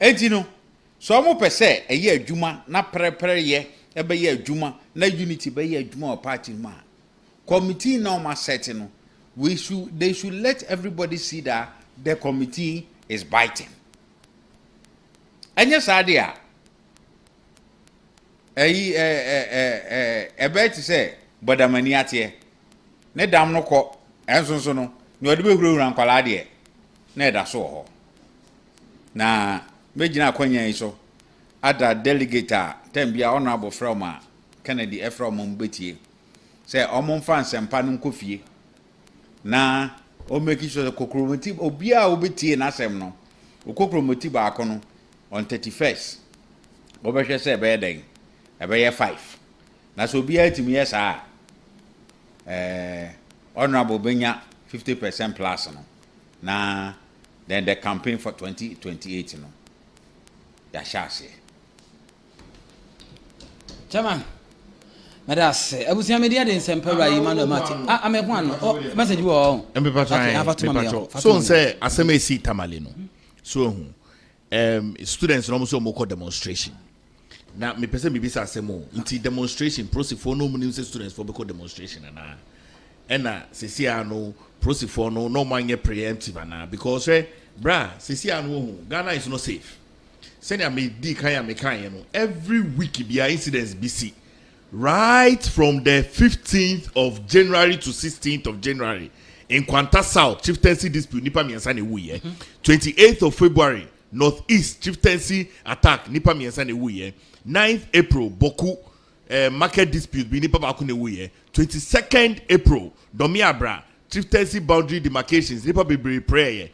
Entino. So mo pese eye adwuma na prepare ye ebe ye adwuma na unity be ye adwuma o party ma. Committee now ma set no. They should let everybody see that the committee is biting. Enya sadia. Ebe ti say bodamani atie. Ne dam no kọ enso no ne odi be hurura nkwala de na eda so ho. Na mejina akwanya yi so ada delegate tembia honorable from Kennedy Efrom Mbetie say omomfa nsempa no nkofie na o make sure kokromoti obia obetie na asem no kokromoti ba akono on 31st obehwe say be den ebe 5 na so obia timi yesa honorable benya 50% plus no na then the campaign for 2028 no ya shase Chairman Madase, abusia media de nsempera yi manu mate. Ah, amekwan no. Message wo on. So say aseme si tamale no. So students no so mo demonstration. Na me pese me bisa asemo. Nti demonstration process for no mu students for be demonstration na. Ena sesia no process for no manye preemptive na because bra sesia no Ghana is not safe. Send me di kan me kan no every week be incidents BC. Right from the 15th of January to 16th of January in Kwanta South, chieftaincy dispute, Nipa Miansane Wuye. 28th of February, Northeast, chieftaincy attack, Nipa Miansane Wuye. 9th April, Boku market dispute, Nipa Bakune Wuye. 22nd April, Domiabra, chieftaincy boundary demarcations, Nipa Bibri prayer.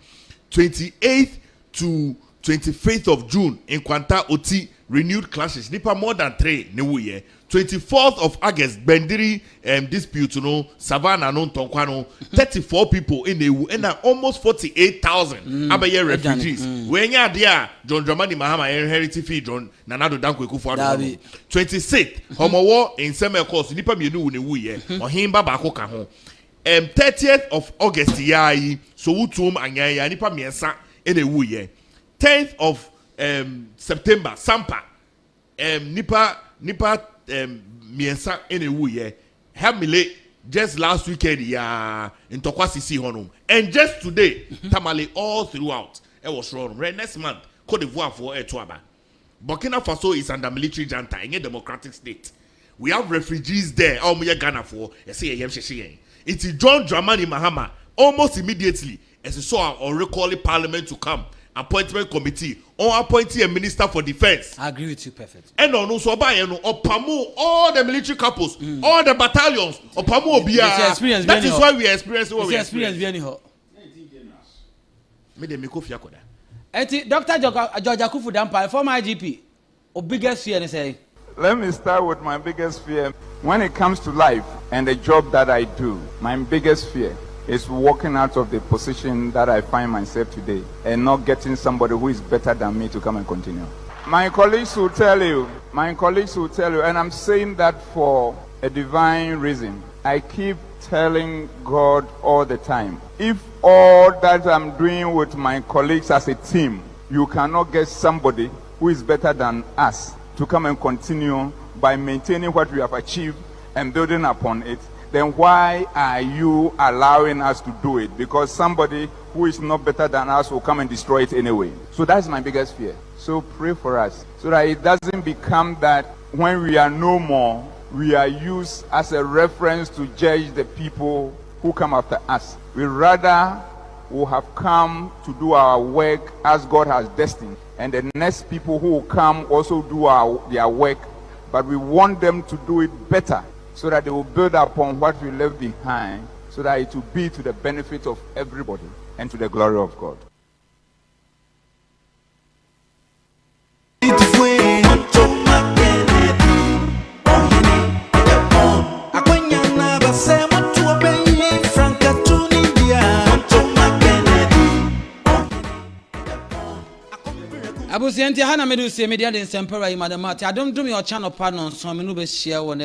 28th to 25th of June in Kwanta Oti, renewed clashes, Nipa more than 3 Wuye. 24th of August, Bendiri dispute, Savannah, no Tonkwano, 34 people in the and almost 48,000 Abaye refugees. When you are there, John Dramani Mahama inherited fee, John Nanado Danko Kufu. 26th, Homo in summer course, Nipa Mienu Wuye, or Himba Bako Kaho. 30th of August, Yai, so Utum and Yaya, Nipa Miensa, in the Wuye. 10th of September, Sampa, Nipa miensa ene wuye Hamile just last weekend ya in Tokwasisi honum and just today tamale all throughout it was wrong next month Cote d'Ivoire for Etwaba. Burkina Faso is under military junta in a democratic state. We have refugees there Ghana for it's John Dramani Mahama almost immediately as he saw or recalling parliament to come appointment committee or appointing a minister for defense. I agree with you perfect. And on so by Opamu all the military couples, all the battalions, Opamu Obia. That is why we experience what we experience. Me de Mikofia Koda. Dr. George Akufu Dampare, former IGP, or biggest fear and say. Let me start with my biggest fear. When it comes to life and the job that I do, my biggest fear is walking out of the position that I find myself today and not getting somebody who is better than me to come and continue. My colleagues will tell you, and I'm saying that for a divine reason. I keep telling God all the time, if all that I'm doing with my colleagues as a team, you cannot get somebody who is better than us to come and continue by maintaining what we have achieved and building upon it, then why are you allowing us to do it? Because somebody who is not better than us will come and destroy it anyway. So that's my biggest fear. So pray for us so that it doesn't become that when we are no more, we are used as a reference to judge the people who come after us. We rather will have come to do our work as God has destined. And the next people who will come also do their work. But we want them to do it better, so that they will build upon what we left behind, so that it will be to the benefit of everybody and to the glory of God. Abusienti hana medu se media de nsempera yi madamati adom dum your channel partner so me no be share one